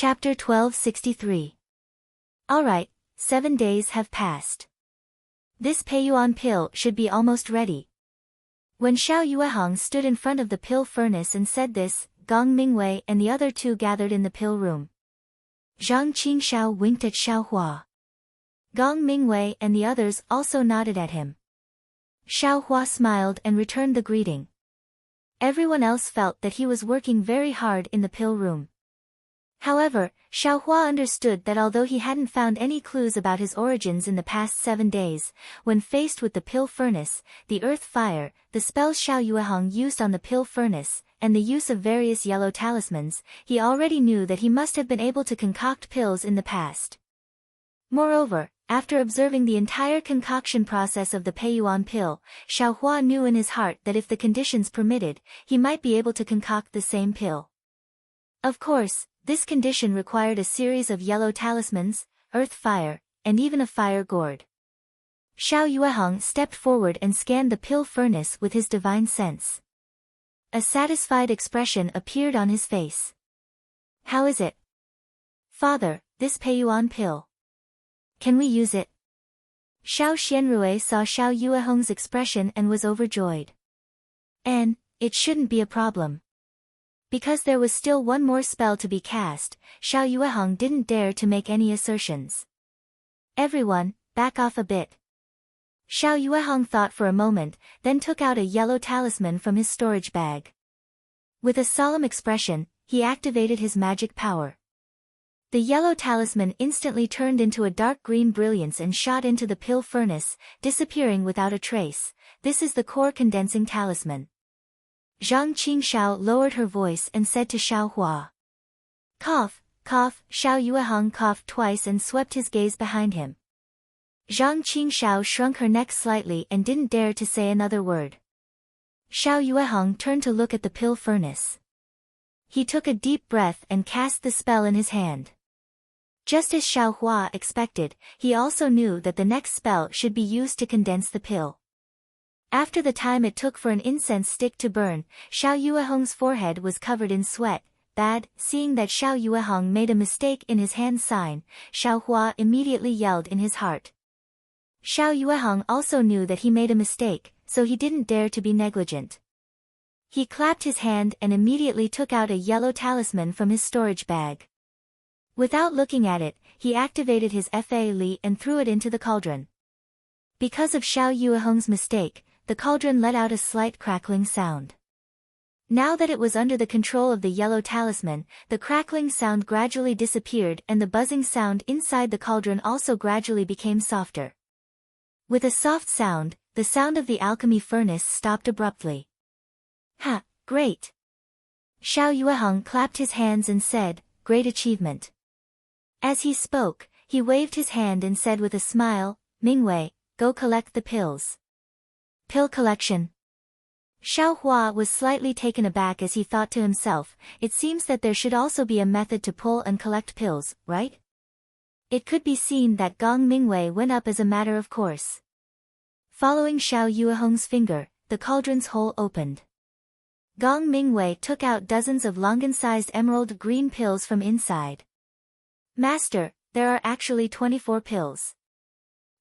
Chapter 1263. Alright, 7 days have passed. This Peiyuan pill should be almost ready. When Xiao Yuehong stood in front of the pill furnace and said this, Gong Mingwei and the other two gathered in the pill room. Zhang Qingxiao winked at Xiao Hua. Gong Mingwei and the others also nodded at him. Xiao Hua smiled and returned the greeting. Everyone else felt that he was working very hard in the pill room. However, Xiao Hua understood that although he hadn't found any clues about his origins in the past 7 days, when faced with the pill furnace, the earth fire, the spells Xiao Yuehong used on the pill furnace, and the use of various yellow talismans, he already knew that he must have been able to concoct pills in the past. Moreover, after observing the entire concoction process of the Peiyuan pill, Xiao Hua knew in his heart that if the conditions permitted, he might be able to concoct the same pill. Of course, this condition required a series of yellow talismans, earth fire, and even a fire gourd. Xiao Yuehong stepped forward and scanned the pill furnace with his divine sense. A satisfied expression appeared on his face. How is it? Father, this Peiyuan pill. Can we use it? Xiao Xianrui saw Xiao Yuehong's expression and was overjoyed. And, it shouldn't be a problem. Because there was still one more spell to be cast, Xiao Yuehong didn't dare to make any assertions. Everyone, back off a bit. Xiao Yuehong thought for a moment, then took out a yellow talisman from his storage bag. With a solemn expression, he activated his magic power. The yellow talisman instantly turned into a dark green brilliance and shot into the pill furnace, disappearing without a trace. This is the core condensing talisman. Zhang Qingxiao lowered her voice and said to Xiao Hua. Cough, cough. Xiao Yuehong coughed twice and swept his gaze behind him. Zhang Qingxiao shrunk her neck slightly and didn't dare to say another word. Xiao Yuehong turned to look at the pill furnace. He took a deep breath and cast the spell in his hand. Just as Xiao Hua expected, he also knew that the next spell should be used to condense the pill. After the time it took for an incense stick to burn, Xiao Yuehong's forehead was covered in sweat. Seeing that Xiao Yuehong made a mistake in his hand sign, Xiao Hua immediately yelled in his heart. Xiao Yuehong also knew that he made a mistake, so he didn't dare to be negligent. He clapped his hand and immediately took out a yellow talisman from his storage bag. Without looking at it, he activated his Fa Li and threw it into the cauldron. Because of Xiao Yuehong's mistake, the cauldron let out a slight crackling sound. Now that it was under the control of the yellow talisman, the crackling sound gradually disappeared and the buzzing sound inside the cauldron also gradually became softer. With a soft sound, the sound of the alchemy furnace stopped abruptly. Ha, great! Xiao Yuehong clapped his hands and said, great achievement. As he spoke, he waved his hand and said with a smile, Mingwei, go collect the pills. Pill collection. Xiao Hua was slightly taken aback as he thought to himself, it seems that there should also be a method to pull and collect pills, right? It could be seen that Gong Mingwei went up as a matter of course. Following Xiao Yuehong's finger, the cauldron's hole opened. Gong Mingwei took out dozens of longan-sized emerald green pills from inside. Master, there are actually 24 pills.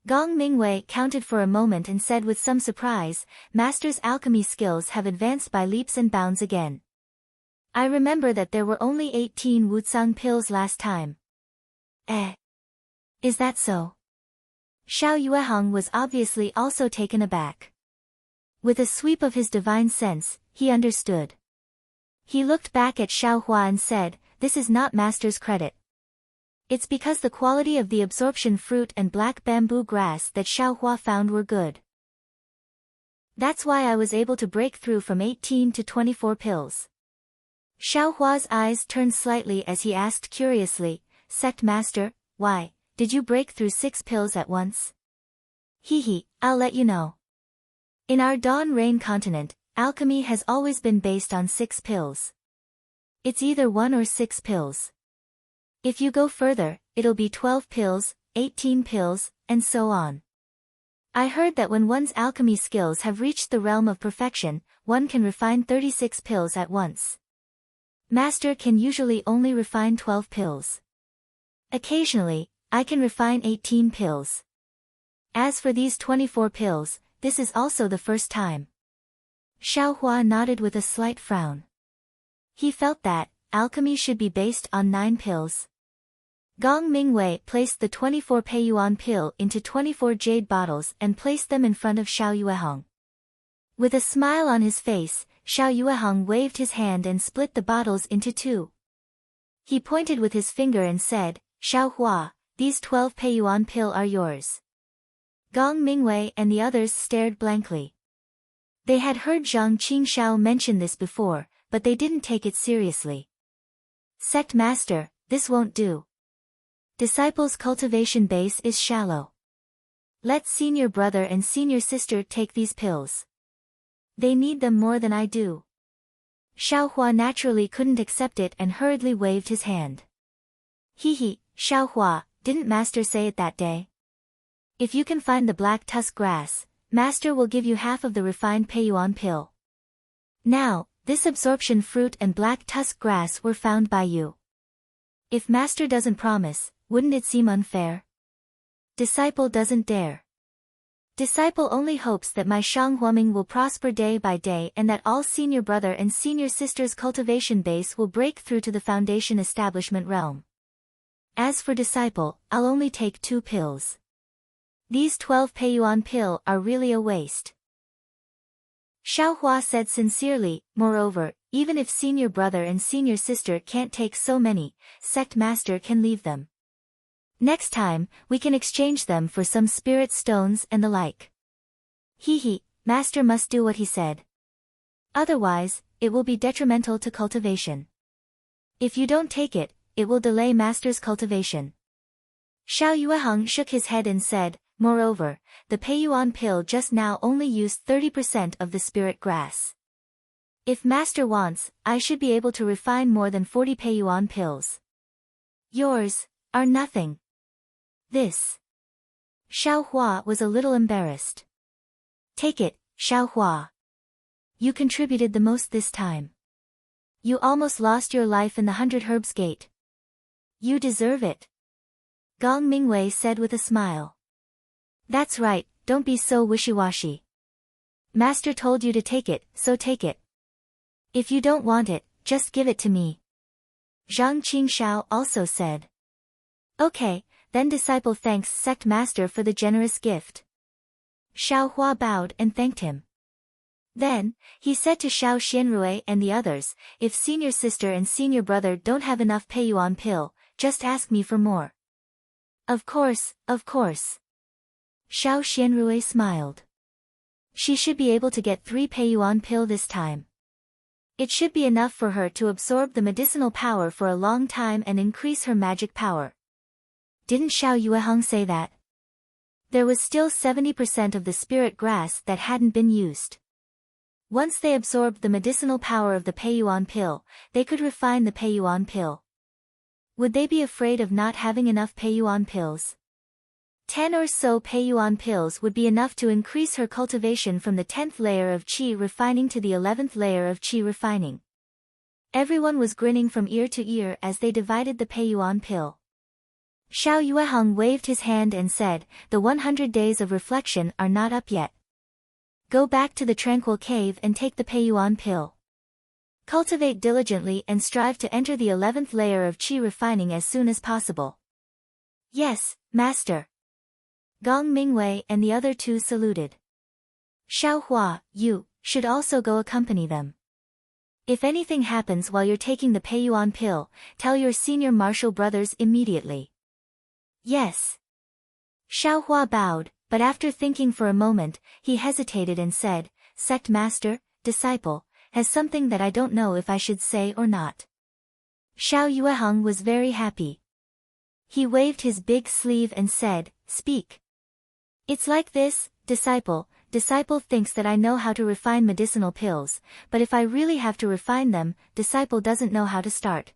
Gong Mingwei counted for a moment and said with some surprise, Master's alchemy skills have advanced by leaps and bounds again. I remember that there were only 18 Wucang pills last time. Is that so? Xiao Yuehong was obviously also taken aback. With a sweep of his divine sense, he understood. He looked back at Xiao Hua and said, this is not Master's credit. It's because the quality of the absorption fruit and black bamboo grass that Xiao Hua found were good. That's why I was able to break through from 18 to 24 pills. Xiao Hua's eyes turned slightly as he asked curiously, Sect Master, why, did you break through 6 pills at once? I'll let you know. In our Dawn Rain continent, alchemy has always been based on 6 pills. It's either 1 or 6 pills. If you go further, it'll be 12 pills, 18 pills, and so on. I heard that when one's alchemy skills have reached the realm of perfection, one can refine 36 pills at once. Master can usually only refine 12 pills. Occasionally, I can refine 18 pills. As for these 24 pills, this is also the first time. Xiaohua nodded with a slight frown. He felt that alchemy should be based on 9 pills. Gong Mingwei placed the 24 Peiyuan pill into 24 jade bottles and placed them in front of Xiao Yuehong. With a smile on his face, Xiao Yuehong waved his hand and split the bottles into 2. He pointed with his finger and said, Xiaohua, these 12 Peiyuan pill are yours. Gong Mingwei and the others stared blankly. They had heard Zhang Qingshao mention this before, but they didn't take it seriously. Sect Master, this won't do. Disciples' cultivation base is shallow. Let senior brother and senior sister take these pills. They need them more than I do. Xiaohua naturally couldn't accept it and hurriedly waved his hand. He, Xiaohua, didn't Master say it that day? If you can find the black tusk grass, Master will give you half of the refined Peiyuan pill. Now, this absorption fruit and black tusk grass were found by you. If Master doesn't promise, wouldn't it seem unfair? Disciple doesn't dare. Disciple only hopes that my Shang Huaming will prosper day by day and that all senior brother and senior sister's cultivation base will break through to the foundation establishment realm. As for disciple, I'll only take 2 pills. These 12 Peiyuan pill are really a waste. Xiaohua said sincerely, moreover, even if senior brother and senior sister can't take so many, sect master can leave them. Next time, we can exchange them for some spirit stones and the like. Master must do what he said. Otherwise, it will be detrimental to cultivation. If you don't take it, it will delay Master's cultivation. Xiao Yuehong shook his head and said, moreover, the Peiyuan pill just now only used 30% of the spirit grass. If Master wants, I should be able to refine more than 40 Peiyuan pills. Yours are nothing. This. Xiao Hua was a little embarrassed. Take it, Xiao Hua. You contributed the most this time. You almost lost your life in the 100 Herbs Gate. You deserve it. Gong Mingwei said with a smile. That's right, don't be so wishy-washy. Master told you to take it, so take it. If you don't want it, just give it to me. Zhang Qingshao also said. Okay, then disciple thanks sect master for the generous gift. Xiao Hua bowed and thanked him. Then, he said to Xiao Xianrui and the others, if senior sister and senior brother don't have enough Peiyuan pill, just ask me for more. Of course, of course. Xiao Xianrui smiled. She should be able to get 3 Peiyuan pill this time. It should be enough for her to absorb the medicinal power for a long time and increase her magic power. Didn't Xiao Yuehong say that? There was still 70% of the spirit grass that hadn't been used. Once they absorbed the medicinal power of the Peiyuan pill, they could refine the Peiyuan pill. Would they be afraid of not having enough Peiyuan pills? 10 or so Peiyuan pills would be enough to increase her cultivation from the 10th layer of qi refining to the 11th layer of qi refining. Everyone was grinning from ear to ear as they divided the Peiyuan pill. Xiao Yuehong waved his hand and said, the 100 days of reflection are not up yet. Go back to the tranquil cave and take the Peiyuan pill. Cultivate diligently and strive to enter the 11th layer of qi refining as soon as possible. Yes, Master. Gong Mingwei and the other 2 saluted. Xiao Hua, you should also go accompany them. If anything happens while you're taking the Peiyuan pill, tell your senior martial brothers immediately. Yes. Xiao Hua bowed, but after thinking for a moment, he hesitated and said, Sect Master, disciple, has something that I don't know if I should say or not. Xiao Yuehong was very happy. He waved his big sleeve and said, Speak. It's like this, disciple thinks that I know how to refine medicinal pills, but if I really have to refine them, disciple doesn't know how to start.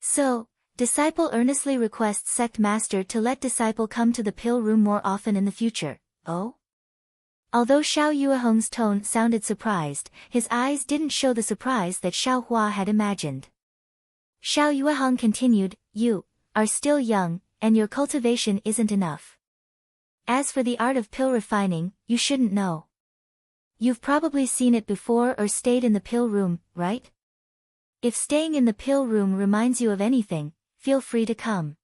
So, disciple earnestly requests sect master to let disciple come to the pill room more often in the future. Oh? Although Xiao Yuehong's tone sounded surprised, his eyes didn't show the surprise that Xiao Hua had imagined. Xiao Yuehong continued, you are still young, and your cultivation isn't enough. As for the art of pill refining, you shouldn't know. You've probably seen it before or stayed in the pill room, right? If staying in the pill room reminds you of anything, feel free to come.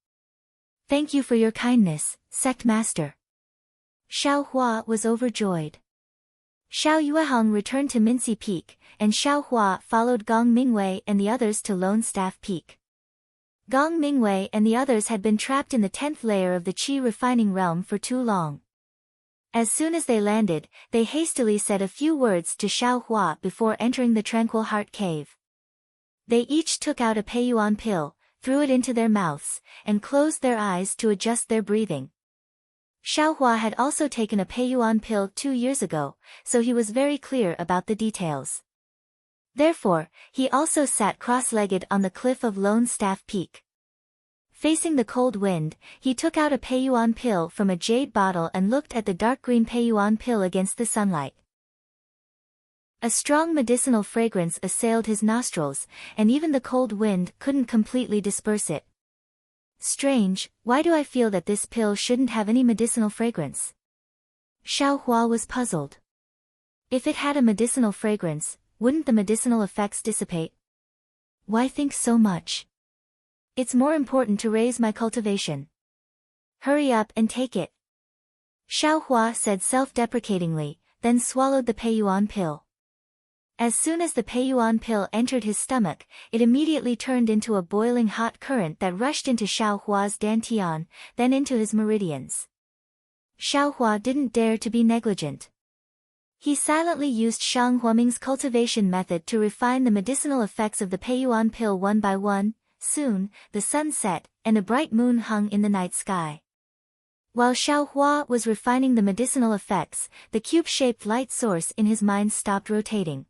Thank you for your kindness, sect master. Xiao Hua was overjoyed. Xiao Yuehong returned to Mincy Peak, and Xiao Hua followed Gong Mingwei and the others to Lone Staff Peak. Gong Mingwei and the others had been trapped in the 10th layer of the qi refining realm for too long. As soon as they landed, they hastily said a few words to Xiao Hua before entering the Tranquil Heart Cave. They each took out a Peiyuan pill, threw it into their mouths, and closed their eyes to adjust their breathing. Xiao Hua had also taken a Peiyuan pill 2 years ago, so he was very clear about the details. Therefore, he also sat cross-legged on the cliff of Lone Staff Peak. Facing the cold wind, he took out a Peiyuan pill from a jade bottle and looked at the dark green Peiyuan pill against the sunlight. A strong medicinal fragrance assailed his nostrils, and even the cold wind couldn't completely disperse it. Strange, why do I feel that this pill shouldn't have any medicinal fragrance? Xiao Hua was puzzled. If it had a medicinal fragrance, wouldn't the medicinal effects dissipate? Why think so much? It's more important to raise my cultivation. Hurry up and take it. Xiao Hua said self-deprecatingly, then swallowed the Peiyuan pill. As soon as the Peiyuan pill entered his stomach, it immediately turned into a boiling hot current that rushed into Xiao Hua's dantian, then into his meridians. Xiao Hua didn't dare to be negligent. He silently used Shang Huaming's cultivation method to refine the medicinal effects of the Peiyuan pill one by one. Soon, the sun set, and a bright moon hung in the night sky. While Xiao Hua was refining the medicinal effects, the cube-shaped light source in his mind stopped rotating.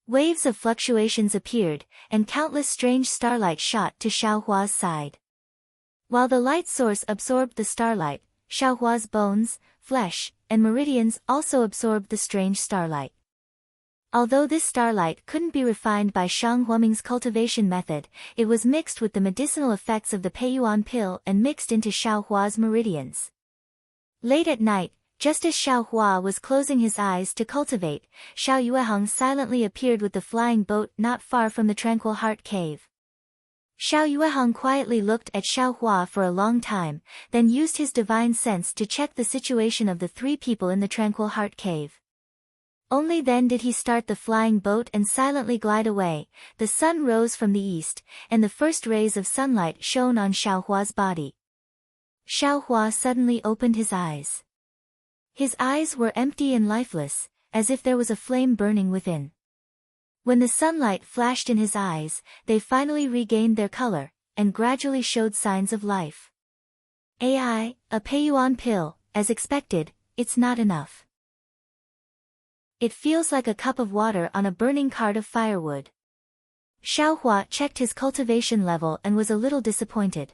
Waves of fluctuations appeared, and countless strange starlight shot to Xiao Hua's side. While the light source absorbed the starlight, Xiao Hua's bones, flesh, and meridians also absorbed the strange starlight. Although this starlight couldn't be refined by Shang Huaming's cultivation method, it was mixed with the medicinal effects of the Peiyuan pill and mixed into Xiao Hua's meridians. Late at night, just as Xiao Hua was closing his eyes to cultivate, Xiao Yuehong silently appeared with the flying boat not far from the Tranquil Heart Cave. Xiao Yuehong quietly looked at Xiao Hua for a long time, then used his divine sense to check the situation of the 3 people in the Tranquil Heart Cave. Only then did he start the flying boat and silently glide away. The sun rose from the east, and the first rays of sunlight shone on Xiao Hua's body. Xiao Hua suddenly opened his eyes. His eyes were empty and lifeless, as if there was a flame burning within. When the sunlight flashed in his eyes, they finally regained their color, and gradually showed signs of life. A Peiyuan pill, as expected, it's not enough. It feels like a cup of water on a burning cart of firewood. Xiao Hua checked his cultivation level and was a little disappointed.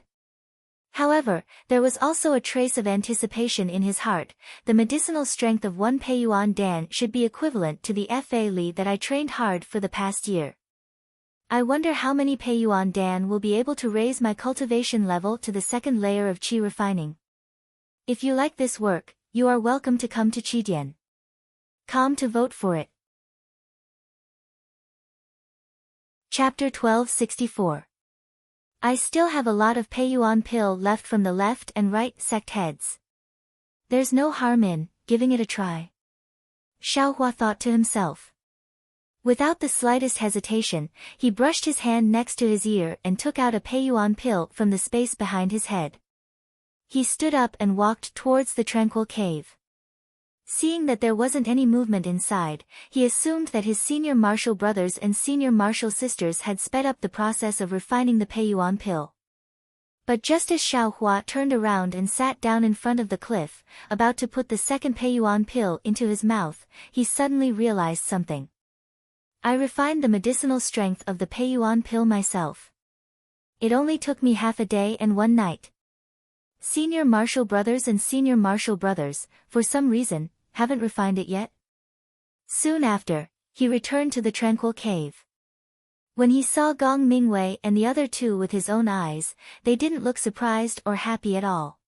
However, there was also a trace of anticipation in his heart. The medicinal strength of 1 Peiyuan Dan should be equivalent to the Fa Li that I trained hard for the past year. I wonder how many Peiyuan Dan will be able to raise my cultivation level to the 2nd layer of qi refining. If you like this work, you are welcome to come to Qidian. Come to vote for it. Chapter 1264. I still have a lot of Peiyuan pill left from the left and right sect heads. There's no harm in giving it a try. Xiao Hua thought to himself. Without the slightest hesitation, he brushed his hand next to his ear and took out a Peiyuan pill from the space behind his head. He stood up and walked towards the tranquil cave. Seeing that there wasn't any movement inside, he assumed that his senior martial brothers and senior martial sisters had sped up the process of refining the Peiyuan pill. But just as Xiao Hua turned around and sat down in front of the cliff, about to put the 2nd Peiyuan pill into his mouth, he suddenly realized something. I refined the medicinal strength of the Peiyuan pill myself. It only took me half a day and 1 night. Senior martial brothers and senior martial brothers, for some reason, haven't refined it yet? Soon after, he returned to the tranquil cave. When he saw Gong Mingwei and the other two with his own eyes, they didn't look surprised or happy at all.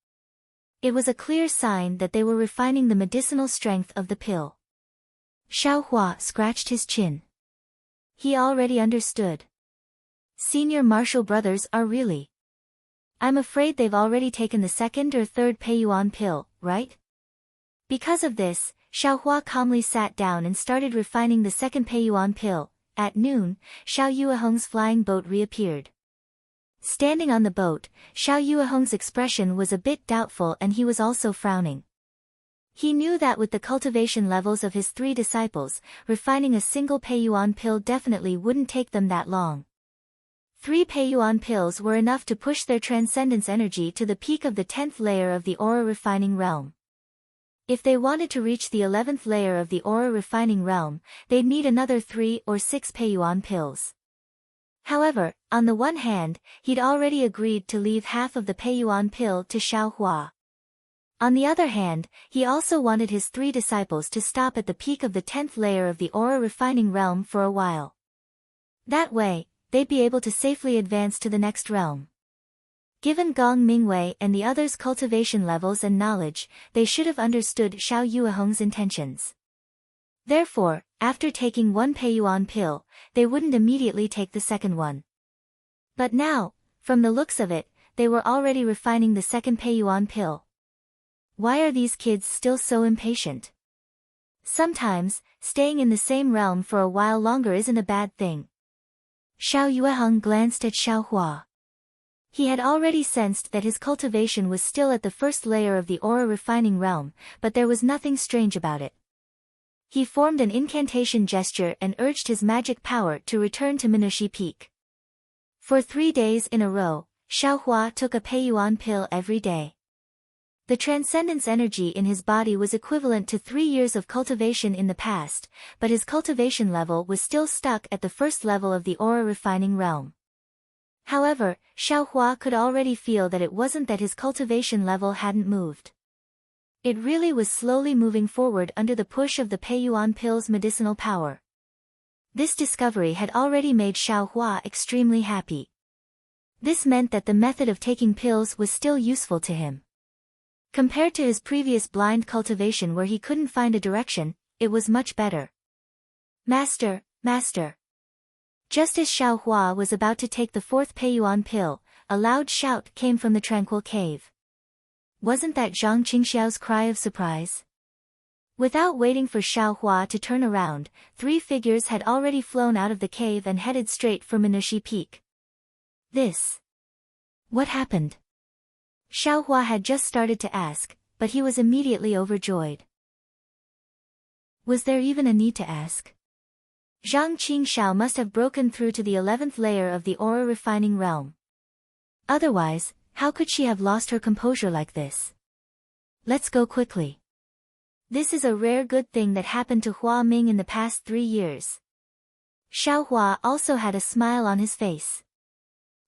It was a clear sign that they were refining the medicinal strength of the pill. Xiaohua scratched his chin. He already understood. Senior martial brothers are really. I'm afraid they've already taken the second or third Peiyuan pill, right? Because of this, Xiaohua calmly sat down and started refining the second Peiyuan pill. At noon, Xiao Yuehong's flying boat reappeared. Standing on the boat, Xiao Yuehong's expression was a bit doubtful and he was also frowning. He knew that with the cultivation levels of his 3 disciples, refining a single Peiyuan pill definitely wouldn't take them that long. 3 Peiyuan pills were enough to push their transcendence energy to the peak of the 10th layer of the aura refining realm. If they wanted to reach the 11th layer of the aura refining realm, they'd need another 3 or 6 Peiyuan pills. However, on the one hand, he'd already agreed to leave half of the Peiyuan pill to Xiaohua. On the other hand, he also wanted his 3 disciples to stop at the peak of the 10th layer of the aura refining realm for a while. That way, they'd be able to safely advance to the next realm. Given Gong Mingwei and the others' cultivation levels and knowledge, they should have understood Xiao Yuehong's intentions. Therefore, after taking 1 Peiyuan pill, they wouldn't immediately take the second one. But now, from the looks of it, they were already refining the second Peiyuan pill. Why are these kids still so impatient? Sometimes, staying in the same realm for a while longer isn't a bad thing. Xiao Yuehong glanced at Xiaohua. He had already sensed that his cultivation was still at the first layer of the aura refining realm, but there was nothing strange about it. He formed an incantation gesture and urged his magic power to return to Minushi Peak. For 3 days in a row, Xiaohua took a Peiyuan pill every day. The transcendence energy in his body was equivalent to 3 years of cultivation in the past, but his cultivation level was still stuck at the first level of the aura refining realm. However, Xiaohua could already feel that it wasn't that his cultivation level hadn't moved. It really was slowly moving forward under the push of the Peiyuan pill's medicinal power. This discovery had already made Xiaohua extremely happy. This meant that the method of taking pills was still useful to him. Compared to his previous blind cultivation where he couldn't find a direction, it was much better. Master, Master. Just as Xiaohua was about to take the 4th Peiyuan pill, a loud shout came from the tranquil cave. Wasn't that Zhang Qingxiao's cry of surprise? Without waiting for Xiaohua to turn around, 3 figures had already flown out of the cave and headed straight for Minushi Peak. What happened? Xiaohua had just started to ask, but he was immediately overjoyed. Was there even a need to ask? Zhang Qingxiao must have broken through to the 11th layer of the aura refining realm. Otherwise, how could she have lost her composure like this? Let's go quickly. This is a rare good thing that happened to Hua Ming in the past 3 years. Xiaohua also had a smile on his face.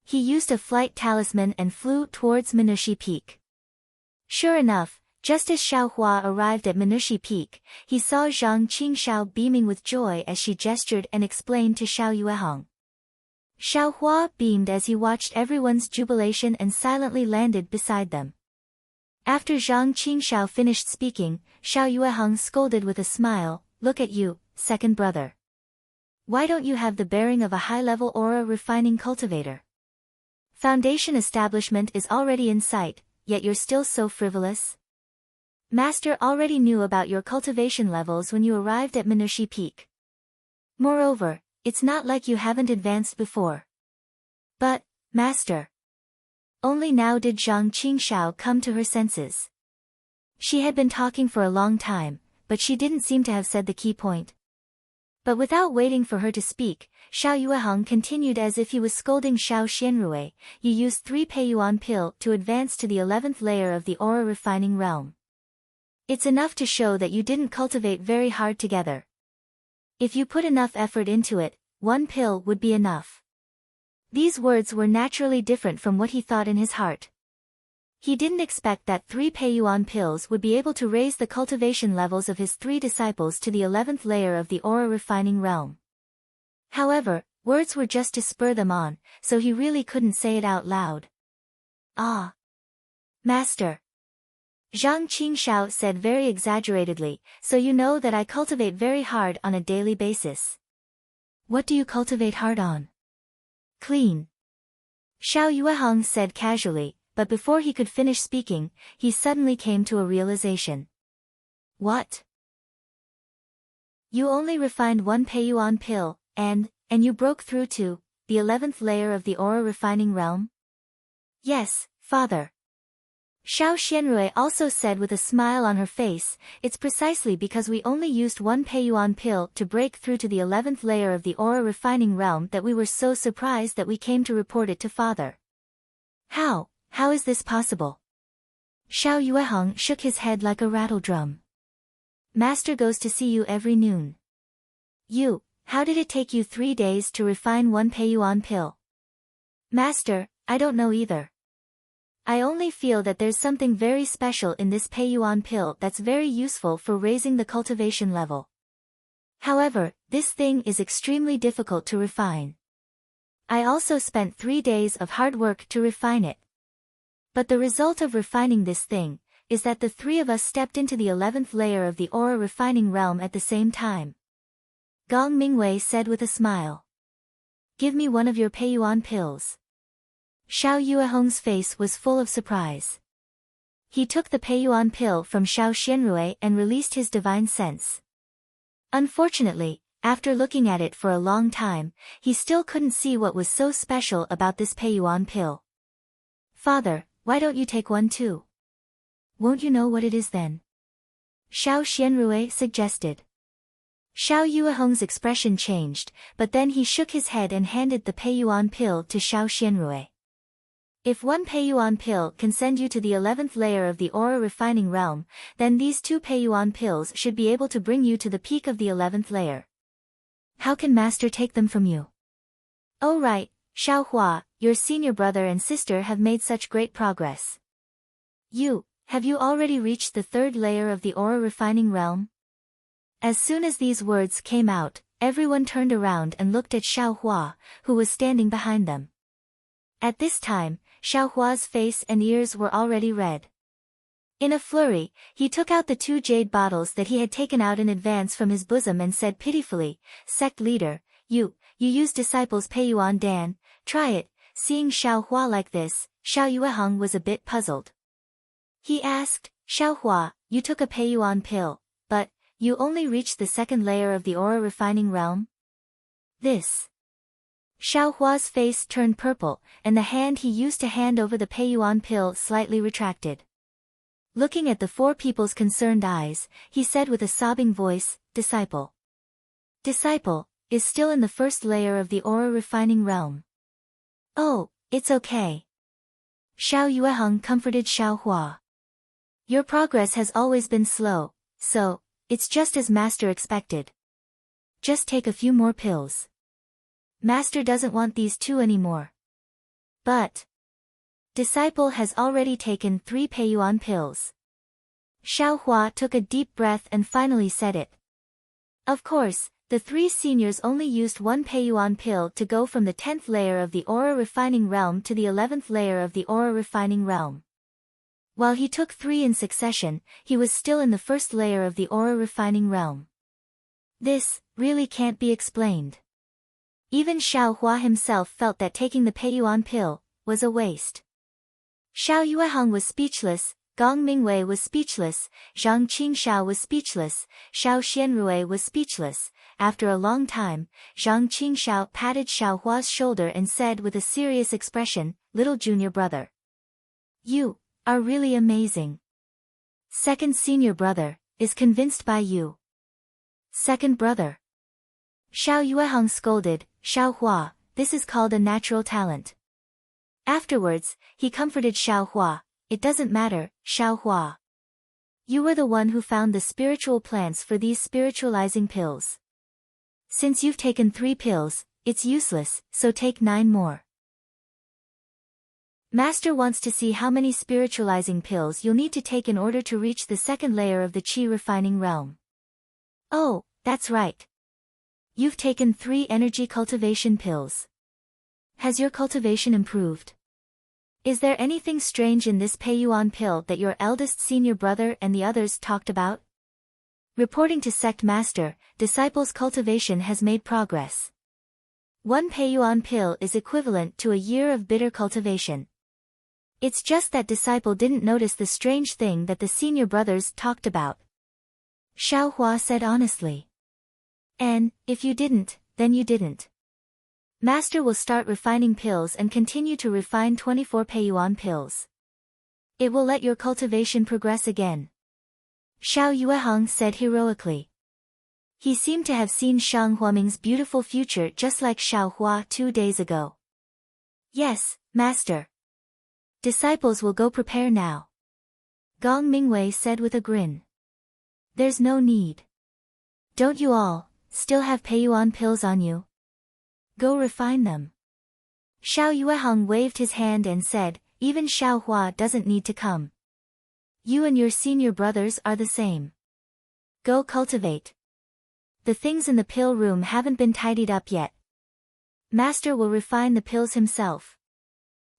He used a flight talisman and flew towards Minushi Peak. Sure enough, just as Xiaohua arrived at Minushi Peak, he saw Zhang Qingxiao beaming with joy as she gestured and explained to Xiao Yuehong. Xiaohua beamed as he watched everyone's jubilation and silently landed beside them. After Zhang Qingxiao finished speaking, Xiao Yuehong scolded with a smile, "Look at you, second brother. Why don't you have the bearing of a high-level aura refining cultivator? Foundation establishment is already in sight, yet you're still so frivolous? Master already knew about your cultivation levels when you arrived at Minushi Peak. Moreover, it's not like you haven't advanced before." But, Master. Only now did Zhang Qingxiao come to her senses. She had been talking for a long time, but she didn't seem to have said the key point. But without waiting for her to speak, Xiao Yuehong continued as if he was scolding Xiao Xianrui, "You used 3 Peiyuan pill to advance to the 11th layer of the aura refining realm. It's enough to show that you didn't cultivate very hard together. If you put enough effort into it, 1 pill would be enough." These words were naturally different from what he thought in his heart. He didn't expect that 3 Peiyuan pills would be able to raise the cultivation levels of his 3 disciples to the 11th layer of the aura refining realm. However, Words were just to spur them on, so he really couldn't say it out loud. Ah! Master! Zhang Qingshao said very exaggeratedly, so you know that I cultivate very hard on a daily basis. What do you cultivate hard on? Clean. Xiao Yuehong said casually, but before he could finish speaking, he suddenly came to a realization. What? You only refined one Peiyuan pill, and you broke through to the 11th layer of the aura refining realm? Yes, father. Xiao Xianrui also said with a smile on her face, it's precisely because we only used one Peiyuan pill to break through to the 11th layer of the aura refining realm that we were so surprised that we came to report it to father. How is this possible? Xiao Yuehong shook his head like a rattle drum. Master goes to see you every noon. How did it take you 3 days to refine one Peiyuan pill? Master, I don't know either. I only feel that there's something very special in this Peiyuan pill that's very useful for raising the cultivation level. However, this thing is extremely difficult to refine. I also spent 3 days of hard work to refine it. But the result of refining this thing is that the 3 of us stepped into the 11th layer of the aura refining realm at the same time. Gong Mingwei said with a smile. Give me one of your Peiyuan pills. Xiao Yuehong's face was full of surprise. He took the Peiyuan pill from Xiao Xianrui and released his divine sense. Unfortunately, after looking at it for a long time, he still couldn't see what was so special about this Peiyuan pill. Father, why don't you take one too? Won't you know what it is then? Xiao Xianrui suggested. Xiao Yuehong's expression changed, but then he shook his head and handed the Peiyuan pill to Xiao Xianrui. If one Peiyuan pill can send you to the 11th layer of the aura refining realm, then these 2 Peiyuan pills should be able to bring you to the peak of the 11th layer. How can Master take them from you? Oh right, Xiao Hua, your senior brother and sister have made such great progress. Have you already reached the 3rd layer of the aura refining realm? As soon as these words came out, everyone turned around and looked at Xiao Hua, who was standing behind them. At this time, Xiao Hua's face and ears were already red. In a flurry, he took out the 2 jade bottles that he had taken out in advance from his bosom and said pitifully, Sect leader, you use disciples Peiyuan Dan, try it. Seeing Xiao Hua like this, Xiao Yuehong was a bit puzzled. He asked, Xiao Hua, you took a Peiyuan pill, but you only reached the 2nd layer of the aura refining realm? This. Xiao Hua's face turned purple, and the hand he used to hand over the Peiyuan pill slightly retracted. Looking at the 4 people's concerned eyes, he said with a sobbing voice, Disciple. Disciple is still in the 1st layer of the aura refining realm. Oh, it's okay. Xiao Yuehong comforted Xiao Hua. Your progress has always been slow, so it's just as Master expected. Just take a few more pills. Master doesn't want these 2 anymore. But Disciple has already taken 3 Peiyuan pills. Xiao Hua took a deep breath and finally said it. Of course, the 3 seniors only used 1 Peiyuan pill to go from the 10th layer of the aura refining realm to the 11th layer of the aura refining realm. While he took 3 in succession, he was still in the 1st layer of the aura refining realm. This really can't be explained. Even Xiao Hua himself felt that taking the Peiyuan pill was a waste. Xiao Yuehong was speechless, Gong Mingwei was speechless, Zhang Qingshao was speechless, Xiao Xianrui was speechless. After a long time, Zhang Qingshao patted Xiao Hua's shoulder and said with a serious expression, Little junior brother. You are really amazing. 2nd senior brother is convinced by you. 2nd brother. Xiao Yuehong scolded, Xiao Hua, this is called a natural talent. Afterwards, he comforted Xiao Hua, it doesn't matter, Xiao Hua. You were the one who found the spiritual plants for these spiritualizing pills. Since you've taken 3 pills, it's useless, so take 9 more. Master wants to see how many spiritualizing pills you'll need to take in order to reach the 2nd layer of the qi refining realm. Oh, that's right. You've taken 3 energy cultivation pills. Has your cultivation improved? Is there anything strange in this Pei-yuan pill that your eldest senior brother and the others talked about? Reporting to sect master, disciple's cultivation has made progress. 1 Pei-yuan pill is equivalent to a year of bitter cultivation. It's just that disciple didn't notice the strange thing that the senior brothers talked about. Xiaohua said honestly. And, if you didn't, then you didn't. Master will start refining pills and continue to refine 24 Pei-yuan pills. It will let your cultivation progress again. Xiao Yueheng said heroically. He seemed to have seen Shang Huaming's beautiful future just like Xiaohua 2 days ago. Yes, Master. Disciples will go prepare now. Gong Mingwei said with a grin. There's no need. Don't you all still have Pei-yuan pills on you? Go refine them. Xiao Yueheng waved his hand and said, even Xiaohua doesn't need to come. You and your senior brothers are the same. Go cultivate. The things in the pill room haven't been tidied up yet. Master will refine the pills himself.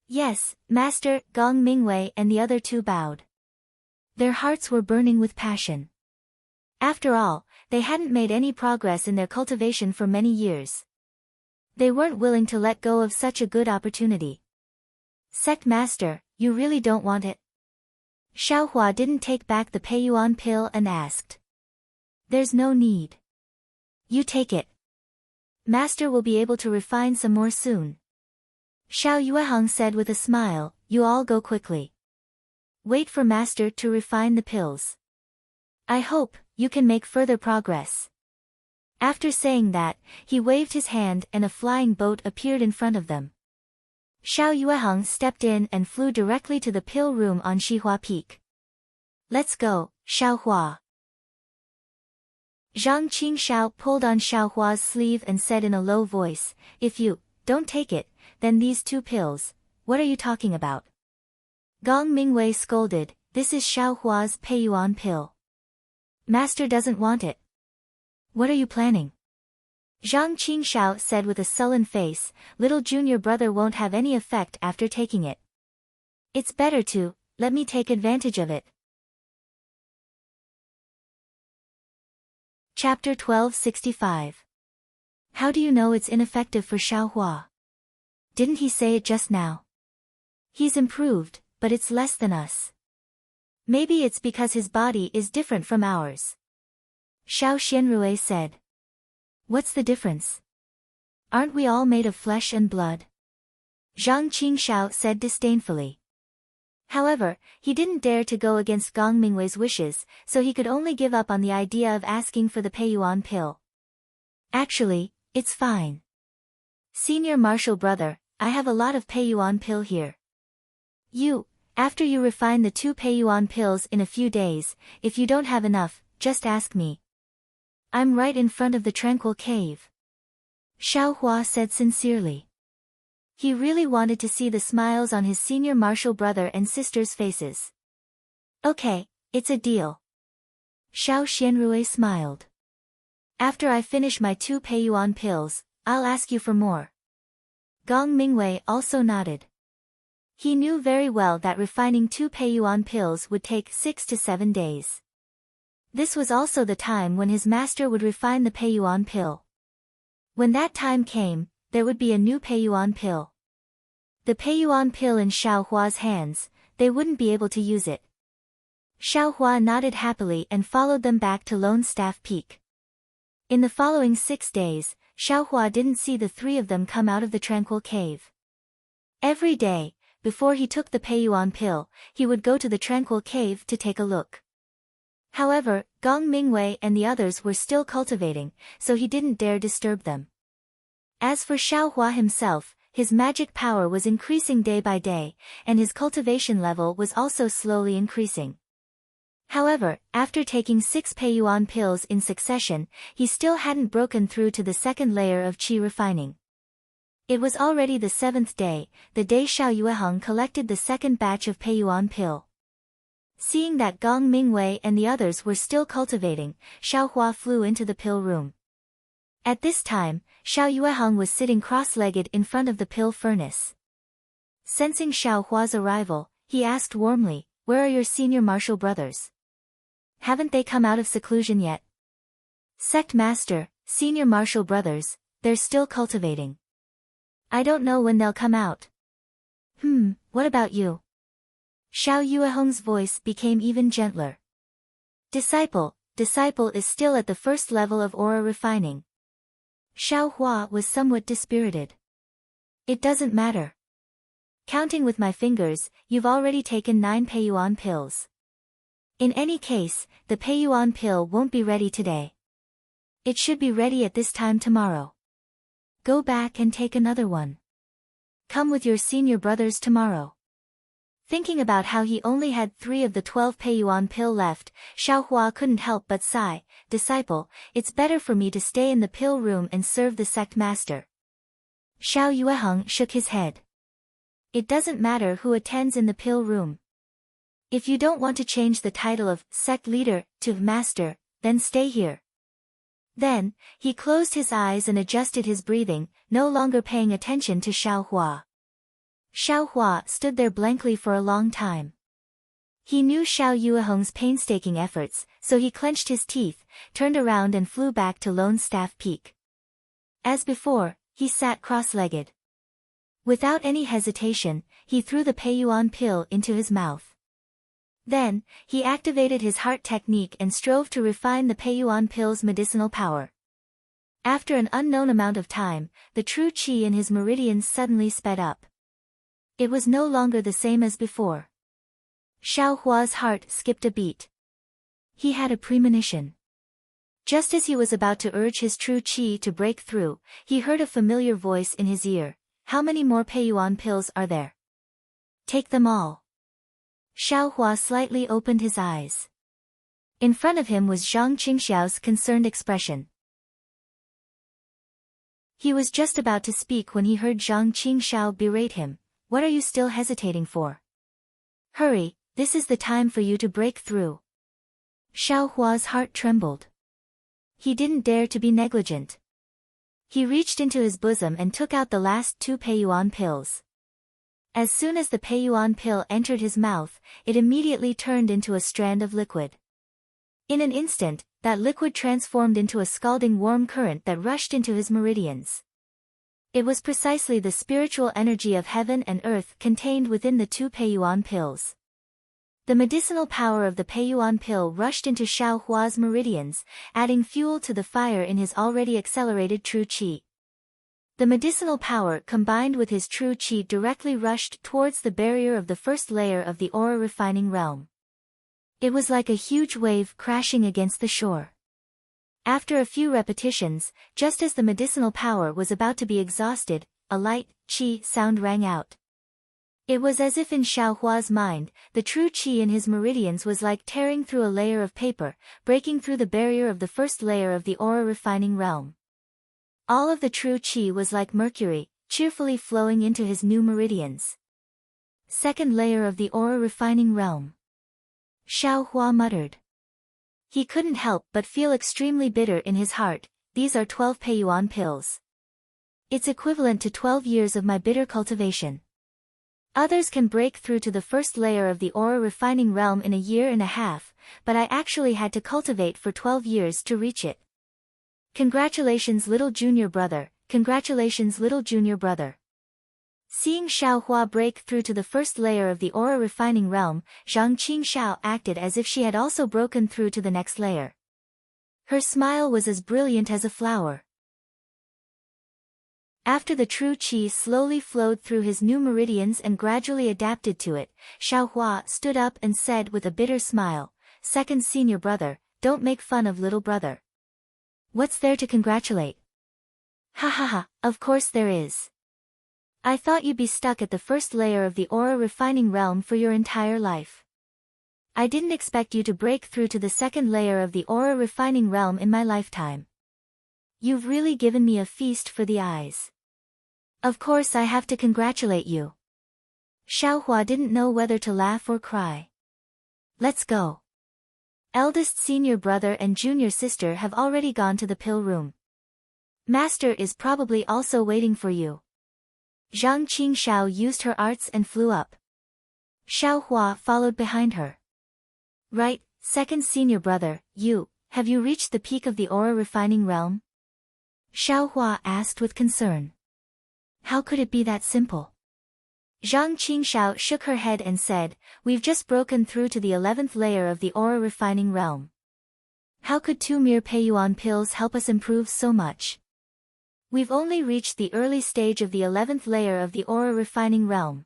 Yes, Master. Gong Mingwei and the other 2 bowed. Their hearts were burning with passion. After all, they hadn't made any progress in their cultivation for many years. They weren't willing to let go of such a good opportunity. Sect Master, you really don't want it? Xiaohua didn't take back the Pei-yuan pill and asked. There's no need. You take it. Master will be able to refine some more soon. Xiao Yueheng said with a smile, you all go quickly. Wait for Master to refine the pills. I hope you can make further progress. After saying that, he waved his hand and a flying boat appeared in front of them. Xiao Yueheng stepped in and flew directly to the pill room on Xihua Peak. Let's go, Xiaohua. Zhang Qingshao pulled on Xiaohua's sleeve and said in a low voice, if you don't take it, then these 2 pills, what are you talking about? Gong Mingwei scolded, this is Xiaohua's Pei-yuan pill. Master doesn't want it. What are you planning? Zhang Qingshao said with a sullen face, little junior brother won't have any effect after taking it. It's better to, let me take advantage of it. Chapter 1265. How do you know it's ineffective for Xiaohua? Didn't he say it just now? He's improved, but it's less than us. Maybe it's because his body is different from ours. Xiao Xianrui said. What's the difference? Aren't we all made of flesh and blood? Zhang Qingshao said disdainfully. However, he didn't dare to go against Gong Mingwei's wishes, so he could only give up on the idea of asking for the Pei-yuan pill. Actually, it's fine. Senior martial brother, I have a lot of Pei-yuan pill here. After you refine the 2 Pei-yuan pills in a few days, if you don't have enough, just ask me. I'm right in front of the tranquil cave. Xiaohua said sincerely. He really wanted to see the smiles on his senior martial brother and sister's faces. Okay, it's a deal. Xiao Xianrui smiled. After I finish my 2 Pei-yuan pills, I'll ask you for more. Gong Mingwei also nodded. He knew very well that refining 2 Pei-yuan pills would take 6 to 7 days. This was also the time when his master would refine the Pei-yuan pill. When that time came, there would be a new Pei-yuan pill. The Pei-yuan pill in Xiaohua's hands, they wouldn't be able to use it. Xiaohua nodded happily and followed them back to Lone Staff Peak. In the following 6 days, Xiaohua didn't see the 3 of them come out of the tranquil cave. Every day, before he took the Pei-yuan pill, he would go to the tranquil cave to take a look. However, Gong Mingwei and the others were still cultivating, so he didn't dare disturb them. As for Xiaohua himself, his magic power was increasing day by day, and his cultivation level was also slowly increasing. However, after taking 6 Pei-yuan pills in succession, he still hadn't broken through to the second layer of qi refining. It was already the 7th day, the day Xiao Yueheng collected the second batch of Pei-yuan pill. Seeing that Gong Mingwei and the others were still cultivating, Xiaohua flew into the pill room. At this time, Xiao Yueheng was sitting cross-legged in front of the pill furnace. Sensing Xiao Hua's arrival, he asked warmly, "Where are your senior martial brothers? Haven't they come out of seclusion yet?" "Sect Master, senior martial brothers, they're still cultivating. I don't know when they'll come out." What about you?" Xiao Yueheng's voice became even gentler. Disciple is still at the first level of aura refining." Xiao Hua was somewhat dispirited. "It doesn't matter. Counting with my fingers, you've already taken 9 Peiyuan pills. In any case, the Peiyuan pill won't be ready today. It should be ready at this time tomorrow. Go back and take another one. Come with your senior brothers tomorrow." Thinking about how he only had 3 of the 12 Peiyuan pill left, Xiao Hua couldn't help but sigh. "Disciple, it's better for me to stay in the pill room and serve the sect master." Xiao Yueheng shook his head. "It doesn't matter who attends in the pill room. If you don't want to change the title of sect leader to master, then stay here." Then, he closed his eyes and adjusted his breathing, no longer paying attention to Xiao Hua. Xiao Hua stood there blankly for a long time. He knew Xiao Yueheng's painstaking efforts, so he clenched his teeth, turned around and flew back to Lone Staff Peak. As before, he sat cross-legged. Without any hesitation, he threw the Peiyuan pill into his mouth. Then, he activated his heart technique and strove to refine the Peiyuan pill's medicinal power. After an unknown amount of time, the true qi in his meridians suddenly sped up. It was no longer the same as before. Xiao Hua's heart skipped a beat. He had a premonition. Just as he was about to urge his true qi to break through, he heard a familiar voice in his ear. "How many more Peiyuan pills are there?" "Take them all." Xiao Hua slightly opened his eyes. In front of him was Zhang Qingxiao's concerned expression. He was just about to speak when he heard Zhang Qingxiao berate him. "What are you still hesitating for? Hurry, this is the time for you to break through." Xiao Hua's heart trembled. He didn't dare to be negligent. He reached into his bosom and took out the last 2 Peiyuan pills. As soon as the Peiyuan pill entered his mouth, it immediately turned into a strand of liquid. In an instant, that liquid transformed into a scalding warm current that rushed into his meridians. It was precisely the spiritual energy of heaven and earth contained within the 2 Peiyuan pills. The medicinal power of the Peiyuan pill rushed into Xiao Hua's meridians, adding fuel to the fire in his already accelerated true qi. The medicinal power combined with his true qi directly rushed towards the barrier of the first layer of the aura refining realm. It was like a huge wave crashing against the shore. After a few repetitions, just as the medicinal power was about to be exhausted, a light, qi sound rang out. It was as if in Xiao Hua's mind, the true qi in his meridians was like tearing through a layer of paper, breaking through the barrier of the first layer of the aura refining realm. All of the true qi was like mercury, cheerfully flowing into his new meridians. Second layer of the aura refining realm. Xiao Hua muttered. He couldn't help but feel extremely bitter in his heart. These are 12 Peiyuan pills. It's equivalent to 12 years of my bitter cultivation. Others can break through to the first layer of the aura refining realm in a year and a half, but I actually had to cultivate for 12 years to reach it. Congratulations, little junior brother, congratulations, little junior brother. Seeing Xiao Hua break through to the first layer of the aura refining realm, Zhang Qingxiao acted as if she had also broken through to the next layer. Her smile was as brilliant as a flower. After the true qi slowly flowed through his new meridians and gradually adapted to it, Xiao Hua stood up and said with a bitter smile, "Second senior brother, don't make fun of little brother. What's there to congratulate?" "Ha ha ha, of course there is. I thought you'd be stuck at the first layer of the aura refining realm for your entire life. I didn't expect you to break through to the second layer of the aura refining realm in my lifetime. You've really given me a feast for the eyes. Of course I have to congratulate you." Xiao Hua didn't know whether to laugh or cry. "Let's go. Eldest senior brother and junior sister have already gone to the pill room. Master is probably also waiting for you. Zhang Qingshao used her arts and flew up. Xiao Hua followed behind her. Right, second senior brother, have you reached the peak of the aura refining realm? Xiao Hua asked with concern. How could it be that simple? Zhang Qingshao shook her head and said, we've just broken through to the 11th layer of the aura refining realm. How could 2 mere Peiyuan pills help us improve so much? We've only reached the early stage of the 11th layer of the aura refining realm.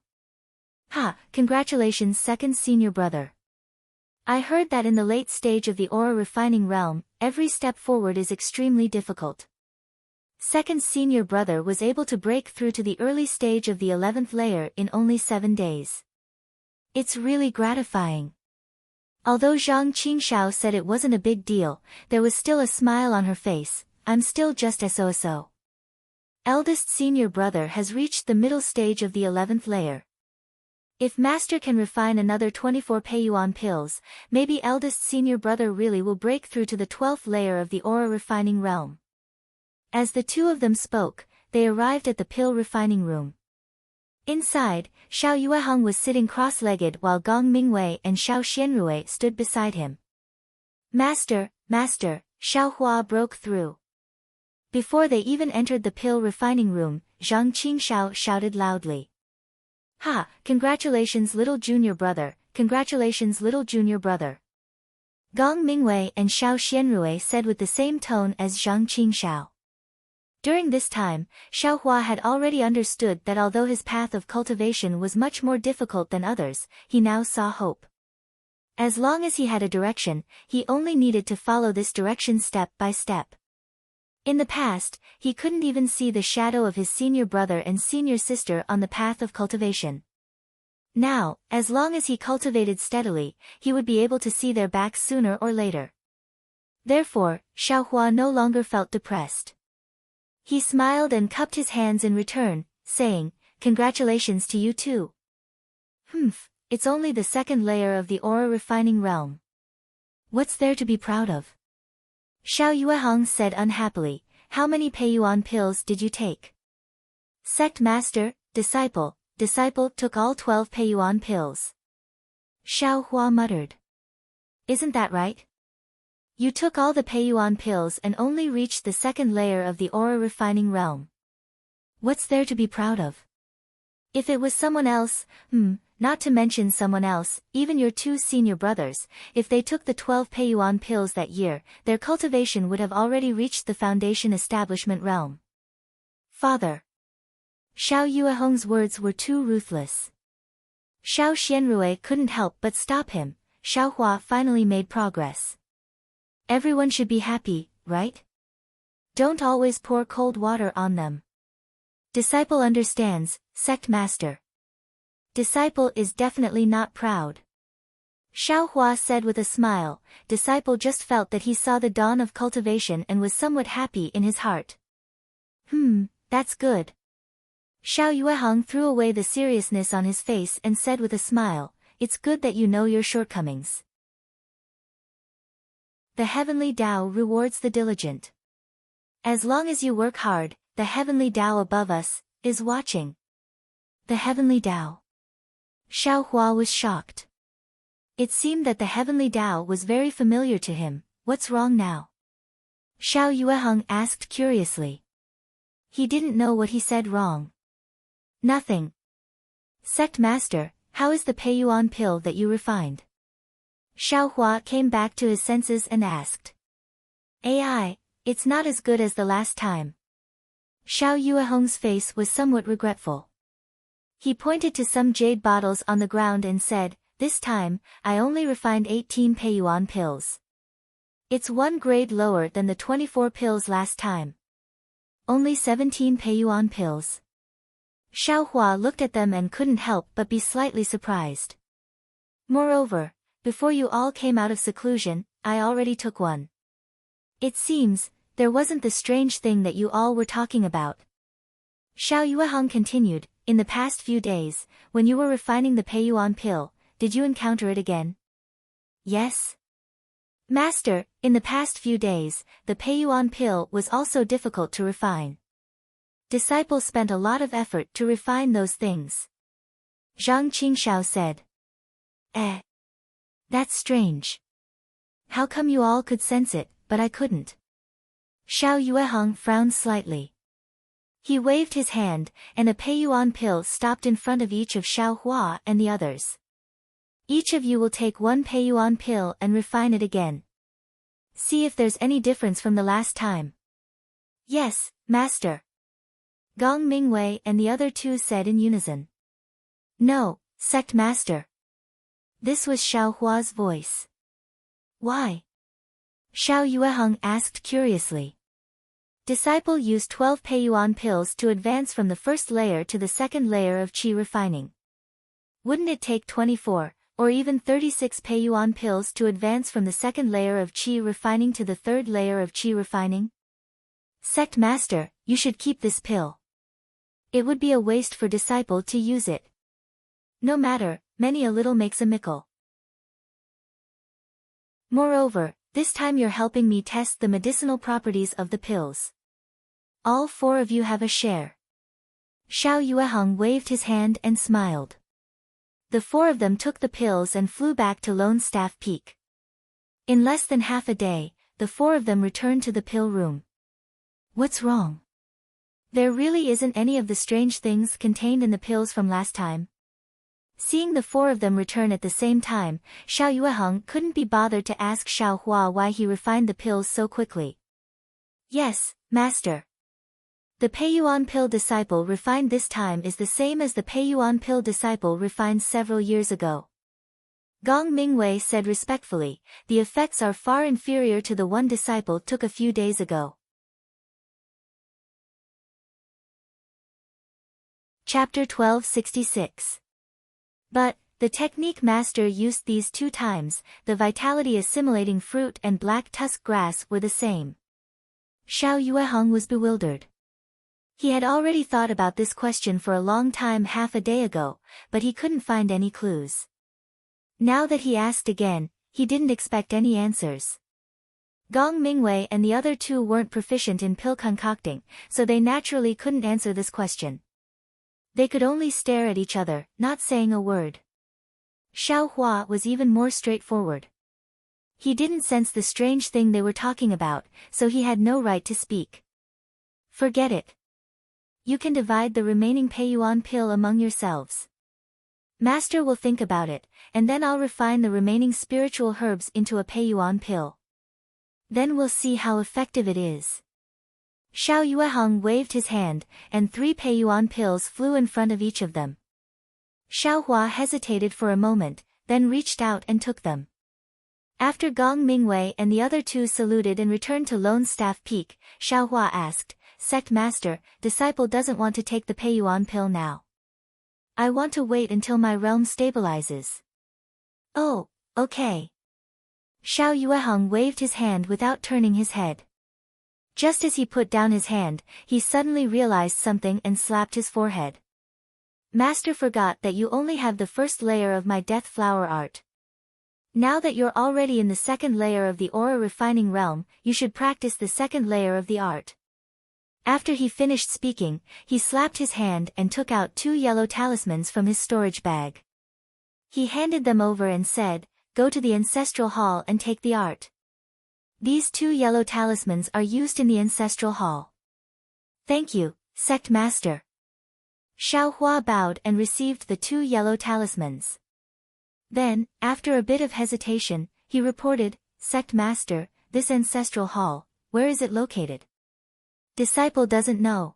Congratulations second senior brother. I heard that in the late stage of the aura refining realm, every step forward is extremely difficult. Second senior brother was able to break through to the early stage of the 11th layer in only 7 days. It's really gratifying. Although Zhang Qingshao said it wasn't a big deal, there was still a smile on her face. I'm still just so. Eldest senior brother has reached the middle stage of the 11th layer. If master can refine another 24 Peiyuan pills, maybe eldest senior brother really will break through to the 12th layer of the aura refining realm. As the two of them spoke, they arrived at the pill refining room. Inside, Xiao Yueheng was sitting cross-legged while Gong Mingwei and Xiao Xianrui stood beside him. Master, Xiao Hua broke through. Before they even entered the pill refining room, Zhang Qingshao shouted loudly. Congratulations little junior brother, congratulations little junior brother. Gong Mingwei and Xiao Xianrui said with the same tone as Zhang Qingshao. During this time, Xiao Hua had already understood that although his path of cultivation was much more difficult than others, he now saw hope. As long as he had a direction, he only needed to follow this direction step by step. In the past, he couldn't even see the shadow of his senior brother and senior sister on the path of cultivation. Now, as long as he cultivated steadily, he would be able to see their backs sooner or later. Therefore, Xiao Hua no longer felt depressed. He smiled and cupped his hands in return, saying, congratulations to you too. It's only the 2nd layer of the aura refining realm. What's there to be proud of? Xiao Yueheng said unhappily, how many Peiyuan pills did you take? Sect master, disciple took all 12 Peiyuan pills. Xiao Hua muttered. Isn't that right? You took all the Peiyuan pills and only reached the 2nd layer of the aura refining realm. What's there to be proud of? If it was someone else, not to mention someone else, even your 2 senior brothers, if they took the 12 Peiyuan pills that year, their cultivation would have already reached the foundation establishment realm. Father. Xiao Yueheng's words were too ruthless. Xiao Xianrui couldn't help but stop him. Xiao Hua finally made progress. Everyone should be happy, right? Don't always pour cold water on them. Disciple understands, sect master. Disciple is definitely not proud. Xiao Hua said with a smile. Disciple just felt that he saw the dawn of cultivation and was somewhat happy in his heart. That's good. Xiao Yueheng threw away the seriousness on his face and said with a smile, it's good that you know your shortcomings. The heavenly Tao rewards the diligent. As long as you work hard, the heavenly Tao above us is watching. The heavenly Tao. Xiao Hua was shocked. It seemed that the heavenly Tao was very familiar to him. What's wrong now? Xiao Yueheng asked curiously. He didn't know what he said wrong. Nothing. Sect master, how is the Peiyuan pill that you refined? Xiao Hua came back to his senses and asked. AI, it's not as good as the last time. Xiao Yueheng's face was somewhat regretful. He pointed to some jade bottles on the ground and said, this time, I only refined 18 Peiyuan pills. It's 1 grade lower than the 24 pills last time. Only 17 Peiyuan pills. Xiao Hua looked at them and couldn't help but be slightly surprised. Moreover, before you all came out of seclusion, I already took 1. It seems, there wasn't the strange thing that you all were talking about. Xiao Yueheng continued, in the past few days, when you were refining the Peiyuan pill, did you encounter it again? Yes. Master, in the past few days, the Peiyuan pill was also difficult to refine. Disciple spent a lot of effort to refine those things. Zhang Qingshao said. That's strange. How come you all could sense it, but I couldn't? Xiao Yueheng frowned slightly. He waved his hand, and a Peiyuan pill stopped in front of each of Xiao Hua and the others. Each of you will take one Peiyuan pill and refine it again. See if there's any difference from the last time. Yes, Master. Gong Mingwei and the other two said in unison. No, Sect Master. This was Xiao Hua's voice. Why? Xiao Yueheng asked curiously. Disciple used 12 Peiyuan pills to advance from the first layer to the second layer of qi refining. Wouldn't it take 24, or even 36 Peiyuan pills to advance from the second layer of qi refining to the third layer of qi refining? Sect Master, you should keep this pill. It would be a waste for disciple to use it. No matter, many a little makes a mickle. Moreover, this time you're helping me test the medicinal properties of the pills. All 4 of you have a share. Xiao Yueheng waved his hand and smiled. The 4 of them took the pills and flew back to Lone Staff Peak. In less than half a day, the 4 of them returned to the pill room. What's wrong? There really isn't any of the strange things contained in the pills from last time. Seeing the 4 of them return at the same time, Xiao Yueheng couldn't be bothered to ask Xiao Hua why he refined the pills so quickly. Yes, Master. The Peiyuan pill disciple refined this time is the same as the Peiyuan pill disciple refined several years ago. Gong Mingwei said respectfully, the effects are far inferior to the one disciple took a few days ago. Chapter 1266. But, the technique Master used these 2 times, the vitality assimilating fruit and black tusk grass were the same. Xiao Yueheng was bewildered. He had already thought about this question for a long time half a day ago, but he couldn't find any clues. Now that he asked again, he didn't expect any answers. Gong Mingwei and the other 2 weren't proficient in pill concocting, so they naturally couldn't answer this question. They could only stare at each other, not saying a word. Xiao Hua was even more straightforward. He didn't sense the strange thing they were talking about, so he had no right to speak. Forget it. You can divide the remaining Peiyuan pill among yourselves. Master will think about it, and then I'll refine the remaining spiritual herbs into a Peiyuan pill. Then we'll see how effective it is. Xiao Yueheng waved his hand, and 3 Peiyuan pills flew in front of each of them. Xiao Hua hesitated for a moment, then reached out and took them. After Gong Mingwei and the other 2 saluted and returned to Lone Staff Peak, Xiao Hua asked, Sect Master, disciple doesn't want to take the Peiyuan pill now. I want to wait until my realm stabilizes. Oh, okay. Xiao Yueheng waved his hand without turning his head. Just as he put down his hand, he suddenly realized something and slapped his forehead. Master forgot that you only have the first layer of my death flower art. Now that you're already in the second layer of the aura refining realm, you should practice the second layer of the art. After he finished speaking, he slapped his hand and took out 2 yellow talismans from his storage bag. He handed them over and said, Go to the ancestral hall and take the art. These 2 yellow talismans are used in the ancestral hall. Thank you, Sect Master. Xiao Hua bowed and received the 2 yellow talismans. Then, after a bit of hesitation, he reported, Sect Master, this ancestral hall, where is it located? Disciple doesn't know.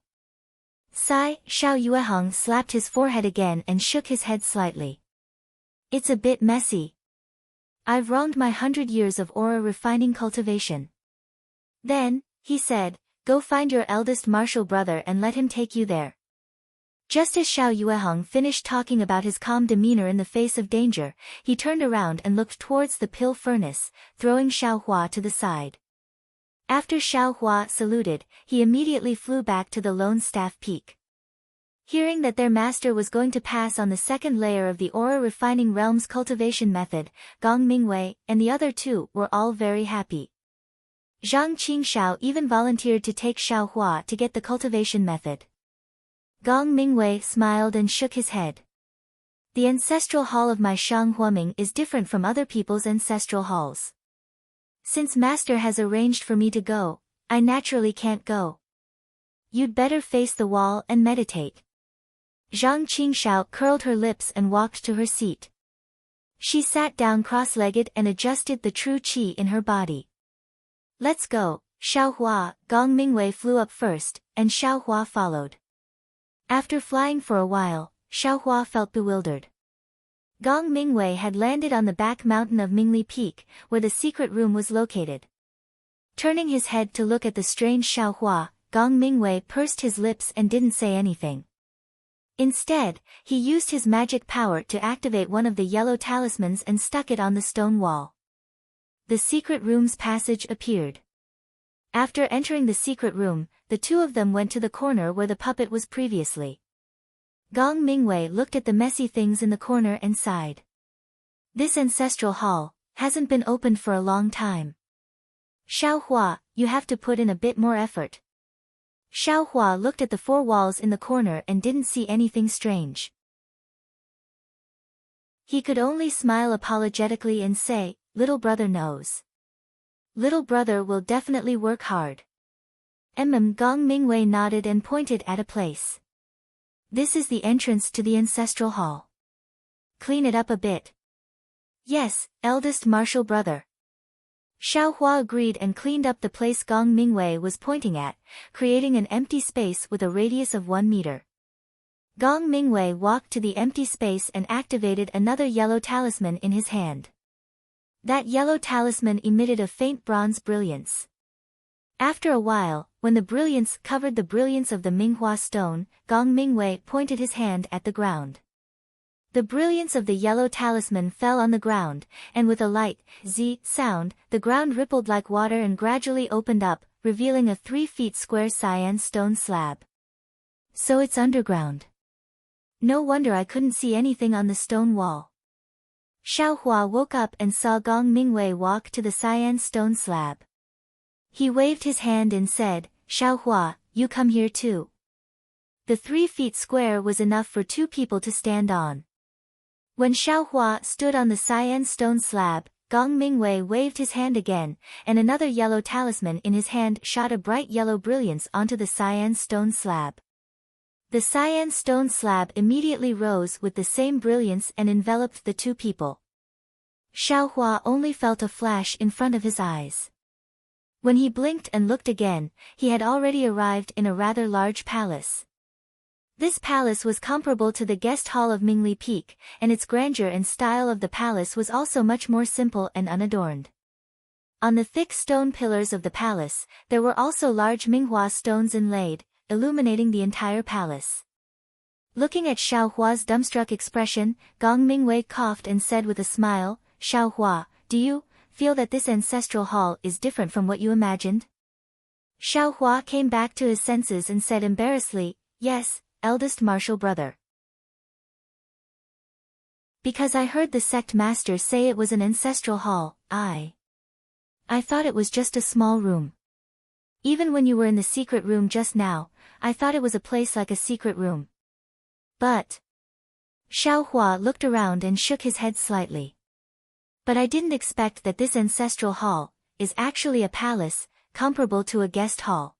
Sigh, Xiao Yueheng slapped his forehead again and shook his head slightly. It's a bit messy. I've wronged my 100 years of aura refining cultivation. Then, he said, go find your eldest martial brother and let him take you there. Just as Xiao Yueheng finished talking about his calm demeanor in the face of danger, he turned around and looked towards the pill furnace, throwing Xiao Hua to the side. After Xiao Hua saluted, he immediately flew back to the Lone Staff Peak. Hearing that their master was going to pass on the second layer of the aura refining realm's cultivation method, Gong Mingwei and the other two were all very happy. Zhang Qingshao even volunteered to take Xiaohua to get the cultivation method. Gong Mingwei smiled and shook his head. The ancestral hall of my Shang Huaming is different from other people's ancestral halls. Since master has arranged for me to go, I naturally can't go. You'd better face the wall and meditate. Zhang Qingshao curled her lips and walked to her seat. She sat down cross-legged and adjusted the true qi in her body. Let's go, Xiaohua. Gong Mingwei flew up first, and Xiaohua followed. After flying for a while, Xiaohua felt bewildered. Gong Mingwei had landed on the back mountain of Mingli Peak, where the secret room was located. Turning his head to look at the strange Xiaohua, Gong Mingwei pursed his lips and didn't say anything. Instead, he used his magic power to activate one of the yellow talismans and stuck it on the stone wall. The secret room's passage appeared. After entering the secret room, the two of them went to the corner where the puppet was previously. Gong Mingwei looked at the messy things in the corner and sighed. This ancestral hall hasn't been opened for a long time. Xiaohua, you have to put in a bit more effort. Xiaohua looked at the four walls in the corner and didn't see anything strange. He could only smile apologetically and say, "Little brother knows. Little brother will definitely work hard." Gong Mingwei nodded and pointed at a place. This is the entrance to the ancestral hall. Clean it up a bit. Yes, eldest martial brother. Xiaohua agreed and cleaned up the place Gong Mingwei was pointing at, creating an empty space with a radius of 1 meter. Gong Mingwei walked to the empty space and activated another yellow talisman in his hand. That yellow talisman emitted a faint bronze brilliance. After a while, when the brilliance covered the brilliance of the Minghua stone, Gong Mingwei pointed his hand at the ground. The brilliance of the yellow talisman fell on the ground, and with a light, z sound, the ground rippled like water and gradually opened up, revealing a 3 feet square cyan stone slab. So it's underground. No wonder I couldn't see anything on the stone wall. Xiaohua woke up and saw Gong Mingwei walk to the cyan stone slab. He waved his hand and said, "Xiaohua, you come here too." The 3 feet square was enough for 2 people to stand on. When Xiaohua stood on the cyan stone slab, Gong Mingwei waved his hand again, and another yellow talisman in his hand shot a bright yellow brilliance onto the cyan stone slab. The cyan stone slab immediately rose with the same brilliance and enveloped the 2 people. Xiaohua only felt a flash in front of his eyes. When he blinked and looked again, he had already arrived in a rather large palace. This palace was comparable to the guest hall of Mingli Peak, and its grandeur and style of the palace was also much more simple and unadorned. On the thick stone pillars of the palace, there were also large Minghua stones inlaid, illuminating the entire palace. Looking at Xiaohua's dumbstruck expression, Gong Mingwei coughed and said with a smile, "Xiaohua, do you feel that this ancestral hall is different from what you imagined?" Xiaohua came back to his senses and said embarrassedly, "Yes, eldest martial brother. Because I heard the sect master say it was an ancestral hall, I thought it was just a small room. Even when you were in the secret room just now, I thought it was a place like a secret room. But..." Xiaohua looked around and shook his head slightly. "But I didn't expect that this ancestral hall is actually a palace, comparable to a guest hall."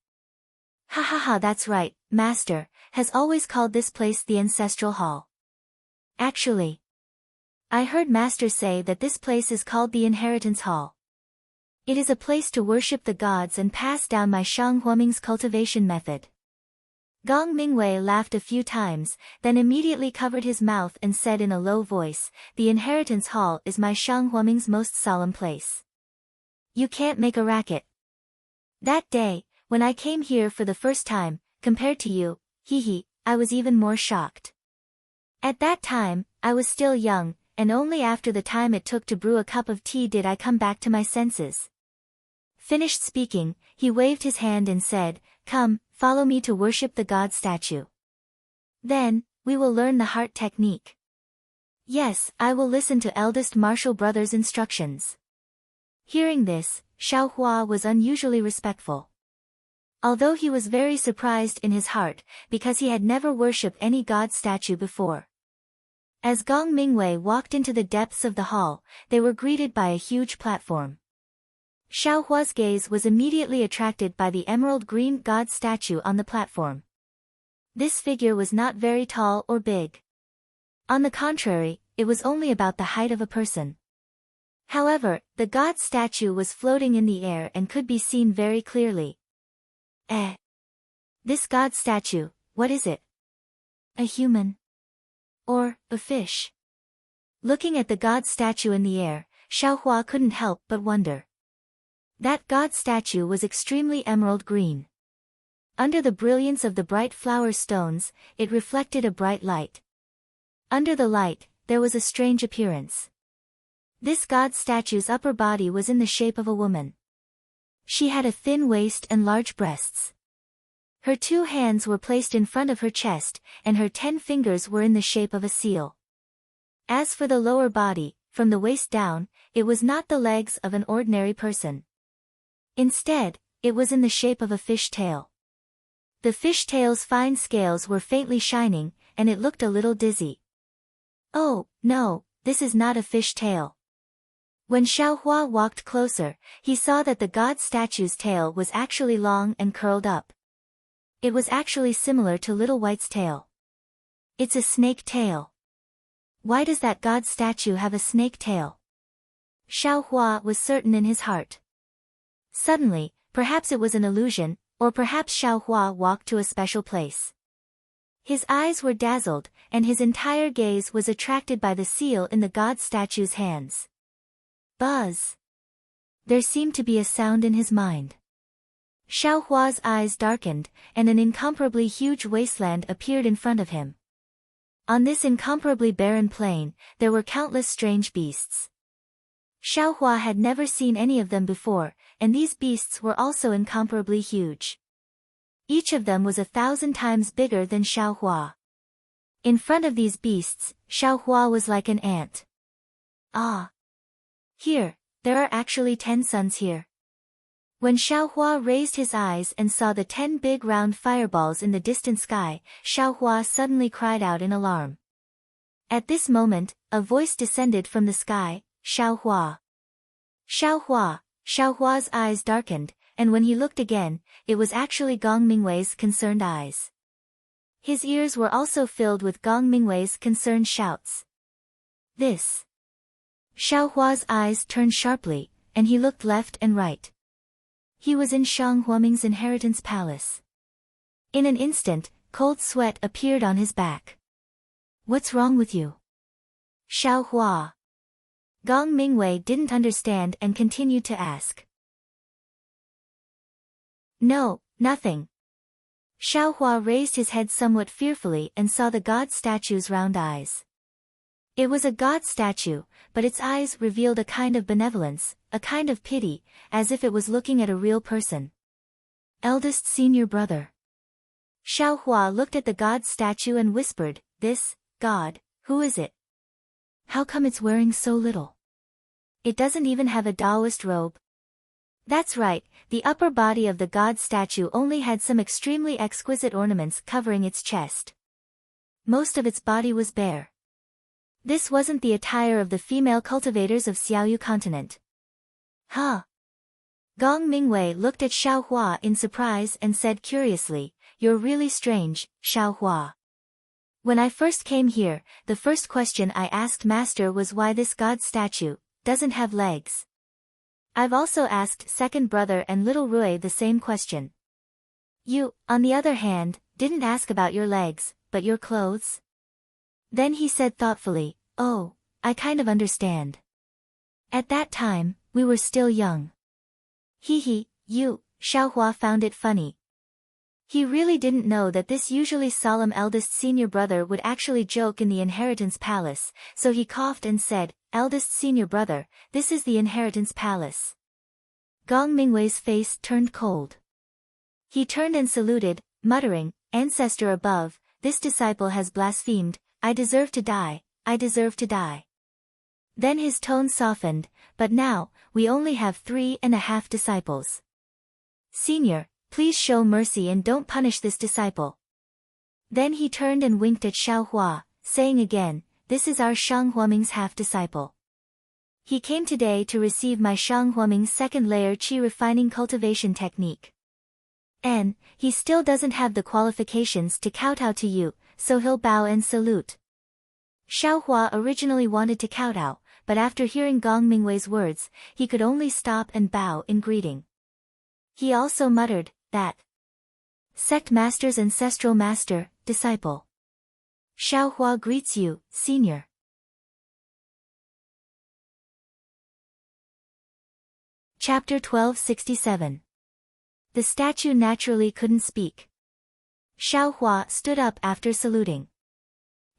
"Ha ha ha, that's right, master has always called this place the ancestral hall. Actually, I heard master say that this place is called the inheritance hall. It is a place to worship the gods and pass down my Shang Huaming's cultivation method." Gong Mingwei laughed a few times, then immediately covered his mouth and said in a low voice, "The inheritance hall is my Shang Huaming's most solemn place. You can't make a racket. That day, when I came here for the first time, compared to you, I was even more shocked. At that time, I was still young, and only after the time it took to brew a cup of tea did I come back to my senses." Finished speaking, he waved his hand and said, "Come, follow me to worship the god statue." Then, we will learn the heart technique. Yes, I will listen to eldest martial brother's instructions. Hearing this, Xiaohua was unusually respectful. Although he was very surprised in his heart, because he had never worshipped any god statue before. As Gong Mingwei walked into the depths of the hall, they were greeted by a huge platform. Xiaohua's gaze was immediately attracted by the emerald green god statue on the platform. This figure was not very tall or big. On the contrary, it was only about the height of a person. However, the god statue was floating in the air and could be seen very clearly. This god statue, what is it? A human? Or, a fish? Looking at the god statue in the air, Xiaohua couldn't help but wonder. That god statue was extremely emerald green. Under the brilliance of the bright flower stones, it reflected a bright light. Under the light, there was a strange appearance. This god statue's upper body was in the shape of a woman. She had a thin waist and large breasts. Her 2 hands were placed in front of her chest, and her 10 fingers were in the shape of a seal. As for the lower body, from the waist down, it was not the legs of an ordinary person. Instead, it was in the shape of a fish tail. The fish tail's fine scales were faintly shining, and it looked a little dizzy. Oh, no, this is not a fish tail. When Xiaohua walked closer, he saw that the god statue's tail was actually long and curled up. It was actually similar to Little White's tail. It's a snake tail. Why does that god statue have a snake tail? Xiaohua was certain in his heart. Suddenly, perhaps it was an illusion, or perhaps Xiaohua walked to a special place. His eyes were dazzled, and his entire gaze was attracted by the seal in the god statue's hands. Buzz! There seemed to be a sound in his mind. Xiaohua's eyes darkened, and an incomparably huge wasteland appeared in front of him. On this incomparably barren plain, there were countless strange beasts. Xiaohua had never seen any of them before, and these beasts were also incomparably huge. Each of them was 1,000 times bigger than Xiaohua. In front of these beasts, Xiaohua was like an ant. Ah! Here, there are actually 10 suns here. When Xiaohua raised his eyes and saw the 10 big round fireballs in the distant sky, Xiaohua suddenly cried out in alarm. At this moment, a voice descended from the sky, Xiaohua. Xiaohua! Xiaohua's eyes darkened, and when he looked again, it was actually Gong Mingwei's concerned eyes. His ears were also filled with Gong Mingwei's concerned shouts. This! Xiaohua's eyes turned sharply, and he looked left and right. He was in Shang Huaming's inheritance palace. In an instant, cold sweat appeared on his back. What's wrong with you? Xiaohua. Gong Mingwei didn't understand and continued to ask. No, nothing. Xiaohua raised his head somewhat fearfully and saw the god statue's round eyes. It was a god statue, but its eyes revealed a kind of benevolence, a kind of pity, as if it was looking at a real person. Eldest senior brother. Xiaohua looked at the god statue and whispered, "This, god, who is it? How come it's wearing so little? It doesn't even have a Taoist robe." That's right, the upper body of the god statue only had some extremely exquisite ornaments covering its chest. Most of its body was bare. This wasn't the attire of the female cultivators of Xiaoyu continent. Huh? Gong Mingwei looked at Xiaohua in surprise and said curiously, "You're really strange, Xiaohua. When I first came here, the first question I asked Master was why this god statue doesn't have legs. I've also asked second brother and little Rui the same question. You, on the other hand, didn't ask about your legs, but your clothes?" Then he said thoughtfully, "Oh, I kind of understand. At that time, we were still young." Xiaohua found it funny. He really didn't know that this usually solemn eldest senior brother would actually joke in the inheritance palace, so he coughed and said, "Eldest senior brother, this is the inheritance palace." Gong Mingwei's face turned cold. He turned and saluted, muttering, "Ancestor above, this disciple has blasphemed, I deserve to die, I deserve to die. Then his tone softened, but now, we only have 3.5 disciples. Senior, please show mercy and don't punish this disciple. Then he turned and winked at Xiaohua, saying again, this is our Shang Huaming's half-disciple. He came today to receive my Shang Huaming's second layer qi refining cultivation technique. And, he still doesn't have the qualifications to kowtow to you, so he'll bow and salute. Xiaohua originally wanted to kowtow, but after hearing Gong Mingwei's words, he could only stop and bow in greeting. He also muttered, that sect master's ancestral master, disciple. Xiaohua greets you, senior. Chapter 1267. The statue naturally couldn't speak. Xiaohua stood up after saluting.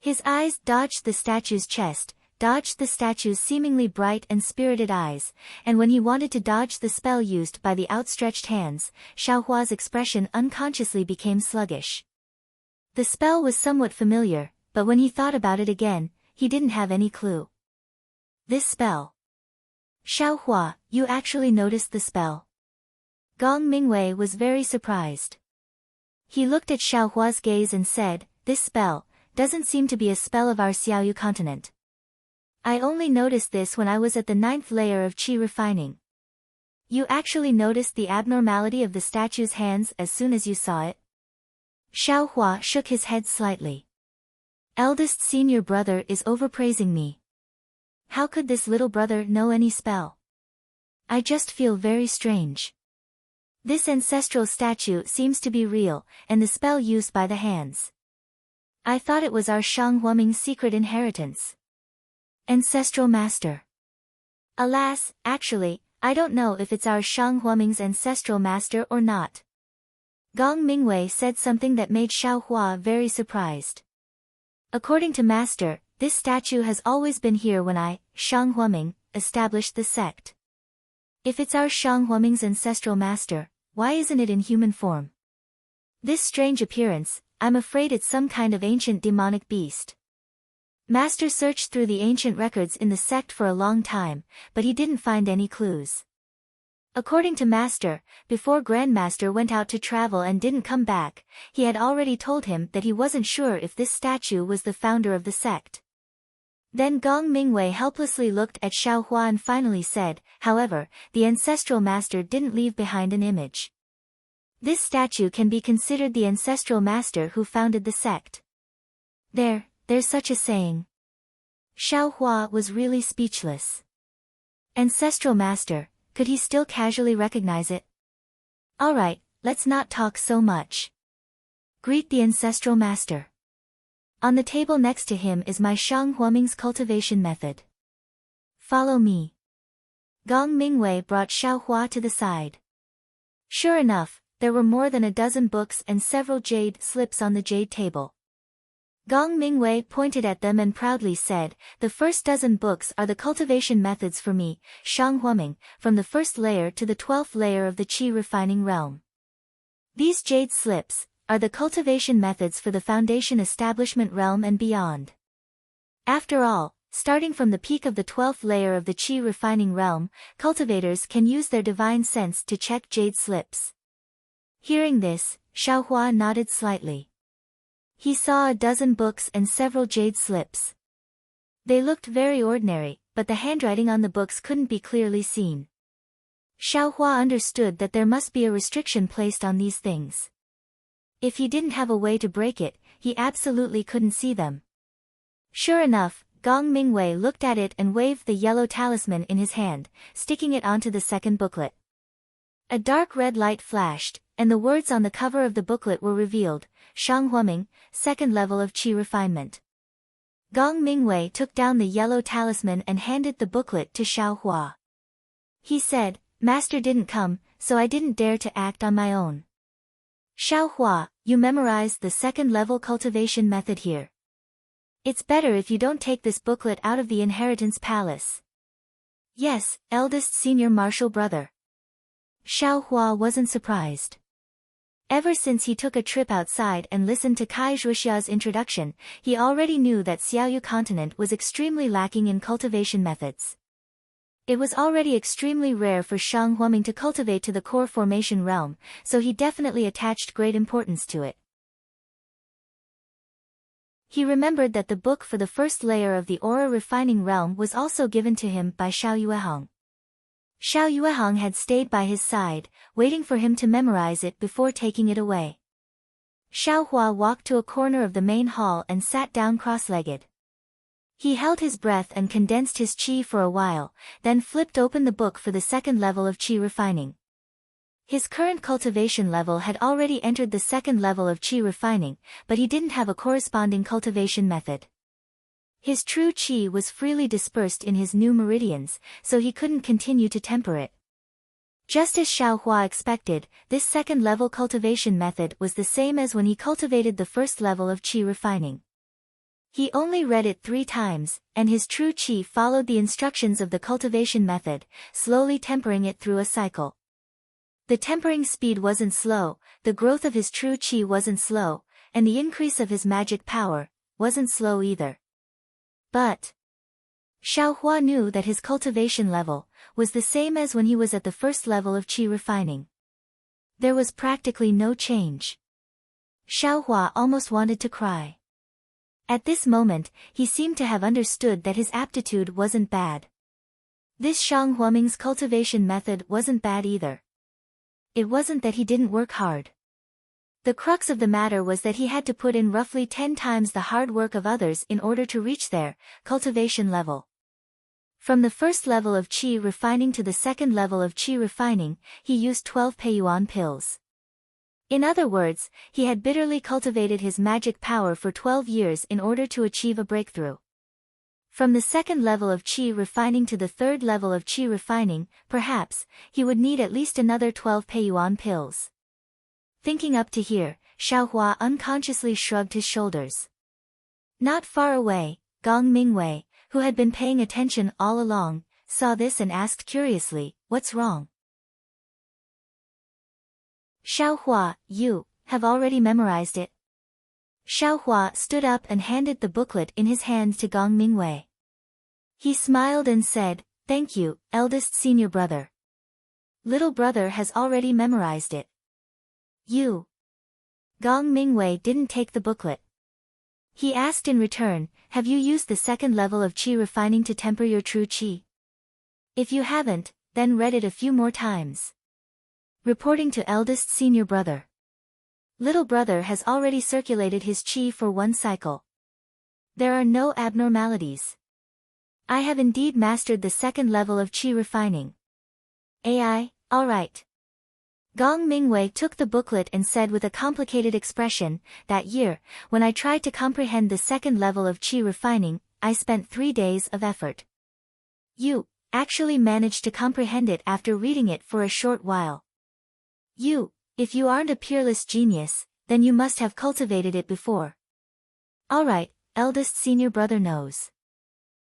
His eyes dodged the statue's chest, dodged the statue's seemingly bright and spirited eyes, and when he wanted to dodge the spell used by the outstretched hands, Xiaohua's expression unconsciously became sluggish. The spell was somewhat familiar, but when he thought about it again, he didn't have any clue. This spell. Xiaohua, you actually noticed the spell? Gong Mingwei was very surprised. He looked at Xiaohua's gaze and said, this spell doesn't seem to be a spell of our Xiaoyu continent. I only noticed this when I was at the 9th layer of qi refining. You actually noticed the abnormality of the statue's hands as soon as you saw it? Xiaohua shook his head slightly. Eldest senior brother is overpraising me. How could this little brother know any spell? I just feel very strange. This ancestral statue seems to be real, and the spell used by the hands. I thought it was our Shang Huaming's secret inheritance. Ancestral master. Alas, actually, I don't know if it's our Shang Huaming's ancestral master or not. Gong Mingwei said something that made Xiaohua very surprised. According to master, this statue has always been here when I, Shang Huaming, established the sect. If it's our Shang Huaming's ancestral master, why isn't it in human form? This strange appearance, I'm afraid it's some kind of ancient demonic beast. Master searched through the ancient records in the sect for a long time, but he didn't find any clues. According to Master, before Grandmaster went out to travel and didn't come back, he had already told him that he wasn't sure if this statue was the founder of the sect. Then Gong Mingwei helplessly looked at Xiaohua and finally said, however, the ancestral master didn't leave behind an image. This statue can be considered the ancestral master who founded the sect. There's such a saying. Xiaohua was really speechless. Ancestral master, could he still casually recognize it? Alright, let's not talk so much. Greet the ancestral master. On the table next to him is my Shang Huaming's cultivation method. Follow me. Gong Mingwei brought Xiaohua to the side. Sure enough, there were more than a dozen books and several jade slips on the jade table. Gong Mingwei pointed at them and proudly said, the first dozen books are the cultivation methods for me, Shang Huaming, from the 1st layer to the 12th layer of the qi refining realm. These jade slips are the cultivation methods for the foundation establishment realm and beyond. After all, starting from the peak of the 12th layer of the qi refining realm, cultivators can use their divine sense to check jade slips. Hearing this, Xiaohua nodded slightly. He saw a dozen books and several jade slips. They looked very ordinary, but the handwriting on the books couldn't be clearly seen. Xiaohua understood that there must be a restriction placed on these things. If he didn't have a way to break it, he absolutely couldn't see them. Sure enough, Gong Mingwei looked at it and waved the yellow talisman in his hand, sticking it onto the second booklet. A dark red light flashed, and the words on the cover of the booklet were revealed, Shang Huaming, 2nd level of qi refinement. Gong Mingwei took down the yellow talisman and handed the booklet to Xiaohua. He said, Master didn't come, so I didn't dare to act on my own. Xiaohua, you memorized the 2nd level cultivation method here. It's better if you don't take this booklet out of the inheritance palace. Yes, eldest senior martial brother. Xiaohua wasn't surprised. Ever since he took a trip outside and listened to Kai Zhuoxia's introduction, he already knew that Xiaoyu continent was extremely lacking in cultivation methods. It was already extremely rare for Shang Huaming to cultivate to the core formation realm, so he definitely attached great importance to it. He remembered that the book for the first layer of the aura refining realm was also given to him by Xiao Yuehong. Xiao Yuehong had stayed by his side, waiting for him to memorize it before taking it away. Xiao Hua walked to a corner of the main hall and sat down cross-legged. He held his breath and condensed his qi for a while, then flipped open the book for the second level of qi refining. His current cultivation level had already entered the second level of qi refining, but he didn't have a corresponding cultivation method. His true qi was freely dispersed in his new meridians, so he couldn't continue to temper it. Just as Xiao Hua expected, this second-level cultivation method was the same as when he cultivated the first level of qi refining. He only read it 3 times, and his true qi followed the instructions of the cultivation method, slowly tempering it through a cycle. The tempering speed wasn't slow, the growth of his true qi wasn't slow, and the increase of his magic power wasn't slow either. But Xiao Hua knew that his cultivation level was the same as when he was at the first level of qi refining. There was practically no change. Xiao Hua almost wanted to cry. At this moment, he seemed to have understood that his aptitude wasn't bad. This Shang Huaming's cultivation method wasn't bad either. It wasn't that he didn't work hard. The crux of the matter was that he had to put in roughly 10 times the hard work of others in order to reach their cultivation level. From the first level of qi refining to the second level of qi refining, he used 12 Peiyuan pills. In other words, he had bitterly cultivated his magic power for 12 years in order to achieve a breakthrough. From the second level of qi refining to the third level of qi refining, perhaps, he would need at least another 12 Peiyuan pills. Thinking up to here, Xiao Hua unconsciously shrugged his shoulders. Not far away, Gong Mingwei, who had been paying attention all along, saw this and asked curiously, "What's wrong?" Xiao Hua, you have already memorized it. Xiao Hua stood up and handed the booklet in his hand to Gong Mingwei. He smiled and said, "Thank you, eldest senior brother. Little brother has already memorized it." You. Gong Mingwei didn't take the booklet. He asked in return, "Have you used the second level of qi refining to temper your true qi? If you haven't, then read it a few more times." Reporting to eldest senior brother. Little brother has already circulated his qi for 1 cycle. There are no abnormalities. I have indeed mastered the second level of qi refining. Alright. Gong Mingwei took the booklet and said with a complicated expression, "That year, when I tried to comprehend the second level of qi refining, I spent 3 days of effort. You actually managed to comprehend it after reading it for a short while. If you aren't a peerless genius, then you must have cultivated it before." Alright, eldest senior brother knows.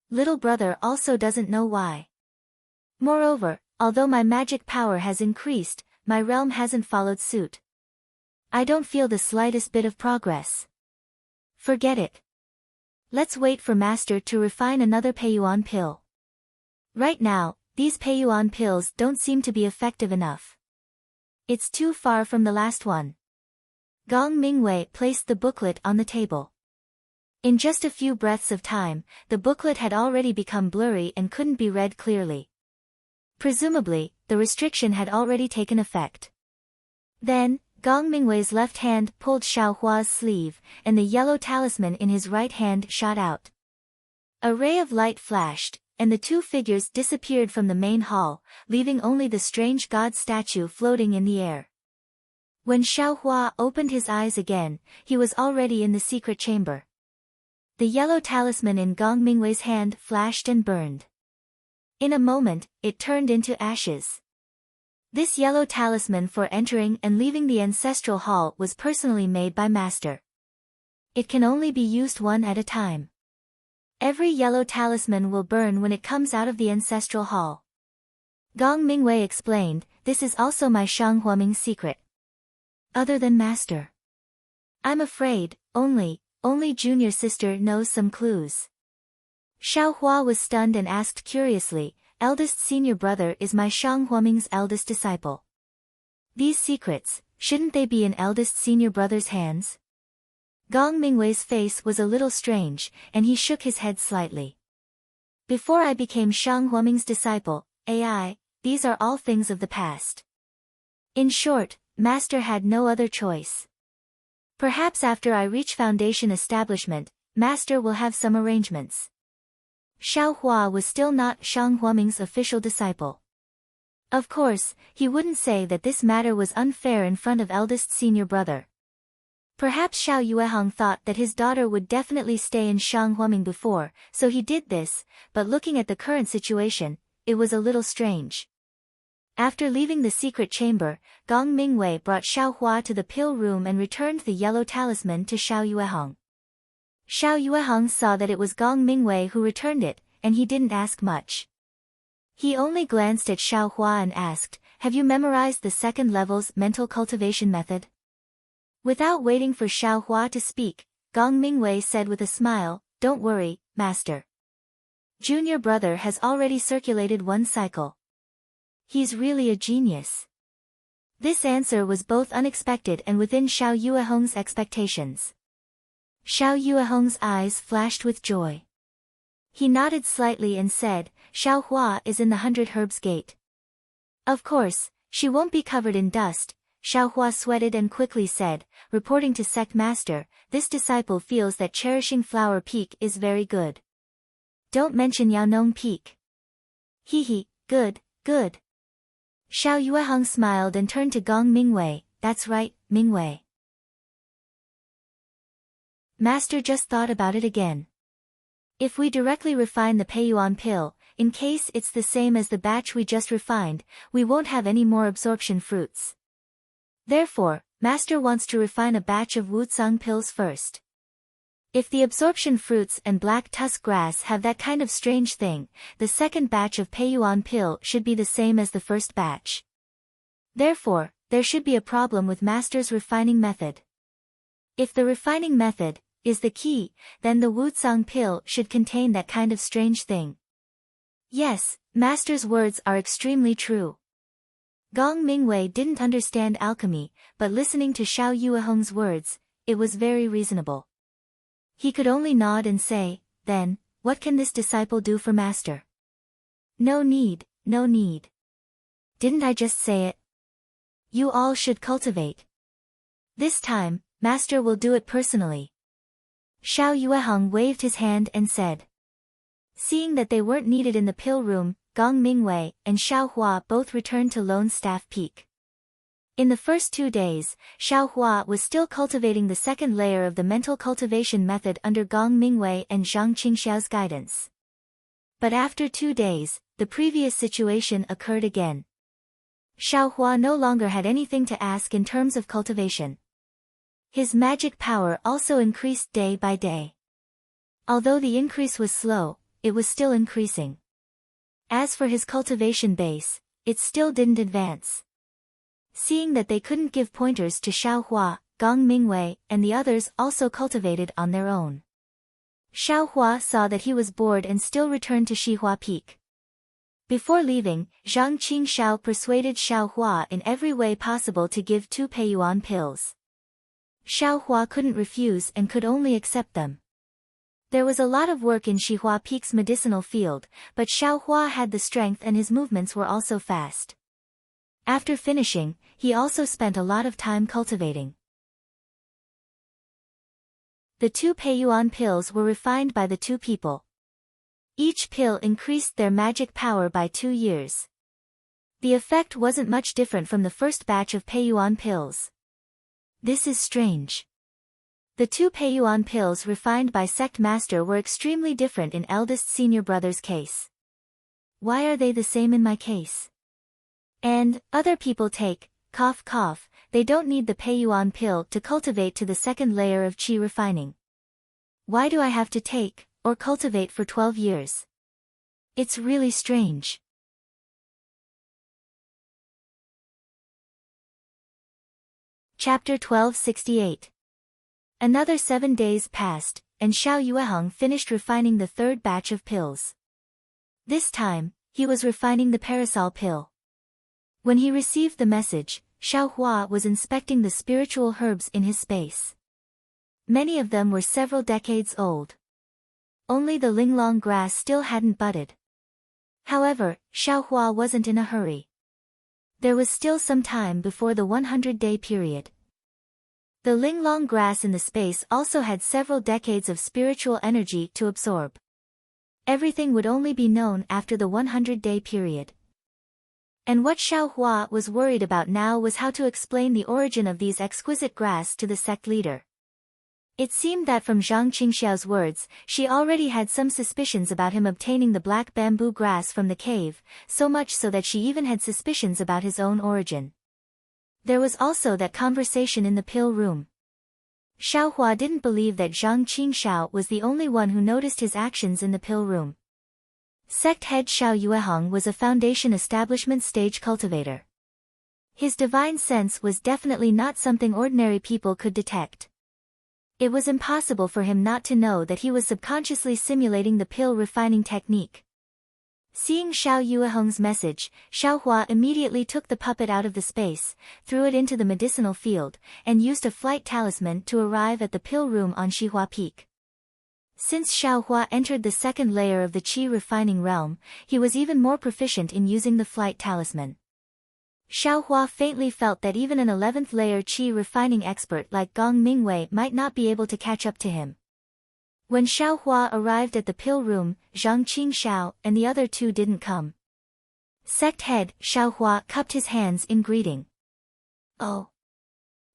Little brother also doesn't know why. Moreover, although my magic power has increased, my realm hasn't followed suit. I don't feel the slightest bit of progress. Forget it. Let's wait for master to refine another Peiyuan pill. Right now, these Peiyuan pills don't seem to be effective enough. It's too far from the last one. Gong Mingwei placed the booklet on the table. In just a few breaths of time, the booklet had already become blurry and couldn't be read clearly. Presumably, the restriction had already taken effect. Then, Gong Mingwei's left hand pulled Xiao Hua's sleeve, and the yellow talisman in his right hand shot out. A ray of light flashed, and the 2 figures disappeared from the main hall, leaving only the strange god statue floating in the air. When Xiao Hua opened his eyes again, he was already in the secret chamber. The yellow talisman in Gong Mingwei's hand flashed and burned. In a moment, it turned into ashes. This yellow talisman for entering and leaving the ancestral hall was personally made by master. It can only be used one at a time. Every yellow talisman will burn when it comes out of the ancestral hall. Gong Mingwei explained, "This is also my Shang Huaming's secret." Other than master? I'm afraid, only junior sister knows some clues. Xiaohua was stunned and asked curiously, eldest senior brother is my Shang Huoming's eldest disciple. These secrets, shouldn't they be in eldest senior brother's hands? Gong Mingwei's face was a little strange, and he shook his head slightly. Before I became Shang Huoming's disciple, these are all things of the past. In short, master had no other choice. Perhaps after I reach foundation establishment, master will have some arrangements. Xiaohua was still not Shang Huoming's official disciple. Of course, he wouldn't say that this matter was unfair in front of eldest senior brother. Perhaps Xiao Yuehong thought that his daughter would definitely stay in Shang Huoming before, so he did this, but looking at the current situation, it was a little strange. After leaving the secret chamber, Gong Mingwei brought Xiaohua to the pill room and returned the yellow talisman to Xiao Yuehong. Xiao Yuehong saw that it was Gong Mingwei who returned it, and he didn't ask much. He only glanced at Xiaohua and asked, have you memorized the second level's mental cultivation method? Without waiting for Xiaohua to speak, Gong Mingwei said with a smile, don't worry, master. Junior brother has already circulated one cycle. He's really a genius. This answer was both unexpected and within Xiao Yuehong's expectations. Xiao Yuehong's eyes flashed with joy. He nodded slightly and said, Xiaohua is in the 100 Herbs Gate. Of course, she won't be covered in dust. Xiaohua sweated and quickly said, reporting to sect master, this disciple feels that cherishing Flower Peak is very good. Don't mention Yaonong Peak. Good. Xiao Yuehong smiled and turned to Gong Mingwei, that's right, Mingwei. Master just thought about it again. If we directly refine the Peiyuan pill, in case it's the same as the batch we just refined, we won't have any more absorption fruits. Therefore, master wants to refine a batch of Wucang pills first. If the absorption fruits and black tusk grass have that kind of strange thing, the second batch of Peiyuan pill should be the same as the first batch. Therefore, there should be a problem with master's refining method. If the refining method is the key, then the Wucang pill should contain that kind of strange thing. Yes, master's words are extremely true. Gong Mingwei didn't understand alchemy, but listening to Xiao Yuehong's words, it was very reasonable. He could only nod and say, then, what can this disciple do for master? No need. Didn't I just say it? You all should cultivate. This time, master will do it personally. Xiao Yuehong waved his hand and said. Seeing that they weren't needed in the pill room, Gong Mingwei and Xiaohua both returned to Lone Staff Peak. In the first 2 days, Xiaohua was still cultivating the second layer of the mental cultivation method under Gong Mingwei and Zhang Qingxiao's guidance. But after 2 days, the previous situation occurred again. Xiaohua no longer had anything to ask in terms of cultivation. His magic power also increased day by day. Although the increase was slow, it was still increasing. As for his cultivation base, it still didn't advance. Seeing that they couldn't give pointers to Xiaohua, Gong Mingwei and the others also cultivated on their own. Xiaohua saw that he was bored and still returned to Xihua Peak. Before leaving, Zhang Qingxiao persuaded Xiaohua in every way possible to give 2 Peiyuan pills. Xiaohua couldn't refuse and could only accept them. There was a lot of work in Xihua Peak's medicinal field, but Xiaohua had the strength and his movements were also fast. After finishing, he also spent a lot of time cultivating. The 2 Peiyuan pills were refined by the 2 people. Each pill increased their magic power by 2 years. The effect wasn't much different from the first batch of Peiyuan pills. This is strange. The 2 Peiyuan pills refined by Sect Master were extremely different in eldest senior brother's case. Why are they the same in my case? And, other people take, they don't need the Peiyuan pill to cultivate to the second layer of qi refining. Why do I have to take, or cultivate for 12 years? It's really strange. Chapter 1268. Another 7 days passed, and Xiao Yueheng finished refining the third batch of pills. This time, he was refining the parasol pill. When he received the message, Xiao Hua was inspecting the spiritual herbs in his space. Many of them were several decades old. Only the linglong grass still hadn't budded. However, Xiao Hua wasn't in a hurry. There was still some time before the 100-day period. The linglong grass in the space also had several decades of spiritual energy to absorb. Everything would only be known after the 100-day period. And what Xiao Hua was worried about now was how to explain the origin of these exquisite grass to the sect leader. It seemed that from Zhang Qingxiao's words, she already had some suspicions about him obtaining the black bamboo grass from the cave, so much so that she even had suspicions about his own origin. There was also that conversation in the pill room. Xiao Hua didn't believe that Zhang Qingxiao was the only one who noticed his actions in the pill room. Sect head Xiao Yueheng was a foundation establishment stage cultivator. His divine sense was definitely not something ordinary people could detect. It was impossible for him not to know that he was subconsciously simulating the pill refining technique. Seeing Xiao Yueheng's message, Xiao Hua immediately took the puppet out of the space, threw it into the medicinal field, and used a flight talisman to arrive at the pill room on Xihua Peak. Since Xiao Hua entered the second layer of the qi refining realm, he was even more proficient in using the flight talisman. Xiao Hua faintly felt that even an 11th layer qi refining expert like Gong Mingwei might not be able to catch up to him. When Xiao Hua arrived at the pill room, Zhang Qingxiao and the other two didn't come. Sect head Xiao Hua cupped his hands in greeting. "Oh.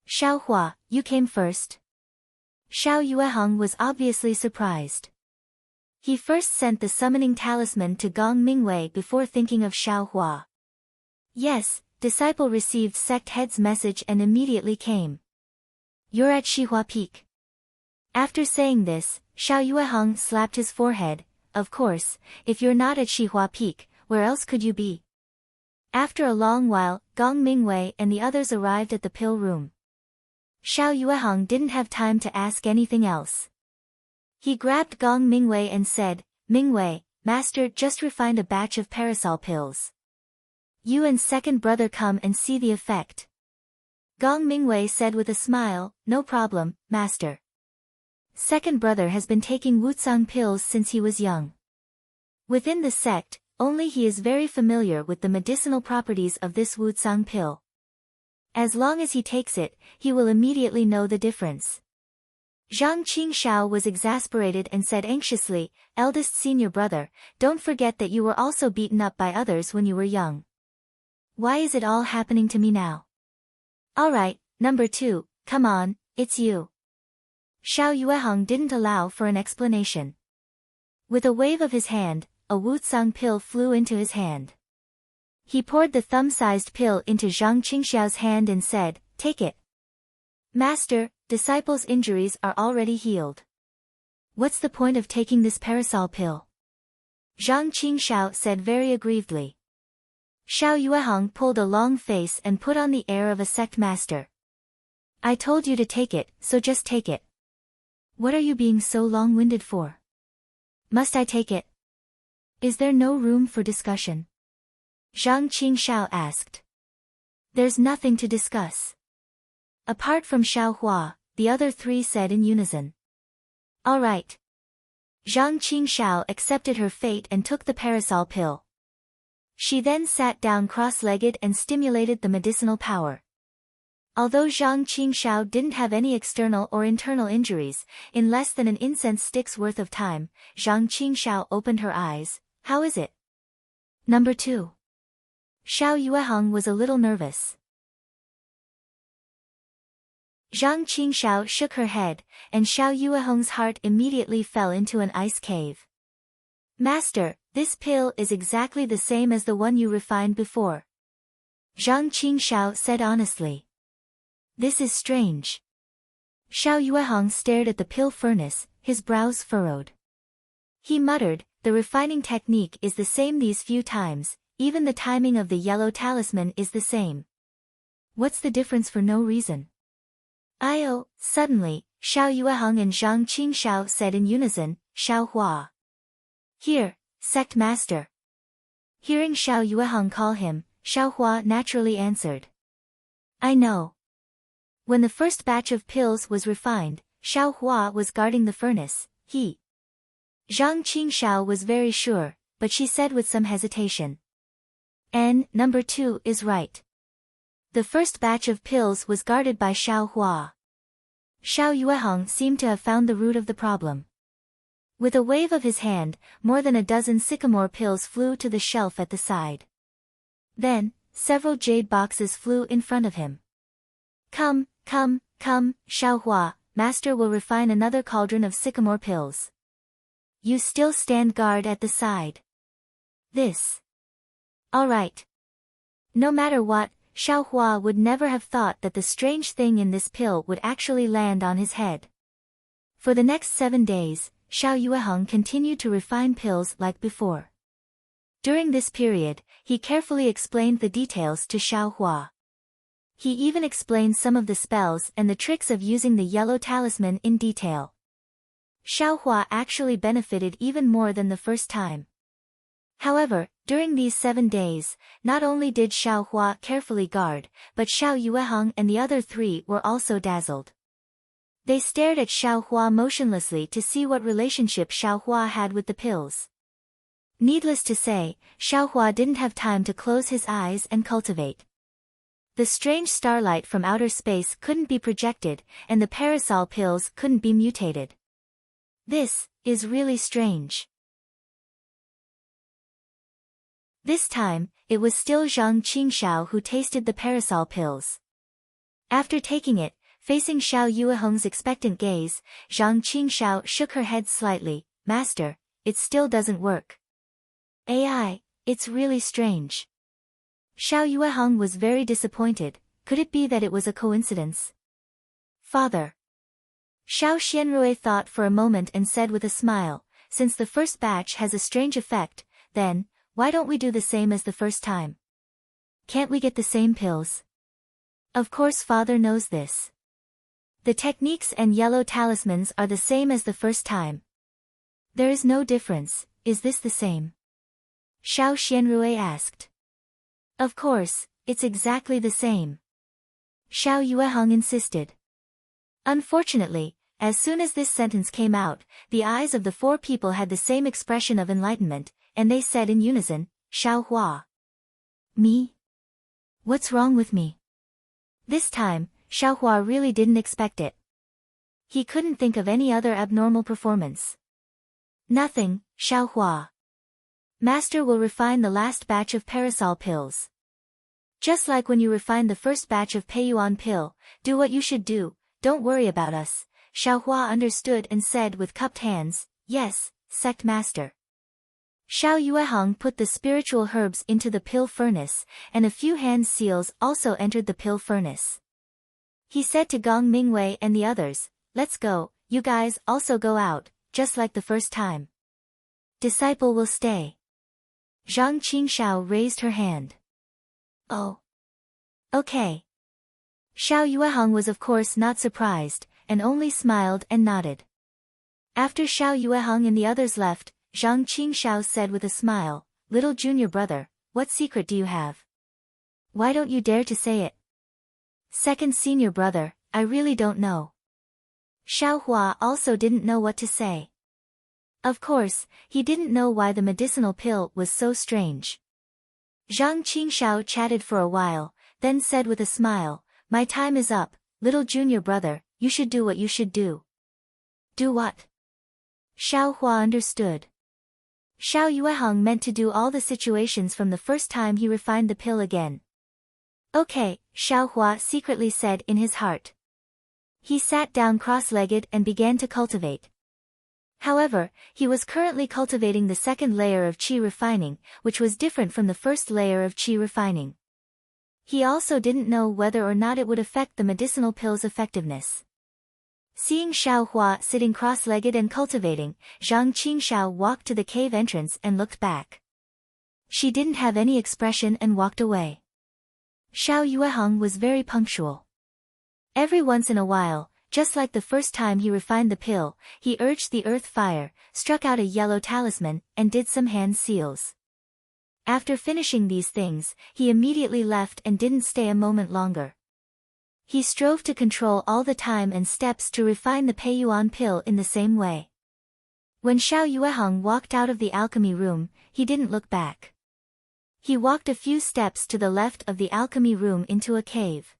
Xiao Hua, you came first?" Xiao Yueheng was obviously surprised. He first sent the summoning talisman to Gong Mingwei before thinking of Xiao Hua. Yes, disciple received sect head's message and immediately came. "You're at Xihua Peak." After saying this, Xiao Yueheng slapped his forehead. "Of course, if you're not at Xihua Peak, where else could you be?" After a long while, Gong Mingwei and the others arrived at the pill room. Xiao Yueheng didn't have time to ask anything else. He grabbed Gong Mingwei and said, "Mingwei, Master just refined a batch of parasol pills. You and second brother come and see the effect." Gong Mingwei said with a smile, "No problem, Master. Second brother has been taking Wutsang pills since he was young. Within the sect, only he is very familiar with the medicinal properties of this Wutsang pill. As long as he takes it, he will immediately know the difference." Zhang Qingxiao was exasperated and said anxiously, "Eldest senior brother, don't forget that you were also beaten up by others when you were young. Why is it all happening to me now?" "Alright, number 2, come on, it's you." Xiao Yueheng didn't allow for an explanation. With a wave of his hand, a Wutsang pill flew into his hand. He poured the thumb-sized pill into Zhang Qingxiao's hand and said, "Take it." "Master, disciple's injuries are already healed. What's the point of taking this parasol pill?" Zhang Qingxiao said very aggrievedly. Xiao Yueheng pulled a long face and put on the air of a sect master. "I told you to take it, so just take it. What are you being so long-winded for? Must I take it? Is there no room for discussion?" Zhang Qingxiao asked. "There's nothing to discuss." Apart from Xiao Hua, the other three said in unison. "All right." Zhang Qingxiao accepted her fate and took the parasol pill. She then sat down cross-legged and stimulated the medicinal power. Although Zhang Qingxiao didn't have any external or internal injuries, in less than an incense stick's worth of time, Zhang Qingxiao opened her eyes. "How is it?" "Number 2. Xiao Yueheng was a little nervous. Zhang Qingxiao shook her head, and Xiao Yueheng's heart immediately fell into an ice cave. "Master, this pill is exactly the same as the one you refined before," Zhang Qingxiao said honestly. "This is strange." Xiao Yueheng stared at the pill furnace, his brows furrowed. He muttered, "The refining technique is the same these few times, even the timing of the yellow talisman is the same. What's the difference for no reason?" Suddenly, Xiao Yueheng and Zhang Qingshao said in unison, Xiao Hua. Here, sect master. Hearing Xiao Yueheng call him, Xiao Hua naturally answered. I know. When the first batch of pills was refined, Xiao Hua was guarding the furnace, Zhang Qingshao was very sure, but she said with some hesitation. Number 2 is right. The first batch of pills was guarded by Xiao Hua. Xiao Yueheng seemed to have found the root of the problem. With a wave of his hand, more than a dozen sycamore pills flew to the shelf at the side. Then, several jade boxes flew in front of him. Come, Xiao Hua, master will refine another cauldron of sycamore pills. You still stand guard at the side. This. All right. No matter what, Xiao Hua would never have thought that the strange thing in this pill would actually land on his head. For the next 7 days, Xiao Yueheng continued to refine pills like before. During this period, he carefully explained the details to Xiao Hua. He even explained some of the spells and the tricks of using the yellow talisman in detail. Xiao Hua actually benefited even more than the first time. However, during these 7 days, not only did Xiao Hua carefully guard, but Xiao Yueheng and the other 3 were also dazzled. They stared at Xiao Hua motionlessly to see what relationship Xiao Hua had with the pills. Needless to say, Xiao Hua didn't have time to close his eyes and cultivate. The strange starlight from outer space couldn't be projected, and the parasol pills couldn't be mutated. This is really strange. This time, it was still Zhang Qingshao who tasted the parasol pills. After taking it, facing Xiao Yueheng's expectant gaze, Zhang Qingshao shook her head slightly. Master, it still doesn't work. It's really strange. Xiao Yueheng was very disappointed. Could it be that it was a coincidence? Father. Xiao Xianrui thought for a moment and said with a smile, since the first batch has a strange effect, then, why don't we do the same as the first time? Can't we get the same pills? Of course father knows this. The techniques and yellow talismans are the same as the first time. There is no difference, is this the same? Xiao Xianrui asked. Of course, it's exactly the same. Xiao Yueheng insisted. Unfortunately, as soon as this sentence came out, the eyes of the 4 people had the same expression of enlightenment, and they said in unison, Xiao Hua. Me? What's wrong with me? This time, Xiao Hua really didn't expect it. He couldn't think of any other abnormal performance. Nothing, Xiao Hua. Master will refine the last batch of parasol pills. Just like when you refined the first batch of Peiyuan pill, do what you should do, don't worry about us. Xiao Hua understood and said with cupped hands, yes, sect master. Xiao Yueheng put the spiritual herbs into the pill furnace, and a few hand seals also entered the pill furnace. He said to Gong Mingwei and the others, let's go, you guys also go out, just like the first time. Disciple will stay. Zhang Qingshao raised her hand. Oh. Okay. Xiao Yueheng was of course not surprised, and only smiled and nodded. After Xiao Yueheng and the others left, Zhang Qingshao said with a smile, little junior brother, what secret do you have? Why don't you dare to say it? Second senior brother, I really don't know. Xiao Hua also didn't know what to say. Of course, he didn't know why the medicinal pill was so strange. Zhang Qingshao chatted for a while, then said with a smile, my time is up, little junior brother, you should do what you should do. Do what? Xiao Hua understood. Xiao Yueheng meant to do all the situations from the first time he refined the pill again. Okay, Xiao Hua secretly said in his heart. He sat down cross-legged and began to cultivate. However, he was currently cultivating the second layer of qi refining, which was different from the first layer of qi refining. He also didn't know whether or not it would affect the medicinal pill's effectiveness. Seeing Xiao Hua sitting cross-legged and cultivating, Zhang Qingshao walked to the cave entrance and looked back. She didn't have any expression and walked away. Xiao Yueheng was very punctual. Every once in a while, just like the first time he refined the pill, he urged the earth fire, struck out a yellow talisman, and did some hand seals. After finishing these things, he immediately left and didn't stay a moment longer. He strove to control all the time and steps to refine the Peiyuan pill in the same way. When Xiao Yueheng walked out of the alchemy room, he didn't look back. He walked a few steps to the left of the alchemy room into a cave.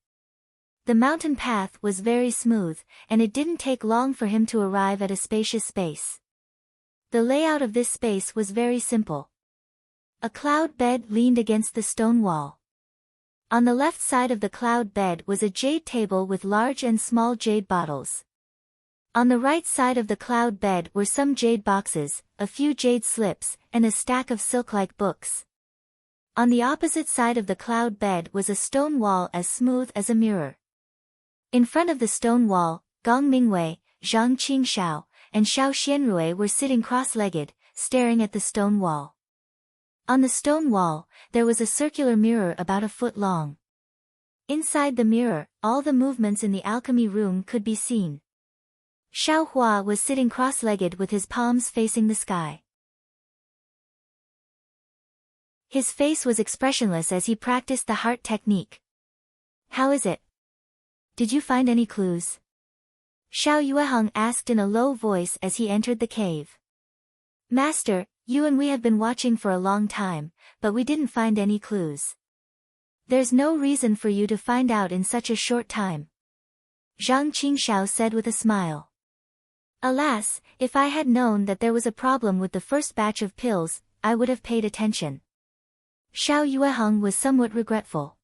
The mountain path was very smooth, and it didn't take long for him to arrive at a spacious space. The layout of this space was very simple. A cloud bed leaned against the stone wall. On the left side of the cloud bed was a jade table with large and small jade bottles. On the right side of the cloud bed were some jade boxes, a few jade slips, and a stack of silk-like books. On the opposite side of the cloud bed was a stone wall as smooth as a mirror. In front of the stone wall, Gong Mingwei, Zhang Qingshao, and Xiao Xianrui were sitting cross-legged, staring at the stone wall. On the stone wall, there was a circular mirror about a foot long. Inside the mirror, all the movements in the alchemy room could be seen. Xiao Hua was sitting cross-legged with his palms facing the sky. His face was expressionless as he practiced the heart technique. "How is it? Did you find any clues?" Xiao Yueheng asked in a low voice as he entered the cave. "Master, you and we have been watching for a long time, but we didn't find any clues. There's no reason for you to find out in such a short time," Zhang Qingshao said with a smile. "Alas, if I had known that there was a problem with the first batch of pills, I would have paid attention." Xiao Yueheng was somewhat regretful.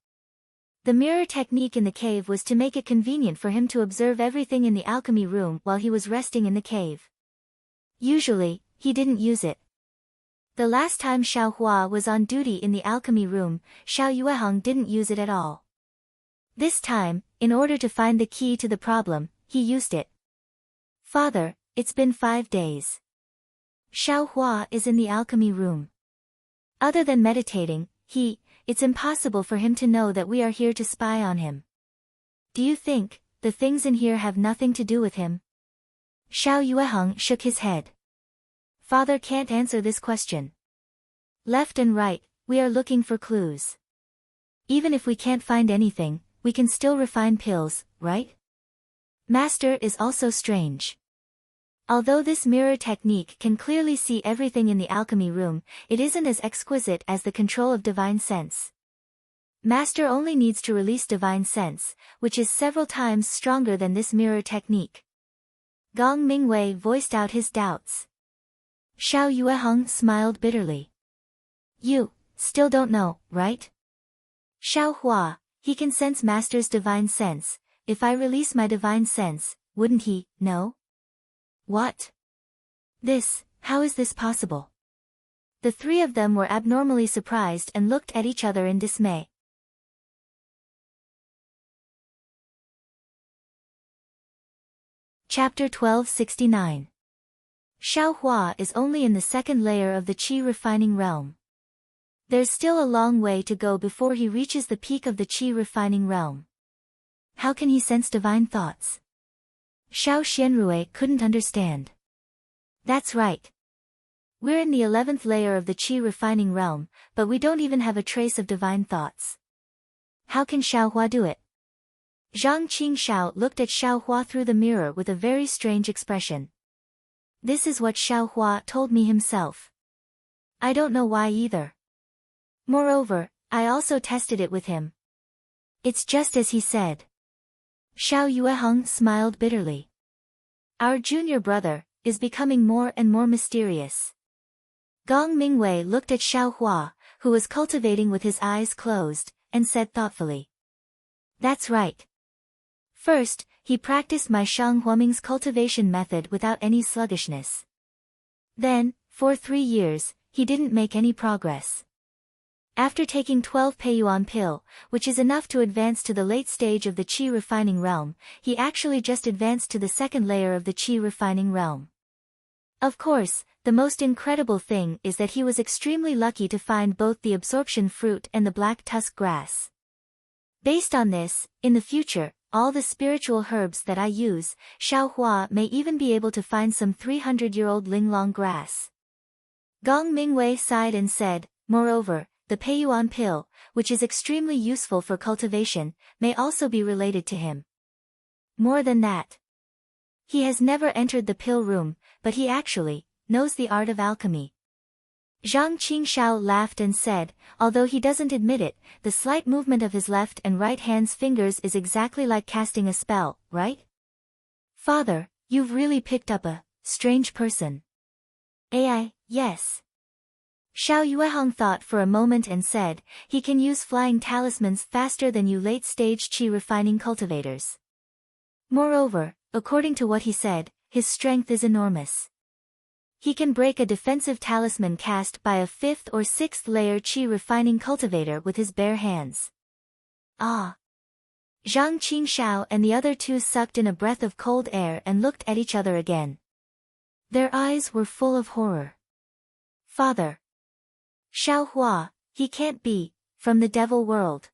The mirror technique in the cave was to make it convenient for him to observe everything in the alchemy room while he was resting in the cave. Usually, he didn't use it. The last time Xiao Hua was on duty in the alchemy room, Xiao Yueheng didn't use it at all. This time, in order to find the key to the problem, he used it. "Father, it's been 5 days. Xiao Hua is in the alchemy room. Other than meditating, it's impossible for him to know that we are here to spy on him. Do you think the things in here have nothing to do with him?" Xiao Yueheng shook his head. "Father can't answer this question. Left and right, we are looking for clues. Even if we can't find anything, we can still refine pills, right? Master is also strange. Although this mirror technique can clearly see everything in the alchemy room, it isn't as exquisite as the control of divine sense. Master only needs to release divine sense, which is several times stronger than this mirror technique." Gong Mingwei voiced out his doubts. Xiao Yueheng smiled bitterly. "You still don't know, right? Xiao Hua, he can sense Master's divine sense. If I release my divine sense, wouldn't he know?" "What? How is this possible?" The three of them were abnormally surprised and looked at each other in dismay. Chapter 1269. Xiao Hua is only in the second layer of the qi refining realm. There's still a long way to go before he reaches the peak of the qi refining realm. How can he sense divine thoughts? Xiao Xianrui couldn't understand. "That's right. We're in the 11th layer of the qi refining realm, but we don't even have a trace of divine thoughts. How can Xiao Hua do it?" Zhang Qingshao looked at Xiao Hua through the mirror with a very strange expression. "This is what Xiao Hua told me himself. I don't know why either. Moreover, I also tested it with him. It's just as he said." Xiao Yueheng smiled bitterly. "Our junior brother is becoming more and more mysterious." Gong Mingwei looked at Xiao Hua, who was cultivating with his eyes closed, and said thoughtfully. "That's right. First, he practiced my Shang Huoming's cultivation method without any sluggishness. Then, for 3 years, he didn't make any progress. After taking 12 Peiyuan pill, which is enough to advance to the late stage of the qi refining realm, he actually just advanced to the second layer of the qi refining realm. Of course, the most incredible thing is that he was extremely lucky to find both the absorption fruit and the black tusk grass. Based on this, in the future, all the spiritual herbs that I use, Xiao Hua may even be able to find some 300-year-old linglong grass. Gong Mingwei sighed and said, moreover, the Peiyuan pill, which is extremely useful for cultivation, may also be related to him. More than that. He has never entered the pill room, but he actually knows the art of alchemy. Zhang Qingshao laughed and said, although he doesn't admit it, the slight movement of his left and right hand's fingers is exactly like casting a spell, right? Father, you've really picked up a strange person. Ai, yes. Xiao Yuehong thought for a moment and said, he can use flying talismans faster than you late-stage qi refining cultivators. Moreover, according to what he said, his strength is enormous. He can break a defensive talisman cast by a 5th or 6th layer qi refining cultivator with his bare hands. Ah! Zhang Qingshao and the other two sucked in a breath of cold air and looked at each other again. Their eyes were full of horror. Father! Xiao Hua, he can't be from the devil world.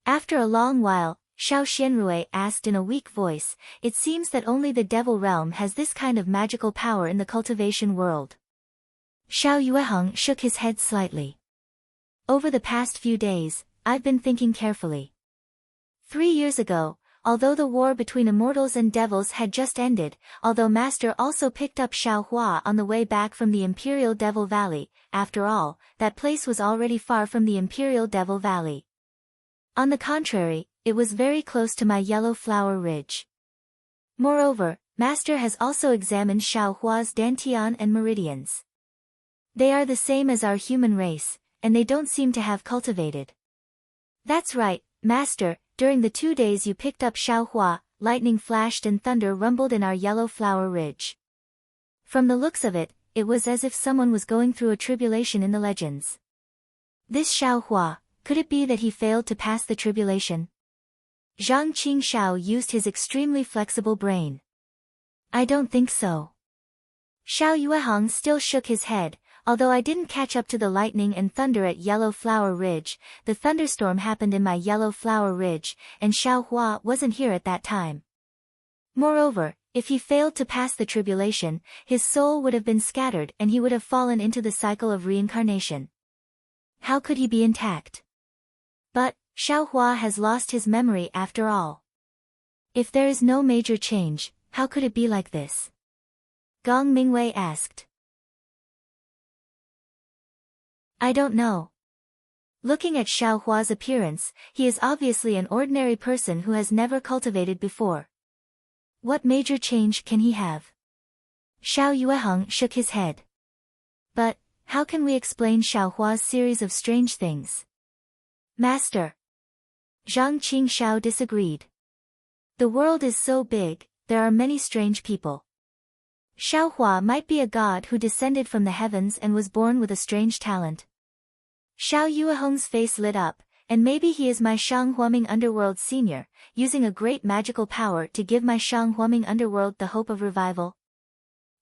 After a long while, Xiao Xianrui asked in a weak voice, it seems that only the devil realm has this kind of magical power in the cultivation world. Xiao Yuehong shook his head slightly. Over the past few days, I've been thinking carefully. 3 years ago, although the war between immortals and devils had just ended, although Master also picked up Xiao Hua on the way back from the Imperial Devil Valley, after all, that place was already far from the Imperial Devil Valley. On the contrary, it was very close to my Yellow Flower Ridge. Moreover, Master has also examined Xiao Hua's dantian and meridians. They are the same as our human race, and they don't seem to have cultivated. That's right, Master, during the 2 days you picked up Xiao Hua, lightning flashed and thunder rumbled in our Yellow Flower Ridge. From the looks of it, it was as if someone was going through a tribulation in the legends. This Xiao Hua, could it be that he failed to pass the tribulation? Zhang Qingshao used his extremely flexible brain. I don't think so. Xiao Yuehong still shook his head, although I didn't catch up to the lightning and thunder at Yellow Flower Ridge, the thunderstorm happened in my Yellow Flower Ridge, and Xiao Hua wasn't here at that time. Moreover, if he failed to pass the tribulation, his soul would have been scattered and he would have fallen into the cycle of reincarnation. How could he be intact? But, Xiao Hua has lost his memory after all. If there is no major change, how could it be like this? Gong Mingwei asked. I don't know. Looking at Xiao Hua's appearance, he is obviously an ordinary person who has never cultivated before. What major change can he have? Xiao Yuehong shook his head. But, how can we explain Xiao Hua's series of strange things? Master. Zhang Qingshao disagreed. The world is so big, there are many strange people. Xiao Hua might be a god who descended from the heavens and was born with a strange talent. Xiao Yuehong's face lit up, and maybe he is my Shang Huaming Underworld senior, using a great magical power to give my Shang Huaming Underworld the hope of revival.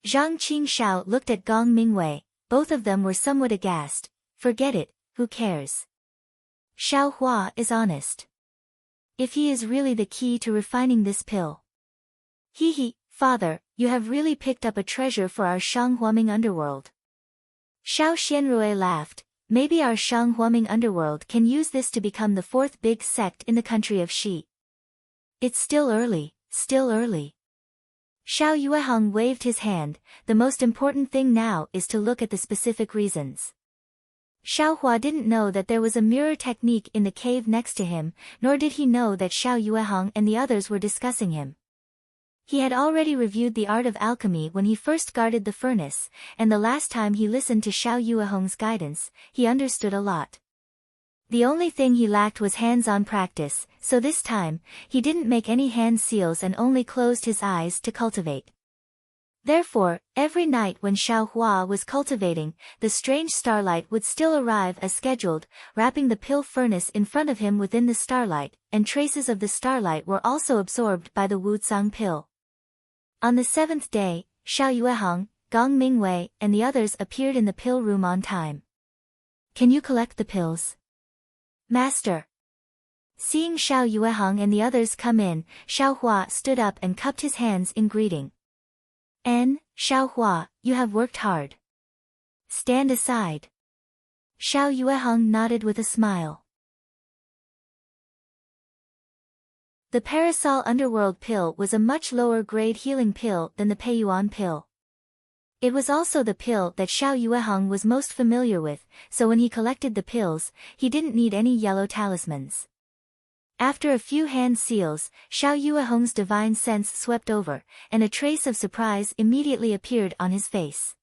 Zhang Qingshao looked at Gong Mingwei, both of them were somewhat aghast. Forget it, who cares? Xiao Hua is honest. If he is really the key to refining this pill. Father, you have really picked up a treasure for our Shang Huaming Underworld. Xiao Xianrui laughed. Maybe our Shang Huaming Underworld can use this to become the 4th big sect in the country of Xi. It's still early, still early. Xiao Yuehong waved his hand, the most important thing now is to look at the specific reasons. Xiao Hua didn't know that there was a mirror technique in the cave next to him, nor did he know that Xiao Yuehong and the others were discussing him. He had already reviewed the art of alchemy when he first guarded the furnace, and the last time he listened to Xiao Yuehong's guidance, he understood a lot. The only thing he lacked was hands-on practice, so this time, he didn't make any hand seals and only closed his eyes to cultivate. Therefore, every night when Xiao Hua was cultivating, the strange starlight would still arrive as scheduled, wrapping the pill furnace in front of him within the starlight, and traces of the starlight were also absorbed by the Wucang pill. On the 7th day, Xiao Yuehong, Gong Mingwei, and the others appeared in the pill room on time. Can you collect the pills? Master. Seeing Xiao Yueheng and the others come in, Xiao Hua stood up and cupped his hands in greeting. Xiao Hua, you have worked hard. Stand aside. Xiao Yueheng nodded with a smile. The Parasol Underworld pill was a much lower grade healing pill than the Peiyuan pill. It was also the pill that Xiao Yueheng was most familiar with, so when he collected the pills, he didn't need any yellow talismans. After a few hand seals, Xiao Yueheng's divine sense swept over, and a trace of surprise immediately appeared on his face.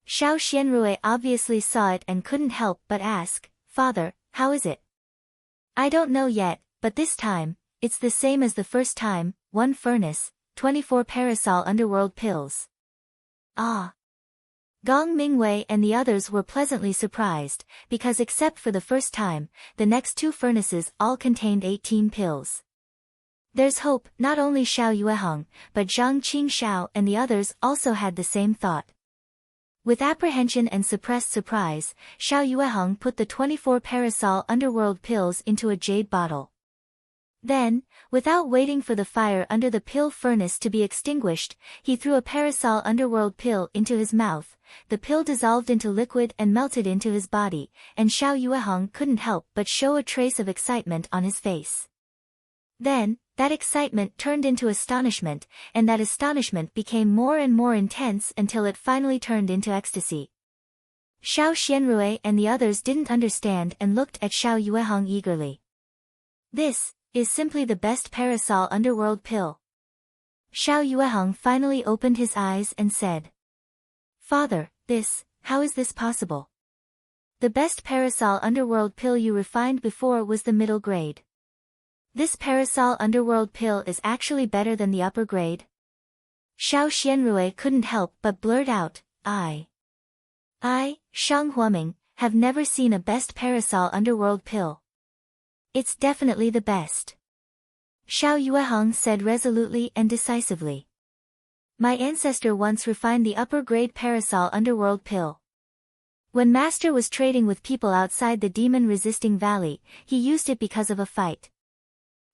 Xiao Xianrui obviously saw it and couldn't help but ask, "Father, how is it?" "I don't know yet, but this time, it's the same as the first time, 1 furnace, 24 Parasol Underworld pills." Ah! Gong Mingwei and the others were pleasantly surprised, because except for the first time, the next 2 furnaces all contained 18 pills. There's hope. Not only Xiao Yueheng, but Zhang Qingxiao and the others also had the same thought. With apprehension and suppressed surprise, Xiao Yueheng put the 24 Parasol Underworld pills into a jade bottle. Then, without waiting for the fire under the pill furnace to be extinguished, he threw a Parasol Underworld pill into his mouth. The pill dissolved into liquid and melted into his body, and Xiao Yueheng couldn't help but show a trace of excitement on his face. Then, that excitement turned into astonishment, and that astonishment became more and more intense until it finally turned into ecstasy. Xiao Xianrui and the others didn't understand and looked at Xiao Yueheng eagerly. "This is simply the best Parasol Underworld pill." Xiao Yueheng finally opened his eyes and said, "Father, how is this possible? The best Parasol Underworld pill you refined before was the middle grade. This Parasol Underworld pill is actually better than the upper grade?" Xiao Xianrui couldn't help but blurt out, I, Shang Huaming, have never seen a best Parasol Underworld pill. It's definitely the best. Xiao Yueheng said resolutely and decisively. "My ancestor once refined the upper-grade Parasol Underworld pill. When Master was trading with people outside the demon-resisting valley, he used it because of a fight.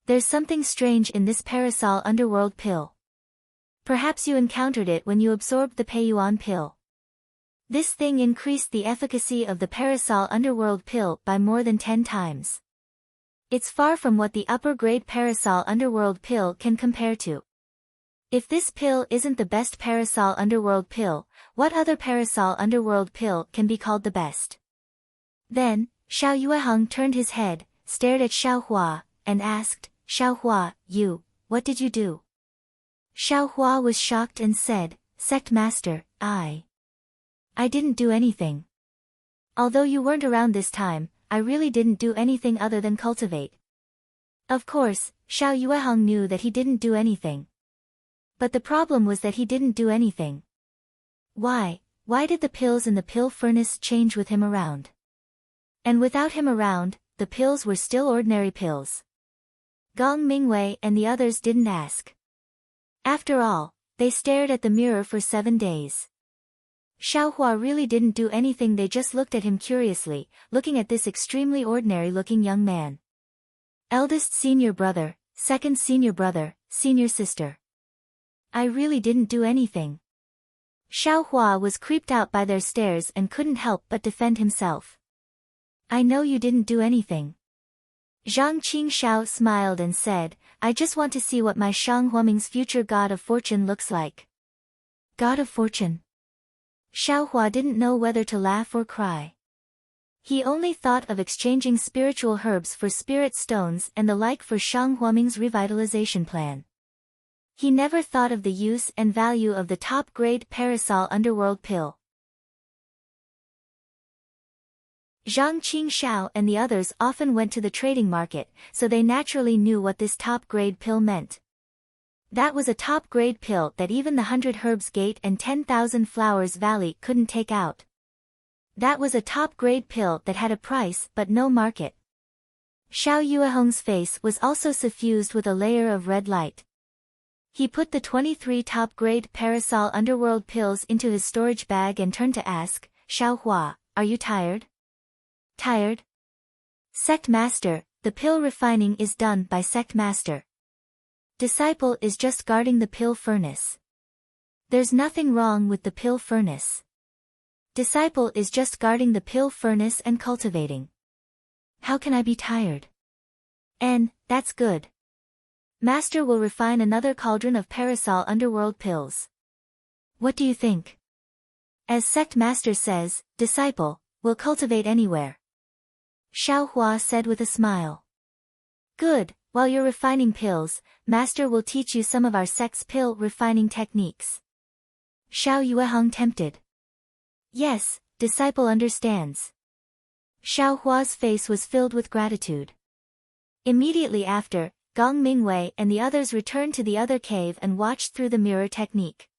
There's something strange in this Parasol Underworld pill. Perhaps you encountered it when you absorbed the Peiyuan pill. This thing increased the efficacy of the Parasol Underworld pill by more than 10 times. It's far from what the upper-grade Parasol Underworld pill can compare to. If this pill isn't the best Parasol Underworld pill, what other Parasol Underworld pill can be called the best?" Then, Xiao Yueheng turned his head, stared at Xiao Hua, and asked, "Xiao Hua, what did you do?" Xiao Hua was shocked and said, "Sect Master, I didn't do anything. Although you weren't around this time, I really didn't do anything other than cultivate." Of course, Xiao Yueheng knew that he didn't do anything. But the problem was that he didn't do anything. Why did the pills in the pill furnace change with him around? And without him around, the pills were still ordinary pills. Gong Mingwei and the others didn't ask. After all, they stared at the mirror for 7 days. Xiao Hua really didn't do anything. They just looked at him curiously, looking at this extremely ordinary-looking young man. Eldest senior brother, second senior brother, senior sister. I really didn't do anything. Xiao Hua was creeped out by their stares and couldn't help but defend himself. "I know you didn't do anything." Zhang Qingxiao smiled and said, "I just want to see what my Shang Huaming's future god of fortune looks like." God of fortune? Xiao Hua didn't know whether to laugh or cry. He only thought of exchanging spiritual herbs for spirit stones and the like for Shang Huaming's revitalization plan. He never thought of the use and value of the top-grade Parasol Underworld pill. Zhang Qingxiao and the others often went to the trading market, so they naturally knew what this top-grade pill meant. That was a top-grade pill that even the 100 Herbs Gate and 10,000 Flowers Valley couldn't take out. That was a top-grade pill that had a price but no market. Xiao Yueheng's face was also suffused with a layer of red light. He put the 23 top-grade Parasol Underworld pills into his storage bag and turned to ask, "Xiao Hua, are you tired?" "Tired? Sect Master, The pill refining is done by sect master. Disciple is just guarding the pill furnace. There's nothing wrong with the pill furnace. Disciple is just guarding the pill furnace and cultivating. How can I be tired? That's good. Master will refine another cauldron of parasol underworld pills. What do you think? As sect master says, disciple will cultivate anywhere. Xiao Hua said with a smile. Good, while you're refining pills, master will teach you some of our sect's pill refining techniques. Xiao Yueheng tempted. Yes, disciple understands. Xiao Hua's face was filled with gratitude. Immediately after, Gong Mingwei and the others returned to the other cave and watched through the mirror technique.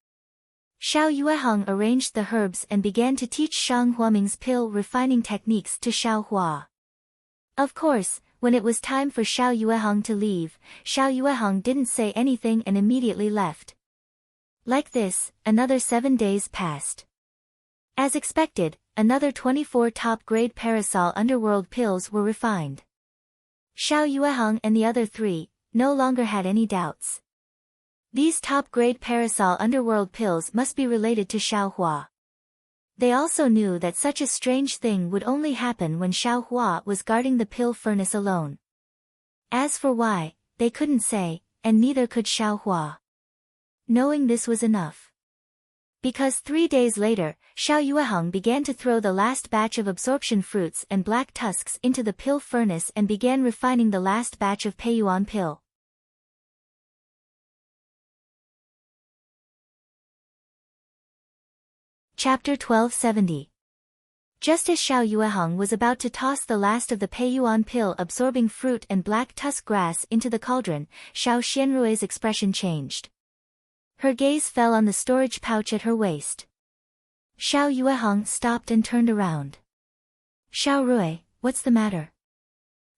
Xiao Yueheng arranged the herbs and began to teach Shang Huaming's pill refining techniques to Xiao Hua. Of course, when it was time for Xiao Yueheng to leave, Xiao Yueheng didn't say anything and immediately left. Like this, another 7 days passed. As expected, another 24 top-grade parasol underworld pills were refined. Xiao Yueheng and the other 3 no longer had any doubts. These top-grade parasol underworld pills must be related to Xiao Hua. They also knew that such a strange thing would only happen when Xiao Hua was guarding the pill furnace alone. As for why, they couldn't say, and neither could Xiao Hua. Knowing this was enough. Because 3 days later, Xiao Yueheng began to throw the last batch of absorption fruits and black tusks into the pill furnace and began refining the last batch of Peiyuan pill. Chapter 1270. Just as Xiao Yueheng was about to toss the last of the Peiyuan pill absorbing fruit and black tusk grass into the cauldron, Xiao Xianrui's expression changed. Her gaze fell on the storage pouch at her waist. Xiao Yueheng stopped and turned around. Xiao Rui, what's the matter?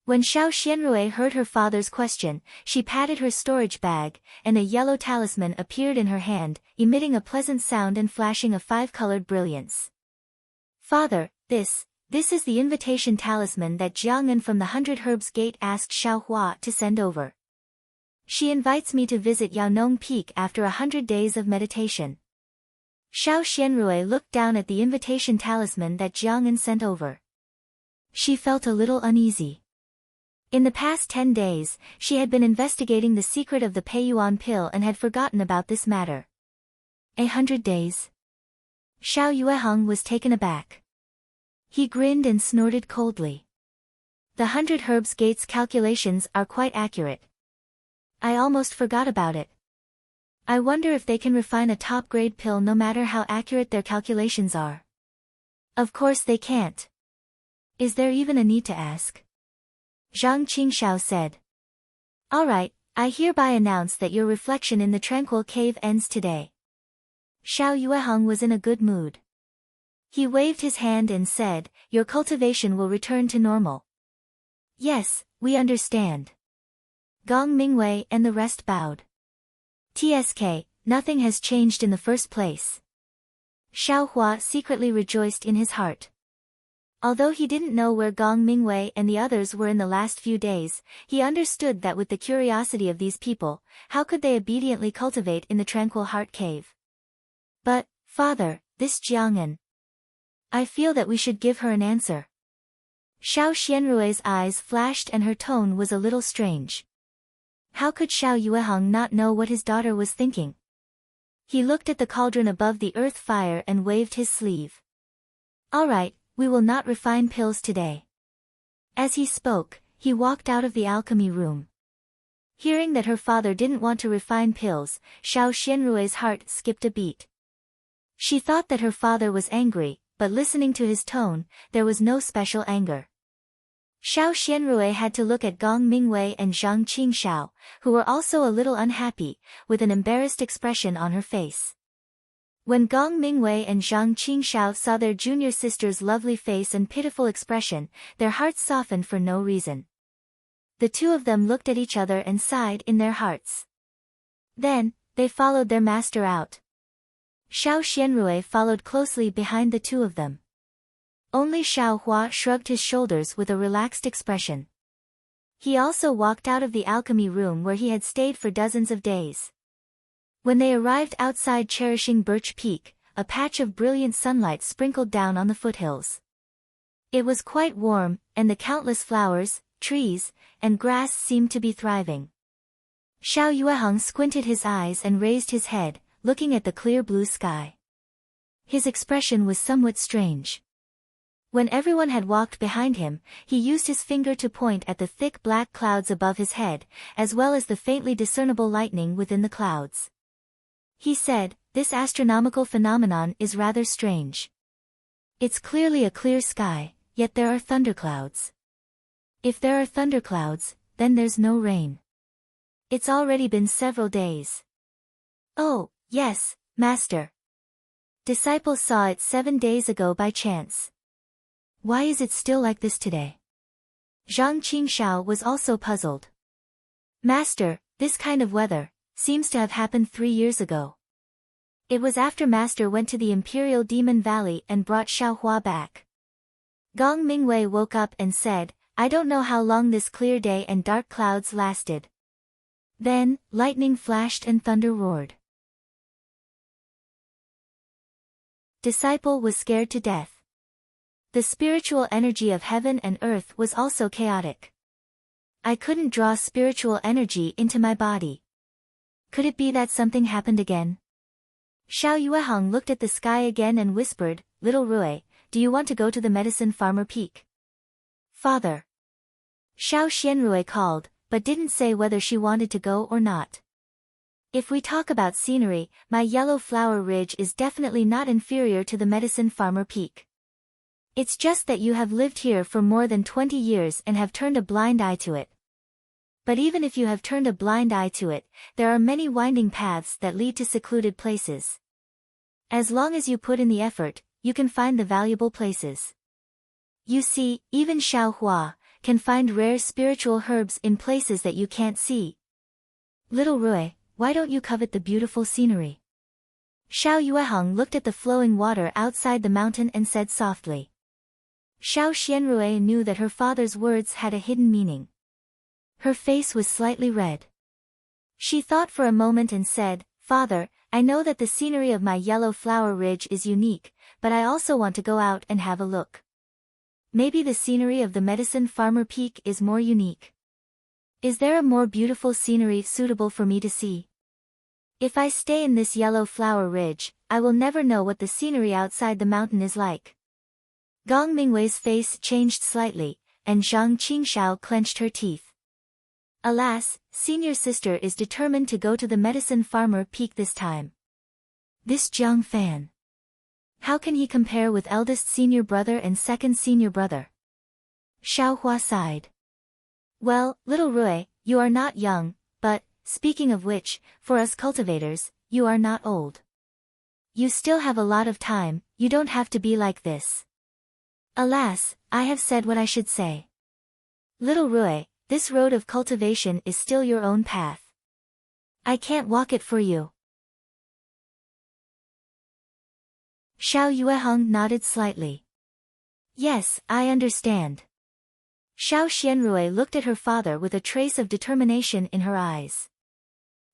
When Xiao Xianrui heard her father's question, she patted her storage bag, and a yellow talisman appeared in her hand, emitting a pleasant sound and flashing a 5-colored brilliance. Father, this is the invitation talisman that Jiang'an from the 100 Herbs Gate asked Xiao Hua to send over. She invites me to visit Yaonong Peak after 100 days of meditation. Xiao Xianrui looked down at the invitation talisman that Jiang'an sent over. She felt a little uneasy. In the past 10 days, she had been investigating the secret of the Peiyuan pill and had forgotten about this matter. 100 days? Xiao Yueheng was taken aback. He grinned and snorted coldly. The 100 Herbs Gate's calculations are quite accurate. I almost forgot about it. I wonder if they can refine a top-grade pill no matter how accurate their calculations are. Of course they can't. Is there even a need to ask? Zhang Qingxiao said. All right, I hereby announce that your reflection in the tranquil cave ends today. Xiao Yueheng was in a good mood. He waved his hand and said, your cultivation will return to normal. Yes, we understand. Gong Mingwei and the rest bowed. TSK, nothing has changed in the first place. Xiao Hua secretly rejoiced in his heart. Although he didn't know where Gong Mingwei and the others were in the last few days, he understood that with the curiosity of these people, how could they obediently cultivate in the tranquil heart cave? But, father, this Jiang'an. I feel that we should give her an answer. Xiao Xianrui's eyes flashed and her tone was a little strange. How could Xiao Yueheng not know what his daughter was thinking? He looked at the cauldron above the earth fire and waved his sleeve. All right, we will not refine pills today. As he spoke, he walked out of the alchemy room. Hearing that her father didn't want to refine pills, Xiao Xianrui's heart skipped a beat. She thought that her father was angry, but listening to his tone, there was no special anger. Xiao Xianrui had to look at Gong Mingwei and Zhang Qingxiao, who were also a little unhappy, with an embarrassed expression on her face. When Gong Mingwei and Zhang Qingxiao saw their junior sister's lovely face and pitiful expression, their hearts softened for no reason. The two of them looked at each other and sighed in their hearts. Then, they followed their master out. Xiao Xianrui followed closely behind the two of them. Only Xiao Hua shrugged his shoulders with a relaxed expression. He also walked out of the alchemy room where he had stayed for dozens of days. When they arrived outside Cherishing Birch Peak, a patch of brilliant sunlight sprinkled down on the foothills. It was quite warm, and the countless flowers, trees, and grass seemed to be thriving. Xiao Yueheng squinted his eyes and raised his head, looking at the clear blue sky. His expression was somewhat strange. When everyone had walked behind him, he used his finger to point at the thick black clouds above his head, as well as the faintly discernible lightning within the clouds. He said, "This astronomical phenomenon is rather strange. It's clearly a clear sky, yet there are thunderclouds. If there are thunderclouds, then there's no rain. It's already been several days." "Oh, yes, Master. Disciples saw it 7 days ago by chance. Why is it still like this today?" Zhang Qingshao was also puzzled. "Master, this kind of weather seems to have happened 3 years ago. It was after Master went to the Imperial Demon Valley and brought Xiaohua back." Gong Mingwei woke up and said, "I don't know how long this clear day and dark clouds lasted." Then, lightning flashed and thunder roared. Disciple was scared to death. The spiritual energy of heaven and earth was also chaotic. I couldn't draw spiritual energy into my body. Could it be that something happened again? Xiao Yueheng looked at the sky again and whispered, "Little Rui, do you want to go to the Medicine Farmer Peak?" "Father." Xiao Xianrui called, but didn't say whether she wanted to go or not. "If we talk about scenery, my Yellow Flower Ridge is definitely not inferior to the Medicine Farmer Peak. It's just that you have lived here for more than 20 years and have turned a blind eye to it. But even if you have turned a blind eye to it, there are many winding paths that lead to secluded places. As long as you put in the effort, you can find the valuable places. You see, even Xiaohua can find rare spiritual herbs in places that you can't see. Little Rui, why don't you covet the beautiful scenery?" Xiao Yueheng looked at the flowing water outside the mountain and said softly. Xiao Xianrui knew that her father's words had a hidden meaning. Her face was slightly red. She thought for a moment and said, "Father, I know that the scenery of my Yellow Flower Ridge is unique, but I also want to go out and have a look. Maybe the scenery of the Medicine Farmer Peak is more unique. Is there a more beautiful scenery suitable for me to see? If I stay in this Yellow Flower Ridge, I will never know what the scenery outside the mountain is like." Gong Mingwei's face changed slightly, and Zhang Qingshao clenched her teeth. Alas, senior sister is determined to go to the Medicine Farmer Peak this time. This Jiang Fan. How can he compare with eldest senior brother and second senior brother? Xiaohua sighed. "Well, little Rui, you are not young, but, speaking of which, for us cultivators, you are not old. You still have a lot of time, you don't have to be like this." "Alas, I have said what I should say. Little Rui, this road of cultivation is still your own path. I can't walk it for you." Xiao Yueheng nodded slightly. "Yes, I understand." Xiao Xianrui looked at her father with a trace of determination in her eyes.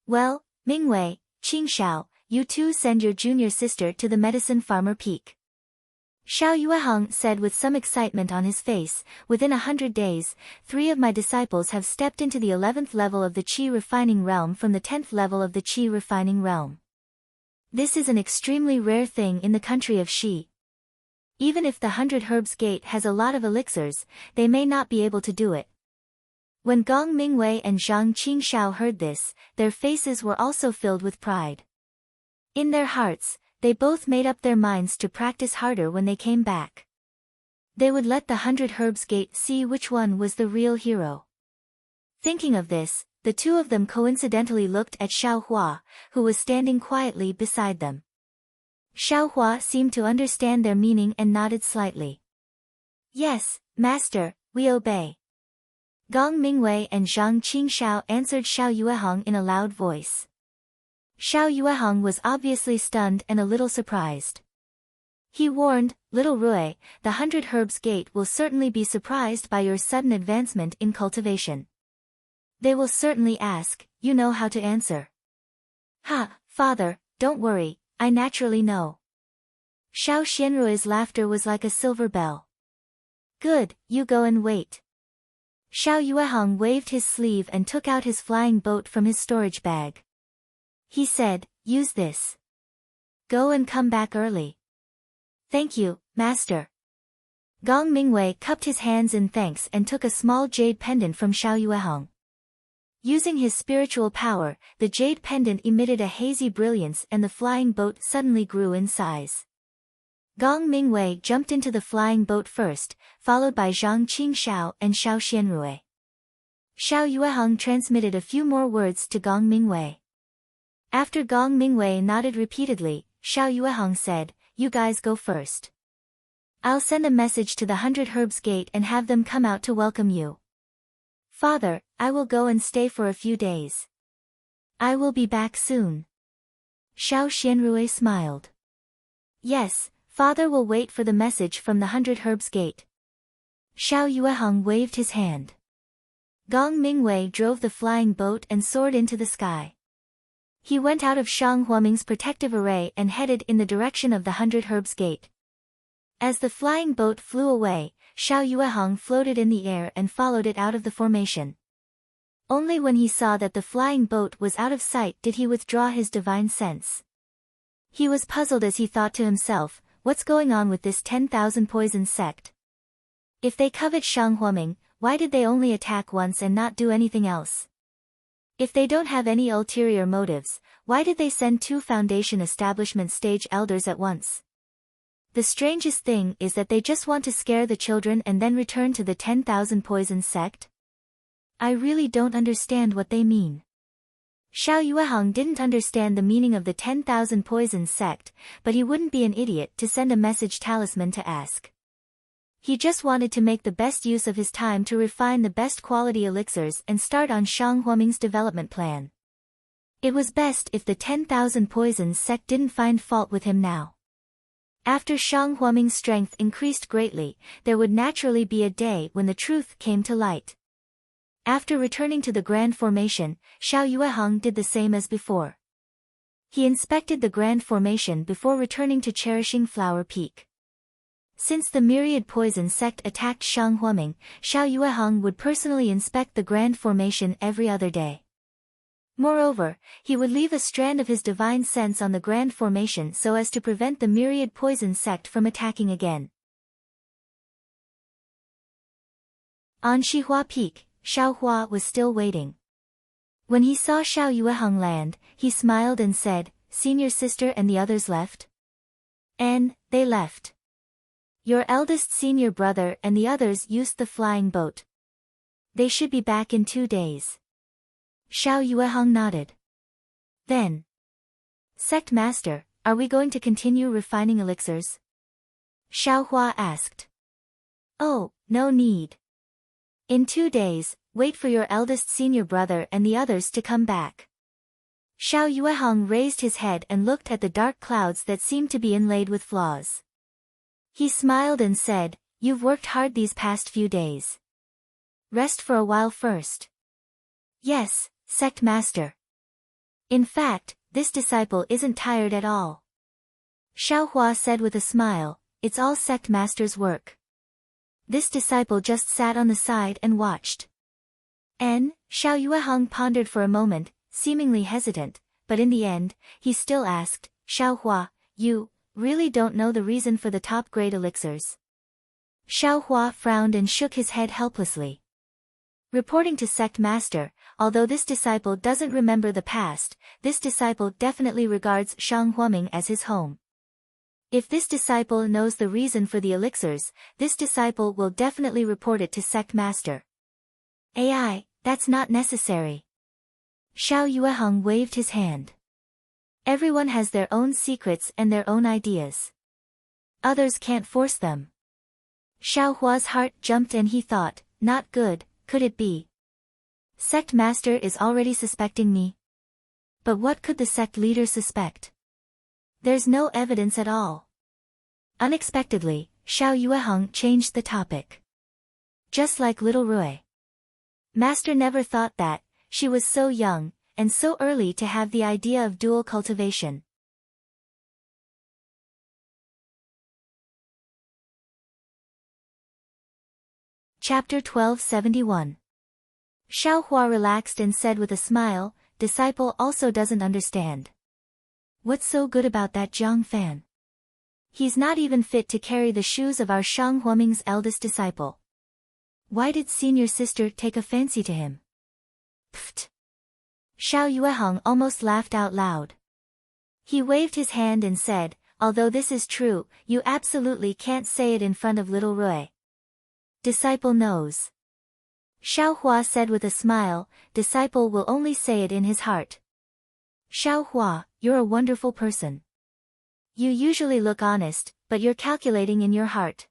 "Well, Mingwei, Qingshao, you two send your junior sister to the Medicine Farmer Peak." Xiao Yueheng said with some excitement on his face, "Within 100 days, 3 of my disciples have stepped into the 11th level of the Qi refining realm from the 10th level of the Qi refining realm. This is an extremely rare thing in the country of Xi. Even if the 100 Herbs Gate has a lot of elixirs, they may not be able to do it." When Gong Mingwei and Zhang Qingshao heard this, their faces were also filled with pride. In their hearts, they both made up their minds to practice harder when they came back. They would let the 100 Herbs Gate see which one was the real hero. Thinking of this, the two of them coincidentally looked at Xiaohua, who was standing quietly beside them. Xiaohua seemed to understand their meaning and nodded slightly. "Yes, Master, we obey." Gong Mingwei and Zhang Qingshao answered Xiao Yueheng in a loud voice. Xiao Yueheng was obviously stunned and a little surprised. He warned, "Little Rui, the 100 Herbs Gate will certainly be surprised by your sudden advancement in cultivation. They will certainly ask, you know how to answer. Ha, father, don't worry, I naturally know. Xiao Xianrui's laughter was like a silver bell. Good, you go and wait. Xiao Yueheng waved his sleeve and took out his flying boat from his storage bag. He said, use this. Go and come back early. Thank you, master. Gong Mingwei cupped his hands in thanks and took a small jade pendant from Xiao Yueheng. Using his spiritual power, the jade pendant emitted a hazy brilliance and the flying boat suddenly grew in size. Gong Mingwei jumped into the flying boat first, followed by Zhang Qingxiao and Xiao Xianrui. Xiao Yueheng transmitted a few more words to Gong Mingwei. After Gong Mingwei nodded repeatedly, Xiao Yueheng said, you guys go first. I'll send a message to the 100 Herbs Gate and have them come out to welcome you. Father, I will go and stay for a few days. I will be back soon. Xiao Xianrui smiled. Yes, Father will wait for the message from the 100 Herbs Gate. Xiao Yueheng waved his hand. Gong Mingwei drove the flying boat and soared into the sky. He went out of Shang Huaming's protective array and headed in the direction of the 100 Herbs Gate. As the flying boat flew away, Xiao Yueheng floated in the air and followed it out of the formation. Only when he saw that the flying boat was out of sight did he withdraw his divine sense. He was puzzled as he thought to himself, what's going on with this 10,000 poison sect? If they covet Shang Huaming, why did they only attack once and not do anything else? If they don't have any ulterior motives, why did they send 2 Foundation establishment stage elders at once? The strangest thing is that they just want to scare the children and then return to the 10,000 poison sect? I really don't understand what they mean. Xiao Yueheng didn't understand the meaning of the 10,000 poison sect, but he wouldn't be an idiot to send a message talisman to ask. He just wanted to make the best use of his time to refine the best quality elixirs and start on Shang Huaming's development plan. It was best if the 10,000 poisons sect didn't find fault with him now. After Shang Huaming's strength increased greatly, there would naturally be a day when the truth came to light. After returning to the Grand Formation, Xiao Yueheng did the same as before. He inspected the Grand Formation before returning to Cherishing Flower Peak. Since the myriad poison sect attacked Shang Huaming, Xiao Yueheng would personally inspect the Grand Formation every other day. Moreover, he would leave a strand of his divine sense on the Grand Formation so as to prevent the myriad poison sect from attacking again. On Shihua Peak, Xiao Hua was still waiting. When he saw Xiao Yueheng land, he smiled and said, "Senior sister and the others left?" "And, they left. Your eldest senior brother and the others used the flying boat. They should be back in 2 days." Xiao Yueheng nodded. Then, "Sect Master, are we going to continue refining elixirs?" Xiao Hua asked. "Oh, no need. In 2 days, wait for your eldest senior brother and the others to come back." Xiao Yueheng raised his head and looked at the dark clouds that seemed to be inlaid with flaws. He smiled and said, "You've worked hard these past few days. Rest for a while first." "Yes, Sect Master. In fact, this disciple isn't tired at all." Xiao Hua said with a smile, "It's all Sect Master's work." This disciple just sat on the side and watched. Xiao Yueheng pondered for a moment, seemingly hesitant, but in the end, he still asked, "Xiao Hua, you really don't know the reason for the top-grade elixirs?" Xiao Hua frowned and shook his head helplessly. Reporting to Sect Master, although this disciple doesn't remember the past, this disciple definitely regards Shang Huaming as his home. If this disciple knows the reason for the elixirs, this disciple will definitely report it to Sect Master. "AI, that's not necessary." Xiao Yueheng waved his hand. "Everyone has their own secrets and their own ideas. Others can't force them." Xiao Hua's heart jumped and he thought, "Not good, could it be? Sect Master is already suspecting me. But what could the sect leader suspect? There's no evidence at all." Unexpectedly, Xiao Yueheng changed the topic. "Just like little Rui. Master never thought that, she was so young, and so early to have the idea of dual cultivation. Chapter 1271. Xiaohua relaxed and said with a smile, "Disciple also doesn't understand. What's so good about that Zhang Fan? He's not even fit to carry the shoes of our Shang Huoming's eldest disciple. Why did senior sister take a fancy to him?" Pfft! Xiao Yueheng almost laughed out loud. He waved his hand and said, "Although this is true, you absolutely can't say it in front of little Rui. Disciple knows." Xiaohua said with a smile, "Disciple will only say it in his heart." "Xiaohua, you're a wonderful person. You usually look honest, but you're calculating in your heart.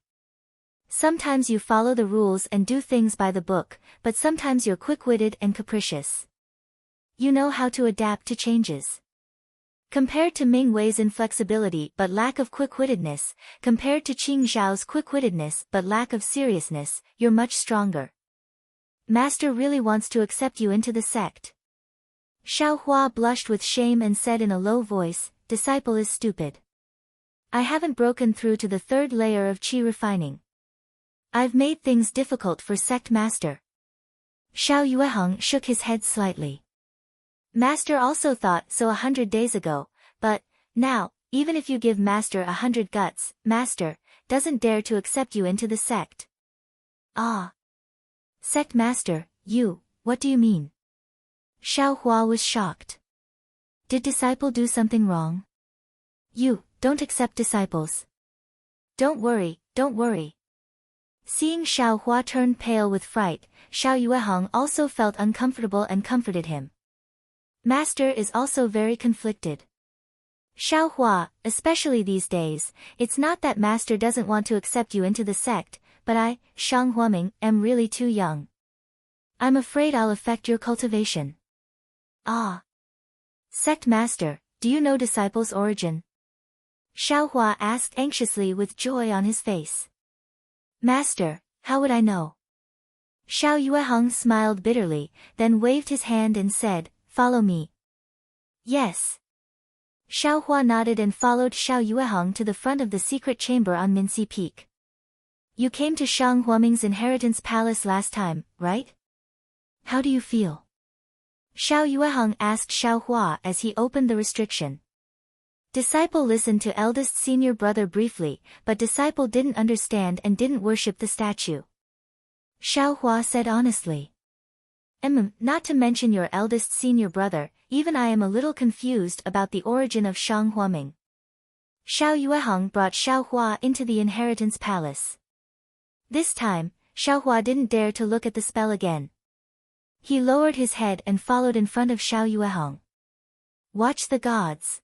Sometimes you follow the rules and do things by the book, but sometimes you're quick-witted and capricious. You know how to adapt to changes. Compared to Ming Wei's inflexibility but lack of quick-wittedness, compared to Qing Zhao's quick-wittedness but lack of seriousness, you're much stronger. Master really wants to accept you into the sect." Xiaohua blushed with shame and said in a low voice, "Disciple is stupid. I haven't broken through to the third layer of qi refining. I've made things difficult for sect master." Xiao Yueheng shook his head slightly. "Master also thought so 100 days ago, but, now, even if you give Master 100 guts, Master doesn't dare to accept you into the sect." "Ah. Sect Master, what do you mean?" Xiaohua was shocked. "Did disciple do something wrong? You don't accept disciples." Don't worry. Seeing Xiaohua turn pale with fright, Xiao Yueheng also felt uncomfortable and comforted him. Master is also very conflicted. "Xiaohua, especially these days, it's not that Master doesn't want to accept you into the sect, but I, Shang Huoming, am really too young. I'm afraid I'll affect your cultivation." "Ah. Sect Master, do you know disciple's origin?" Xiaohua asked anxiously with joy on his face. "Master, how would I know?" Xiao Yueheng smiled bitterly, then waved his hand and said, "Follow me." "Yes." Xiaohua nodded and followed Xiao Yueheng to the front of the secret chamber on Minxi Peak. "You came to Shang Huoming's inheritance palace last time, right? How do you feel?" Xiao Yueheng asked Xiaohua as he opened the restriction. Disciple listened to eldest senior brother briefly, but disciple didn't understand and didn't worship the statue. Xiaohua said honestly. Not to mention your eldest senior brother, even I am a little confused about the origin of Shang Huoming." Xiao Yueheng brought Xiaohua into the inheritance palace. This time, Xiaohua didn't dare to look at the spell again. He lowered his head and followed in front of Xiao Yueheng. "Watch the gods."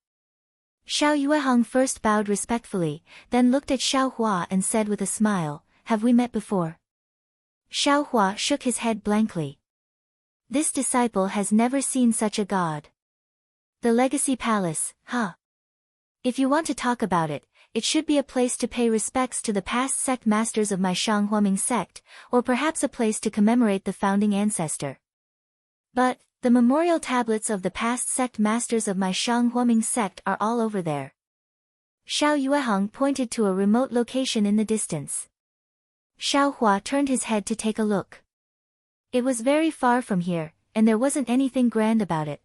Xiao Yueheng first bowed respectfully, then looked at Xiaohua and said with a smile, "Have we met before?" Xiaohua shook his head blankly. This disciple has never seen such a god. The Legacy Palace, huh? If you want to talk about it, it should be a place to pay respects to the past sect masters of my Shang Huoming sect, or perhaps a place to commemorate the founding ancestor. But, the memorial tablets of the past sect masters of my Shang Huoming sect are all over there. Xiao Yueheng pointed to a remote location in the distance. Xiaohua turned his head to take a look. It was very far from here, and there wasn't anything grand about it.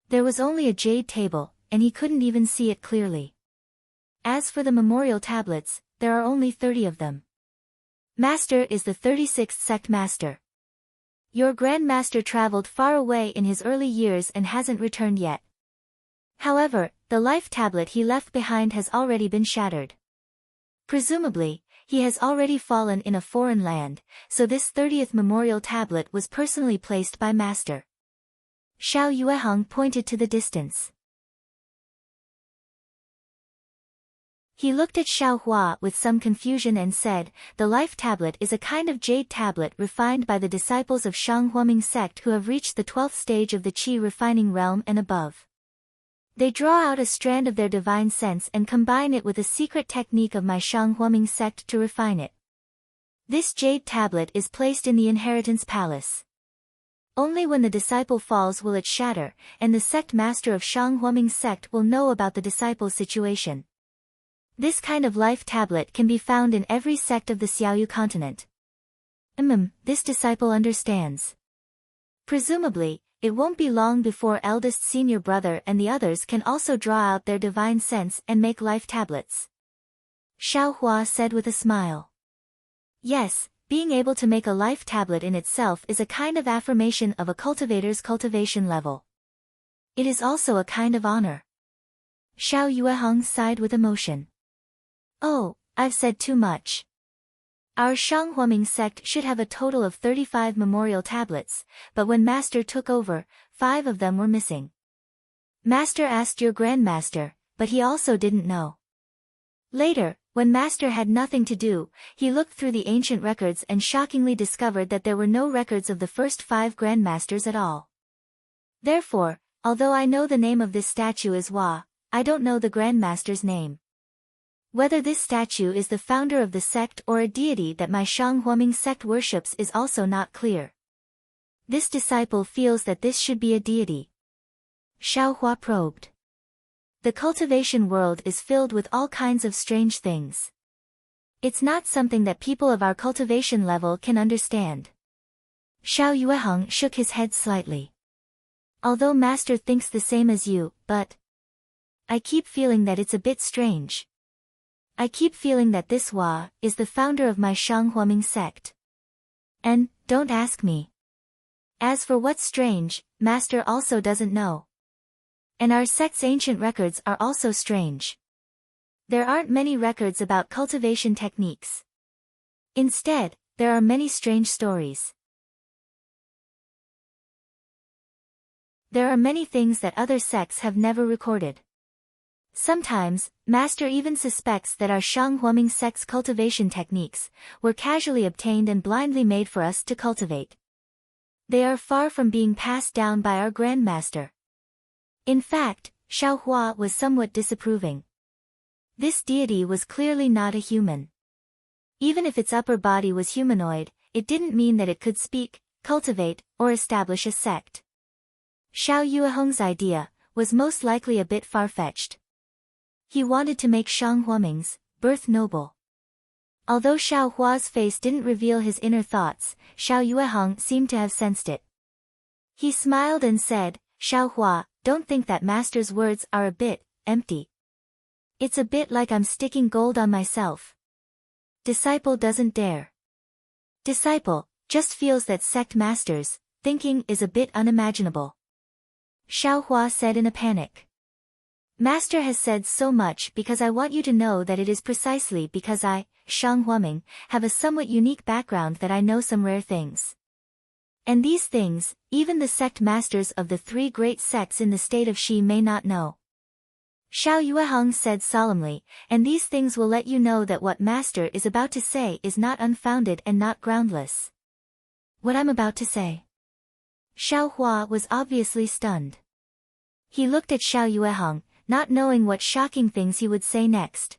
There was only a jade table, and he couldn't even see it clearly. As for the memorial tablets, there are only 30 of them. Master is the 36th sect master. Your grandmaster traveled far away in his early years and hasn't returned yet. However, the life tablet he left behind has already been shattered. Presumably, he has already fallen in a foreign land, so this 30th memorial tablet was personally placed by Master. Xiao Yueheng pointed to the distance. He looked at Xiaohua with some confusion and said, "The life tablet is a kind of jade tablet refined by the disciples of Shang Huoming sect who have reached the 12th stage of the qi refining realm and above. They draw out a strand of their divine sense and combine it with a secret technique of my Shang Huoming sect to refine it. This jade tablet is placed in the inheritance palace. Only when the disciple falls will it shatter, and the sect master of Shang Huaming's sect will know about the disciple's situation. This kind of life tablet can be found in every sect of the Xiaoyu continent. This disciple understands. Presumably, it won't be long before eldest senior brother and the others can also draw out their divine sense and make life tablets. Xiao Hua said with a smile. Yes, being able to make a life tablet in itself is a kind of affirmation of a cultivator's cultivation level. It is also a kind of honor. Xiao Yueheng sighed with emotion. Oh, I've said too much. Our Shang Huaming sect should have a total of 35 memorial tablets, but when Master took over, 5 of them were missing. Master asked your grandmaster, but he also didn't know. Later, when Master had nothing to do, he looked through the ancient records and shockingly discovered that there were no records of the first 5 grandmasters at all. Therefore, although I know the name of this statue is Hua, I don't know the grandmaster's name. Whether this statue is the founder of the sect or a deity that my Shang Huaming sect worships is also not clear. This disciple feels that this should be a deity. Xiao Hua probed. The cultivation world is filled with all kinds of strange things. It's not something that people of our cultivation level can understand. Xiao Yueheng shook his head slightly. Although Master thinks the same as you, but I keep feeling that it's a bit strange. I keep feeling that this Hua is the founder of my Shang Huaming sect. And, don't ask me. As for what's strange, Master also doesn't know. And our sect's ancient records are also strange. There aren't many records about cultivation techniques. Instead, there are many strange stories. There are many things that other sects have never recorded. Sometimes, Master even suspects that our Shang Huaming sect's cultivation techniques were casually obtained and blindly made for us to cultivate. They are far from being passed down by our grandmaster. In fact, Xiao Hua was somewhat disapproving. This deity was clearly not a human. Even if its upper body was humanoid, it didn't mean that it could speak, cultivate, or establish a sect. Xiao Yueheng's idea was most likely a bit far-fetched. He wanted to make Shang Huaming's birth noble. Although Xiao Hua's face didn't reveal his inner thoughts, Xiao Yueheng seemed to have sensed it. He smiled and said, Xiao Hua, don't think that Master's words are a bit empty. It's a bit like I'm sticking gold on myself. Disciple doesn't dare. Disciple just feels that sect master's thinking is a bit unimaginable. Xiao Hua said in a panic. Master has said so much because I want you to know that it is precisely because I, Shang Huaming, have a somewhat unique background that I know some rare things. And these things, even the sect masters of the 3 great sects in the state of Shi may not know. Xiao Yueheng said solemnly, and these things will let you know that what Master is about to say is not unfounded and not groundless. What I'm about to say. Xiao Hua was obviously stunned. He looked at Xiao Yueheng, not knowing what shocking things he would say next.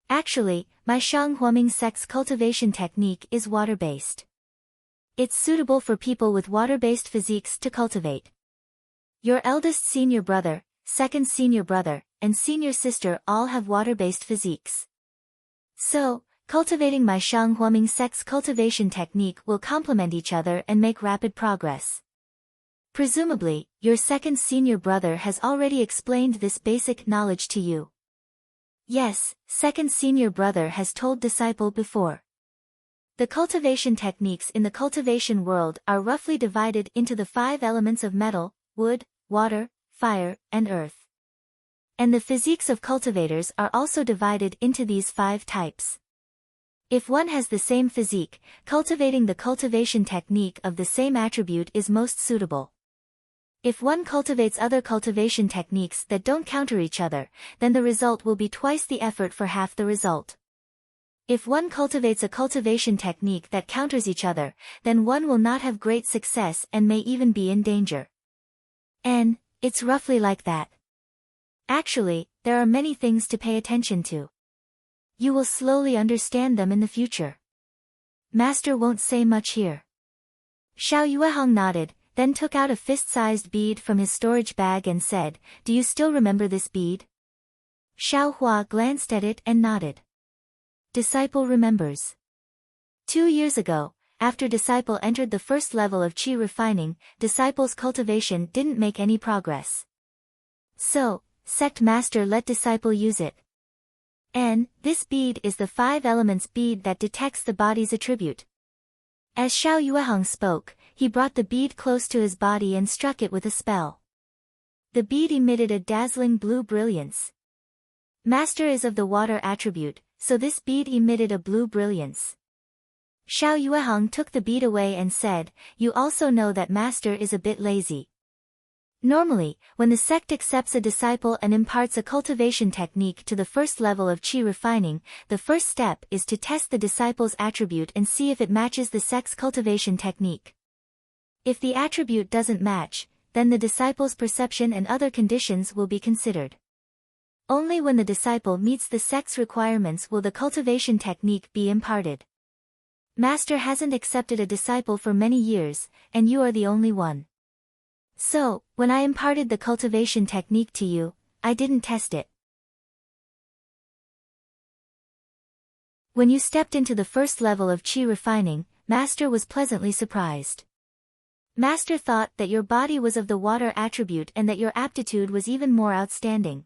Actually, my Shang Huaming sect's cultivation technique is water-based. It's suitable for people with water-based physiques to cultivate. Your eldest senior brother, second senior brother, and senior sister all have water-based physiques. So, cultivating my Shang Huaming sect's cultivation technique will complement each other and make rapid progress. Presumably, your second senior brother has already explained this basic knowledge to you. Yes, second senior brother has told disciple before. The cultivation techniques in the cultivation world are roughly divided into the 5 elements of metal, wood, water, fire, and earth. And the physiques of cultivators are also divided into these 5 types. If one has the same physique, cultivating the cultivation technique of the same attribute is most suitable. If one cultivates other cultivation techniques that don't counter each other, then the result will be twice the effort for half the result. If one cultivates a cultivation technique that counters each other, then one will not have great success and may even be in danger. And it's roughly like that. Actually, there are many things to pay attention to. You will slowly understand them in the future. Master won't say much here. Xiao Yueheng nodded, then took out a fist-sized bead from his storage bag and said, "Do you still remember this bead?" Xiaohua glanced at it and nodded. Disciple remembers. 2 years ago, after disciple entered the first level of qi refining, disciple's cultivation didn't make any progress. So, sect master let disciple use it. And this bead is the 5 elements bead that detects the body's attribute. As Xiao Yueheng spoke, he brought the bead close to his body and struck it with a spell. The bead emitted a dazzling blue brilliance. Master is of the water attribute, so this bead emitted a blue brilliance. Xiao Yueheng took the bead away and said, "You also know that master is a bit lazy." Normally, when the sect accepts a disciple and imparts a cultivation technique to the first level of qi refining, the first step is to test the disciple's attribute and see if it matches the sect's cultivation technique. If the attribute doesn't match, then the disciple's perception and other conditions will be considered. Only when the disciple meets the sect's requirements will the cultivation technique be imparted. Master hasn't accepted a disciple for many years, and you are the only one. So, when I imparted the cultivation technique to you, I didn't test it. When you stepped into the first level of qi refining, Master was pleasantly surprised. Master thought that your body was of the water attribute and that your aptitude was even more outstanding.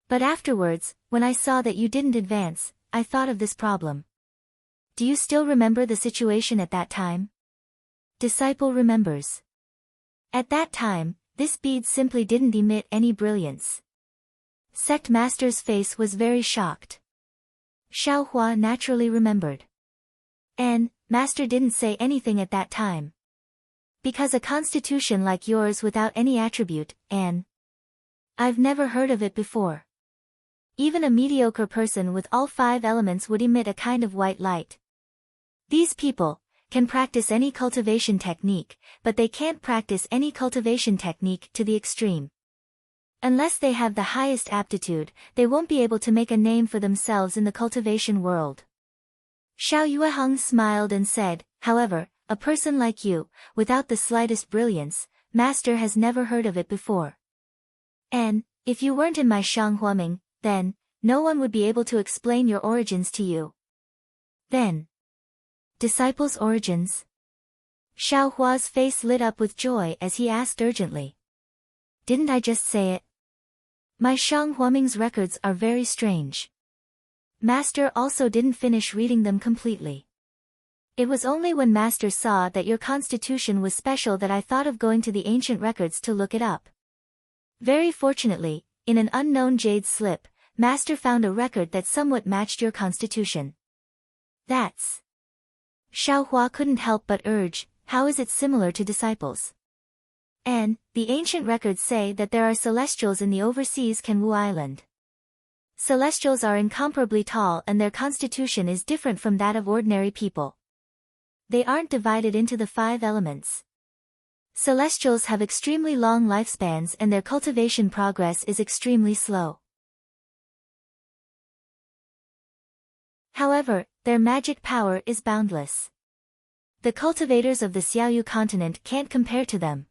But afterwards, when I saw that you didn't advance, I thought of this problem. Do you still remember the situation at that time? Disciple remembers. At that time, this bead simply didn't emit any brilliance. Sect master's face was very shocked. Xiaohua naturally remembered. And, master didn't say anything at that time. Because a constitution like yours without any attribute, and I've never heard of it before. Even a mediocre person with all 5 elements would emit a kind of white light. These people can practice any cultivation technique, but they can't practice any cultivation technique to the extreme. Unless they have the highest aptitude, they won't be able to make a name for themselves in the cultivation world. Xiao Yueheng smiled and said, "However, a person like you, without the slightest brilliance, master has never heard of it before. And, if you weren't in my Shanghuaming, then, no one would be able to explain your origins to you." Then, disciples' origins? Xiaohua's face lit up with joy as he asked urgently. Didn't I just say it? My Shanghuaming's records are very strange. Master also didn't finish reading them completely. It was only when Master saw that your constitution was special that I thought of going to the ancient records to look it up. Very fortunately, in an unknown jade slip, Master found a record that somewhat matched your constitution. That's... Xiaohua couldn't help but urge, how is it similar to disciples? And, the ancient records say that there are celestials in the overseas Kenwu Island. Celestials are incomparably tall and their constitution is different from that of ordinary people. They aren't divided into the 5 elements. Celestials have extremely long lifespans and their cultivation progress is extremely slow. However, their magic power is boundless. The cultivators of the Xiaoyu continent can't compare to them.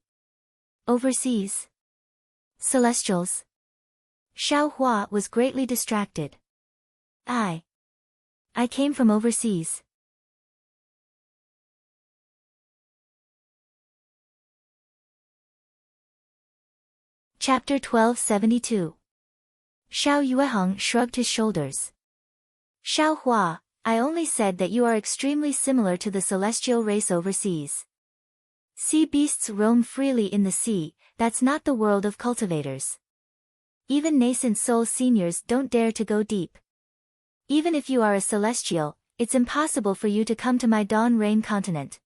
Overseas. Celestials. Xiaohua was greatly distracted. I came from overseas. Chapter 1272. Xiao Yueheng shrugged his shoulders. Xiaohua, I only said that you are extremely similar to the celestial race overseas. Sea beasts roam freely in the sea, that's not the world of cultivators. Even nascent soul seniors don't dare to go deep. Even if you are a celestial, it's impossible for you to come to my Dawn Rain continent.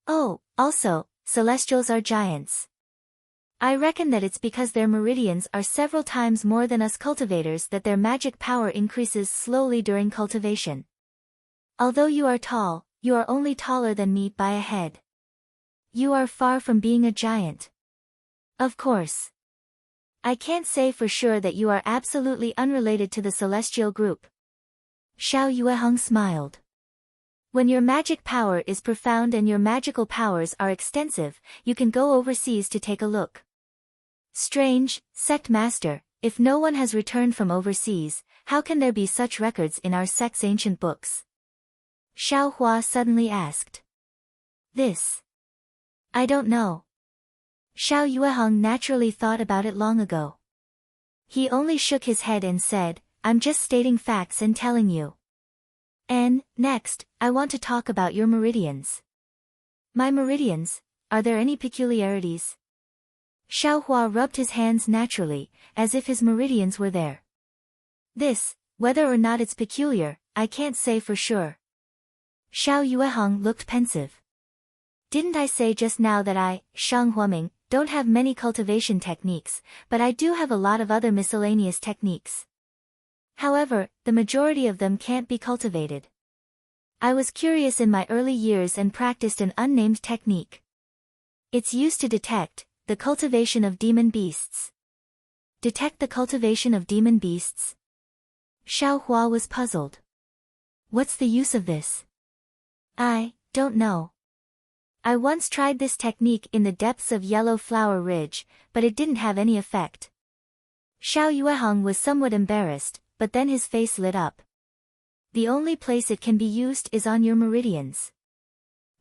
Oh, also, celestials are giants. I reckon that it's because their meridians are several times more than us cultivators that their magic power increases slowly during cultivation. Although you are tall, you are only taller than me by a head. You are far from being a giant. Of course. I can't say for sure that you are absolutely unrelated to the celestial group. Xiao Yueheng smiled. When your magic power is profound and your magical powers are extensive, you can go overseas to take a look. Strange, sect master, if no one has returned from overseas, how can there be such records in our sect's ancient books? Xiao Hua suddenly asked. This. I don't know. Xiao Yueheng naturally thought about it long ago. He only shook his head and said, I'm just stating facts and telling you. And, next, I want to talk about your meridians. My meridians, are there any peculiarities? Xiao Hua rubbed his hands naturally, as if his meridians were there. This, whether or not it's peculiar, I can't say for sure. Xiao Yueheng looked pensive. Didn't I say just now that I, Shang Huaming, don't have many cultivation techniques, but I do have a lot of other miscellaneous techniques. However, the majority of them can't be cultivated. I was curious in my early years and practiced an unnamed technique. It's used to detect the cultivation of demon beasts. Detect the cultivation of demon beasts? Xiao Hua was puzzled. What's the use of this? I don't know. I once tried this technique in the depths of Yellow Flower Ridge, but it didn't have any effect. Xiao Yueheng was somewhat embarrassed, but then his face lit up. The only place it can be used is on your meridians.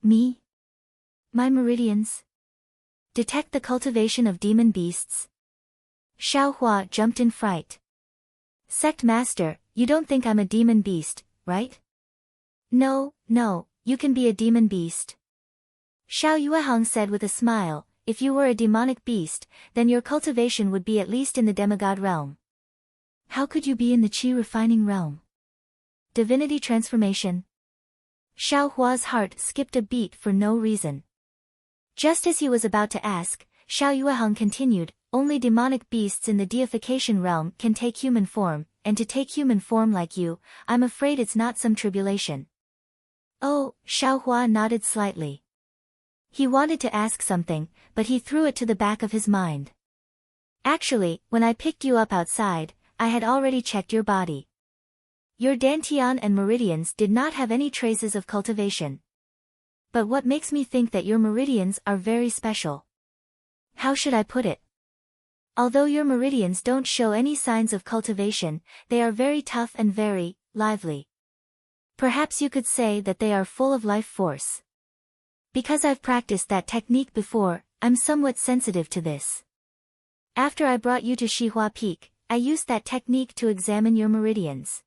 Me? My meridians? Detect the cultivation of demon beasts? Xiao Hua jumped in fright. Sect master, you don't think I'm a demon beast, right? No, you can be a demon beast. Xiao Yueheng said with a smile, if you were a demonic beast, then your cultivation would be at least in the demigod realm. How could you be in the qi refining realm? Divinity transformation? Xiao Hua's heart skipped a beat for no reason. Just as he was about to ask, Xiao Yueheng continued, only demonic beasts in the deification realm can take human form, and to take human form like you, I'm afraid it's not some tribulation. Oh, Xiao Hua nodded slightly. He wanted to ask something, but he threw it to the back of his mind. Actually, when I picked you up outside, I had already checked your body. Your dantian and meridians did not have any traces of cultivation. But what makes me think that your meridians are very special? How should I put it? Although your meridians don't show any signs of cultivation, they are very tough and very lively. Perhaps you could say that they are full of life force. Because I've practiced that technique before, I'm somewhat sensitive to this. After I brought you to Shihua Peak, I used that technique to examine your meridians.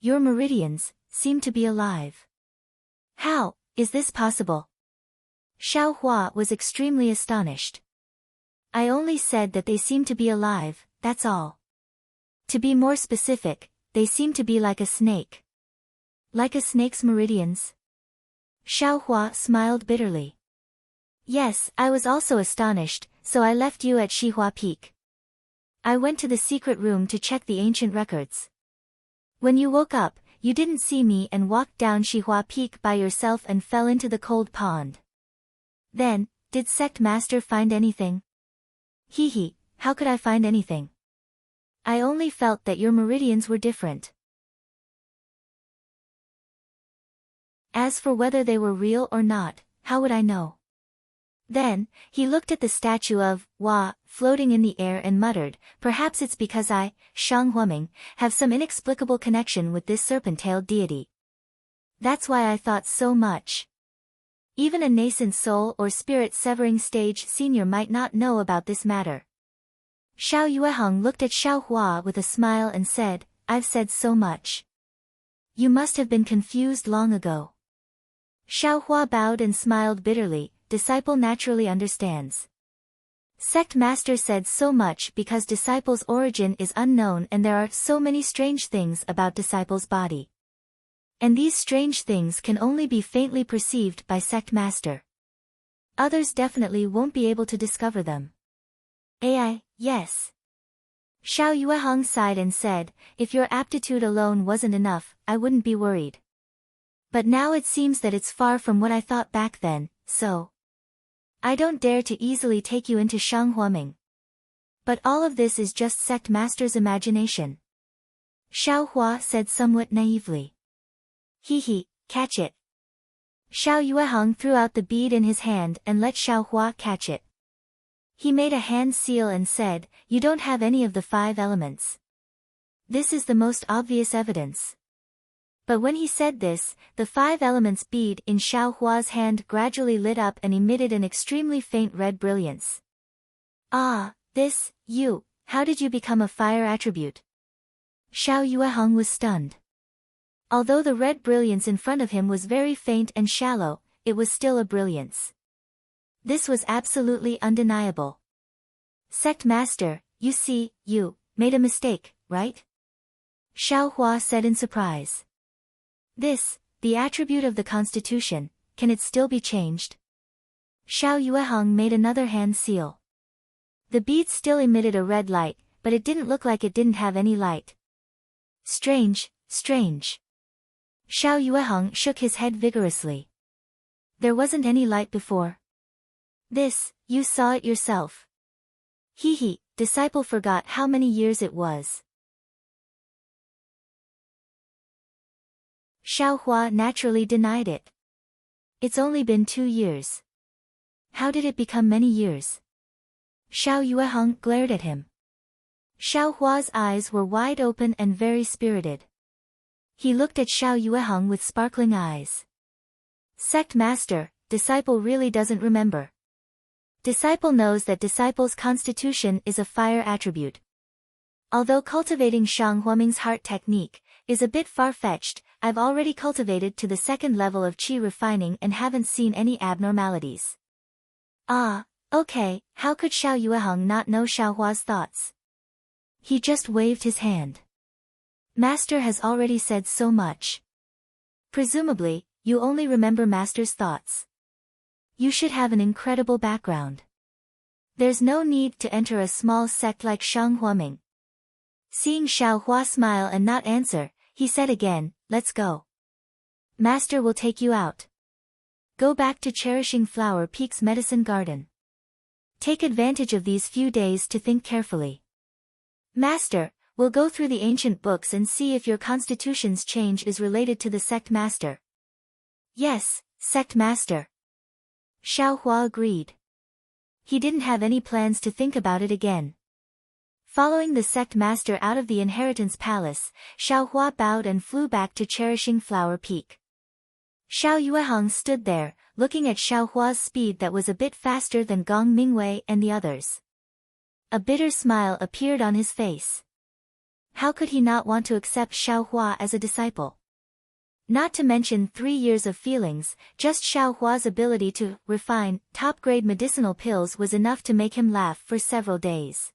Your meridians seem to be alive. How is this possible? Xiao Hua was extremely astonished. I only said that they seem to be alive, that's all. To be more specific, they seem to be like a snake. Like a snake's meridians? Xiao Hua smiled bitterly. Yes, I was also astonished, so I left you at Shihua Peak. I went to the secret room to check the ancient records. When you woke up, you didn't see me and walked down Shihua Peak by yourself and fell into the cold pond. Then, did Sect Master find anything? Hee, how could I find anything? I only felt that your meridians were different. As for whether they were real or not, how would I know? Then, he looked at the statue of Hua floating in the air and muttered, perhaps it's because I, Shang Huaming, have some inexplicable connection with this serpent-tailed deity. That's why I thought so much. Even a nascent soul or spirit-severing stage senior might not know about this matter. Xiao Yueheng looked at Xiao Hua with a smile and said, I've said so much. You must have been confused long ago. Xiao Hua bowed and smiled bitterly, disciple naturally understands. Sect master said so much because disciple's origin is unknown and there are so many strange things about disciple's body. And these strange things can only be faintly perceived by sect master. Others definitely won't be able to discover them. AI, yes. Xiao Yueheng sighed and said, if your aptitude alone wasn't enough, I wouldn't be worried. But now it seems that it's far from what I thought back then, so I don't dare to easily take you into Shang Huaming. But all of this is just sect master's imagination. Xiao Hua said somewhat naively. Hee, catch it, Xiao Yueheng threw out the bead in his hand and let Xiao Hua catch it. He made a hand seal and said, "You don't have any of the 5 elements. This is the most obvious evidence." But when he said this, the 5 elements bead in Xiao Hua's hand gradually lit up and emitted an extremely faint red brilliance. "Ah, how did you become a fire attribute?" Xiao Yueheng was stunned. Although the red brilliance in front of him was very faint and shallow, it was still a brilliance. This was absolutely undeniable. "Sect Master, you see, you made a mistake, right?" Xiao Hua said in surprise. The attribute of the Constitution, can it still be changed?" Xiao Yueheng made another hand seal. The bead still emitted a red light, but it didn't look like it didn't have any light. Strange. Xiao Yueheng shook his head vigorously. "There wasn't any light before." You saw it yourself." Disciple forgot how many years it was. Xiao Hua naturally denied it. "It's only been 2 years. How did it become many years?" Xiao Yueheng glared at him. Xiao Hua's eyes were wide open and very spirited. He looked at Xiao Yueheng with sparkling eyes. "Sect Master, disciple really doesn't remember. Disciple knows that disciple's constitution is a fire attribute. Although cultivating Shang Huaming's heart technique is a bit far-fetched, I've already cultivated to the 2nd level of qi refining and haven't seen any abnormalities." "Ah, okay." How could Xiao Yueheng not know Xiao Hua's thoughts? He just waved his hand. "Master has already said so much. Presumably, you only remember Master's thoughts. You should have an incredible background. There's no need to enter a small sect like Shang Huaming." Seeing Xiao Hua smile and not answer, he said again, "Let's go. Master will take you out. Go back to Cherishing Flower Peak's medicine garden. Take advantage of these few days to think carefully. Master, we'll go through the ancient books and see if your constitution's change is related to the sect master." "Yes, sect master." Xiao Hua agreed. He didn't have any plans to think about it again. Following the sect master out of the inheritance palace, Xiao Hua bowed and flew back to Cherishing Flower Peak. Xiao Yueheng stood there, looking at Xiao Hua's speed that was a bit faster than Gong Mingwei and the others. A bitter smile appeared on his face. How could he not want to accept Xiao Hua as a disciple? Not to mention 3 years of feelings, just Xiao Hua's ability to refine top-grade medicinal pills was enough to make him laugh for several days.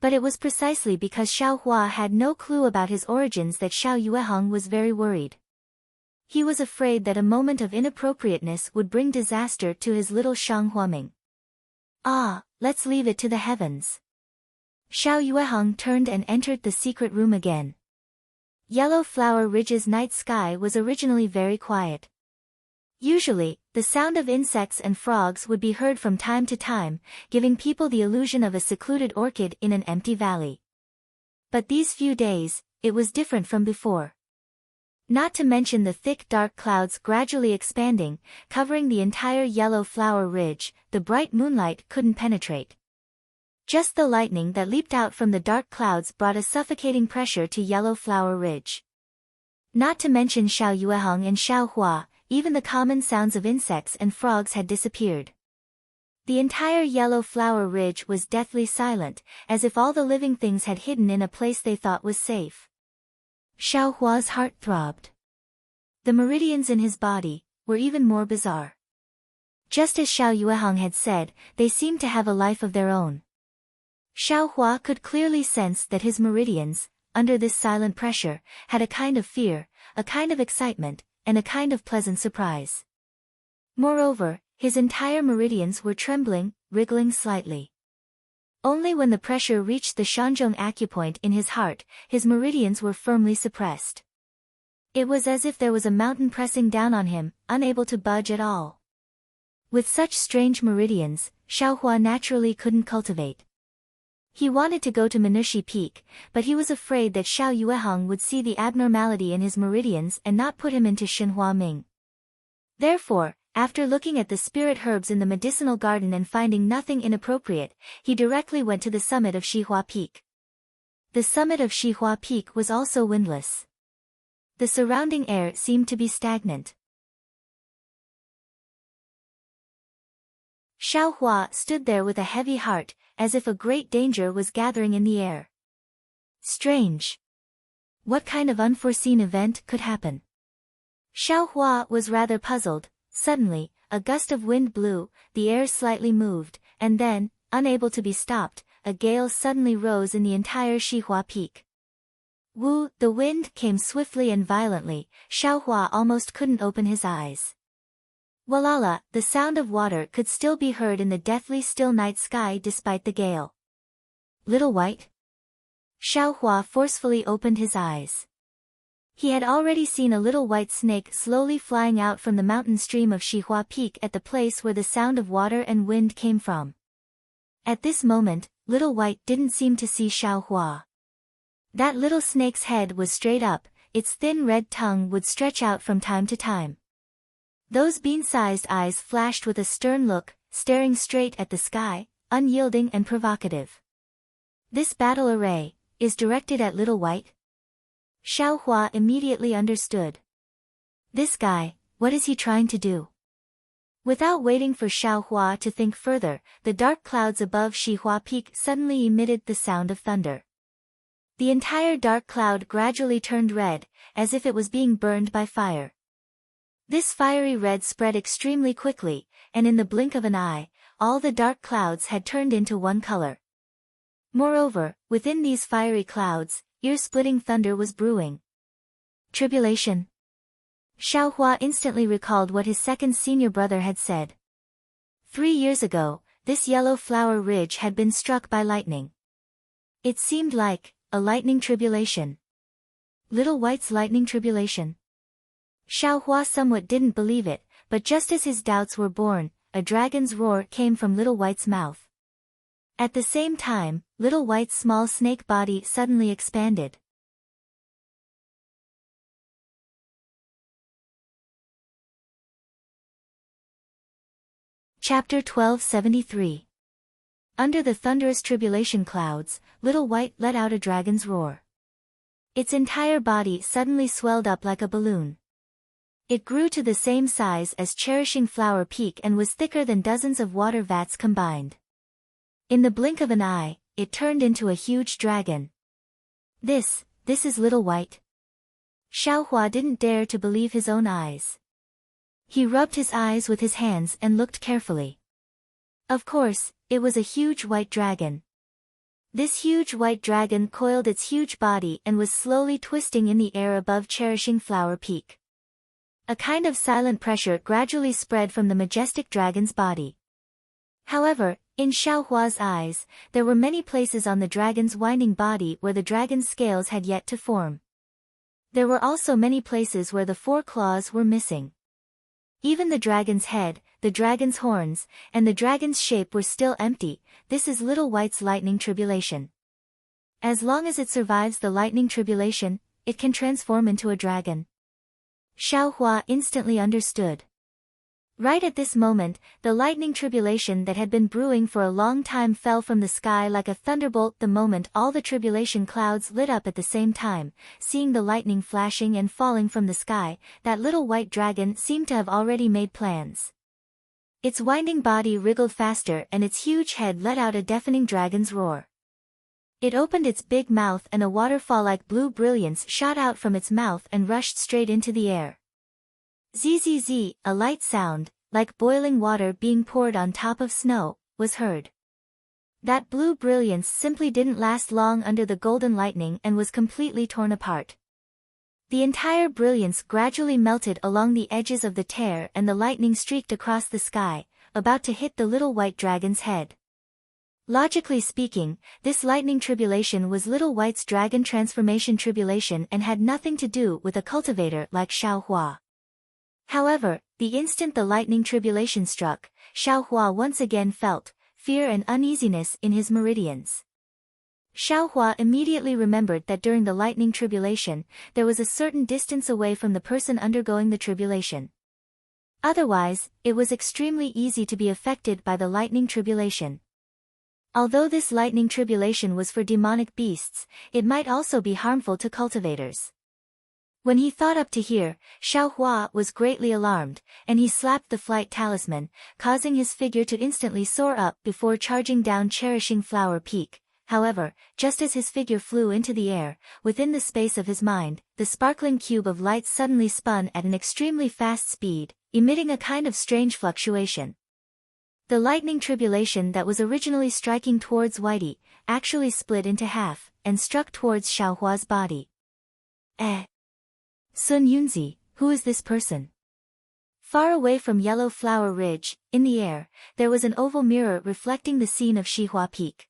But it was precisely because Xiao Hua had no clue about his origins that Xiao Yueheng was very worried. He was afraid that a moment of inappropriateness would bring disaster to his little Shang Huaming. Let's leave it to the heavens." Xiao Yueheng turned and entered the secret room again. Yellow Flower Ridge's night sky was originally very quiet. Usually, the sound of insects and frogs would be heard from time to time, giving people the illusion of a secluded orchid in an empty valley. But these few days, it was different from before. Not to mention the thick dark clouds gradually expanding, covering the entire Yellow Flower Ridge, the bright moonlight couldn't penetrate. Just the lightning that leaped out from the dark clouds brought a suffocating pressure to Yellow Flower Ridge. Not to mention Xiao Yueheng and Xiao Hua, even the common sounds of insects and frogs had disappeared. The entire Yellow Flower Ridge was deathly silent, as if all the living things had hidden in a place they thought was safe. Xiao Hua's heart throbbed. The meridians in his body were even more bizarre. Just as Xiao Yueheng had said, they seemed to have a life of their own. Xiao Hua could clearly sense that his meridians, under this silent pressure, had a kind of fear, a kind of excitement, and a kind of pleasant surprise. Moreover, his entire meridians were trembling, wriggling slightly. Only when the pressure reached the Shanzhong acupoint in his heart, his meridians were firmly suppressed. It was as if there was a mountain pressing down on him, unable to budge at all. With such strange meridians, Xiao Hua naturally couldn't cultivate. He wanted to go to Minushi Peak, but he was afraid that Xiao Yueheng would see the abnormality in his meridians and not put him into Shenhua Ming. Therefore, after looking at the spirit herbs in the medicinal garden and finding nothing inappropriate, he directly went to the summit of Shihua Peak. The summit of Shihua Peak was also windless. The surrounding air seemed to be stagnant. Xiaohua stood there with a heavy heart, as if a great danger was gathering in the air. Strange. What kind of unforeseen event could happen? Xiaohua was rather puzzled. Suddenly, a gust of wind blew, the air slightly moved, and then, unable to be stopped, a gale suddenly rose in the entire Shihua Peak. Woo! The wind came swiftly and violently. Xiaohua almost couldn't open his eyes. Walala, the sound of water could still be heard in the deathly still night sky despite the gale. Little White? Xiaohua forcefully opened his eyes. He had already seen a little white snake slowly flying out from the mountain stream of Shihua Peak at the place where the sound of water and wind came from. At this moment, Little White didn't seem to see Xiaohua. That little snake's head was straight up, its thin red tongue would stretch out from time to time. Those bean-sized eyes flashed with a stern look, staring straight at the sky, unyielding and provocative. This battle array is directed at Little White? Xiaohua immediately understood. This guy, what is he trying to do? Without waiting for Xiaohua to think further, the dark clouds above Shihua Peak suddenly emitted the sound of thunder. The entire dark cloud gradually turned red, as if it was being burned by fire. This fiery red spread extremely quickly, and in the blink of an eye, all the dark clouds had turned into one color. Moreover, within these fiery clouds, ear-splitting thunder was brewing. Tribulation. Xiaohua instantly recalled what his second senior brother had said. 3 years ago, this yellow flower ridge had been struck by lightning. It seemed like a lightning tribulation. Little White's lightning tribulation. Xiaohua somewhat didn't believe it, but just as his doubts were born, a dragon's roar came from Little White's mouth. At the same time, Little White's small snake body suddenly expanded. Chapter 1273. Under the thunderous tribulation clouds, Little White let out a dragon's roar. Its entire body suddenly swelled up like a balloon. It grew to the same size as Cherishing Flower Peak and was thicker than dozens of water vats combined. In the blink of an eye, it turned into a huge dragon. This is Little White. Xiaohua didn't dare to believe his own eyes. He rubbed his eyes with his hands and looked carefully. Of course, it was a huge white dragon. This huge white dragon coiled its huge body and was slowly twisting in the air above Cherishing Flower Peak. A kind of silent pressure gradually spread from the majestic dragon's body. However, in Xiaohua's eyes, there were many places on the dragon's winding body where the dragon's scales had yet to form. There were also many places where the 4 claws were missing. Even the dragon's head, the dragon's horns, and the dragon's shape were still empty. This is Little White's lightning tribulation. As long as it survives the lightning tribulation, it can transform into a dragon. Xiaohua instantly understood. Right at this moment, the lightning tribulation that had been brewing for a long time fell from the sky like a thunderbolt. The moment all the tribulation clouds lit up at the same time, seeing the lightning flashing and falling from the sky, that little white dragon seemed to have already made plans. Its winding body wriggled faster and its huge head let out a deafening dragon's roar. It opened its big mouth and a waterfall like blue brilliance shot out from its mouth and rushed straight into the air. Zzz, a light sound, like boiling water being poured on top of snow, was heard. That blue brilliance simply didn't last long under the golden lightning and was completely torn apart. The entire brilliance gradually melted along the edges of the tear and the lightning streaked across the sky, about to hit the little white dragon's head. Logically speaking, this lightning tribulation was Little White's dragon transformation tribulation and had nothing to do with a cultivator like Xiaohua. However, the instant the lightning tribulation struck, Xiaohua once again felt fear and uneasiness in his meridians. Xiaohua immediately remembered that during the lightning tribulation, there was a certain distance away from the person undergoing the tribulation. Otherwise, it was extremely easy to be affected by the lightning tribulation. Although this lightning tribulation was for demonic beasts, it might also be harmful to cultivators. When he thought up to here, Xiaohua was greatly alarmed, and he slapped the flight talisman, causing his figure to instantly soar up before charging down Cherishing Flower Peak. However, just as his figure flew into the air, within the space of his mind, the sparkling cube of light suddenly spun at an extremely fast speed, emitting a kind of strange fluctuation. The lightning tribulation that was originally striking towards Whitey, actually split into half, and struck towards Xiaohua's body. Sun Yunzi, who is this person? Far away from Yellow Flower Ridge, in the air, there was an oval mirror reflecting the scene of Shihua Peak.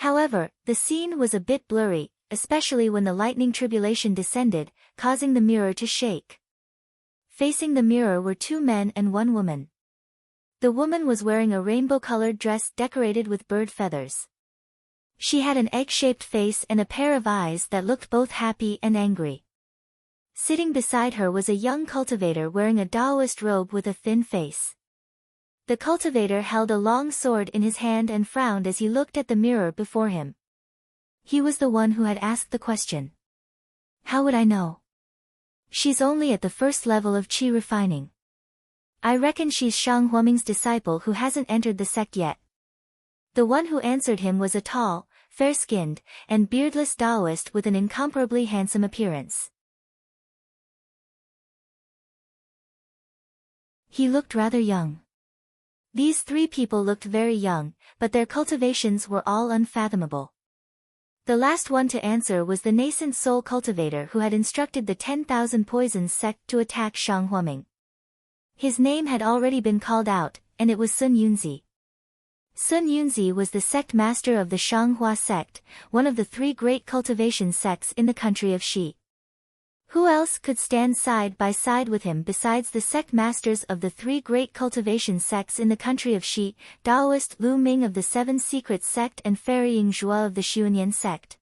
However, the scene was a bit blurry, especially when the lightning tribulation descended, causing the mirror to shake. Facing the mirror were 2 men and 1 woman. The woman was wearing a rainbow-colored dress decorated with bird feathers. She had an egg-shaped face and a pair of eyes that looked both happy and angry. Sitting beside her was a young cultivator wearing a Taoist robe with a thin face. The cultivator held a long sword in his hand and frowned as he looked at the mirror before him. He was the one who had asked the question. How would I know? She's only at the first level of qi refining. I reckon she's Shang Huoming's disciple who hasn't entered the sect yet. The one who answered him was a tall, fair-skinned, and beardless Taoist with an incomparably handsome appearance. He looked rather young. These 3 people looked very young, but their cultivations were all unfathomable. The last one to answer was the nascent soul cultivator who had instructed the 10,000 Poisons sect to attack Shang Huoming. His name had already been called out, and it was Sun Yunzi. Sun Yunzi was the sect master of the Shanghua sect, one of the 3 great cultivation sects in the country of Xi. Who else could stand side by side with him besides the sect masters of the 3 great cultivation sects in the country of Xi, Taoist Lu Ming of the 7 Secrets sect and Ferrying Zhua of the Xuanyan sect?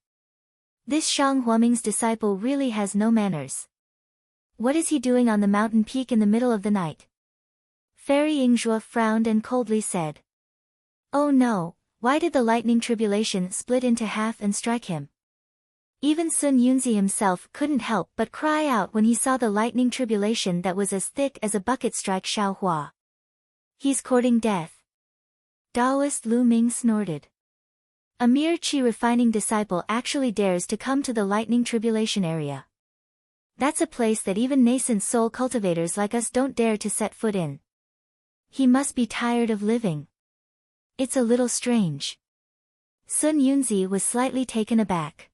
This Shang Huoming's disciple really has no manners. What is he doing on the mountain peak in the middle of the night? Ferrying Zhua frowned and coldly said. Oh no, why did the lightning tribulation split into half and strike him? Even Sun Yunzi himself couldn't help but cry out when he saw the lightning tribulation that was as thick as a bucket strike Xiaohua. He's courting death. Taoist Lu Ming snorted. A mere qi-refining disciple actually dares to come to the lightning tribulation area. That's a place that even nascent soul cultivators like us don't dare to set foot in. He must be tired of living. It's a little strange. Sun Yunzi was slightly taken aback.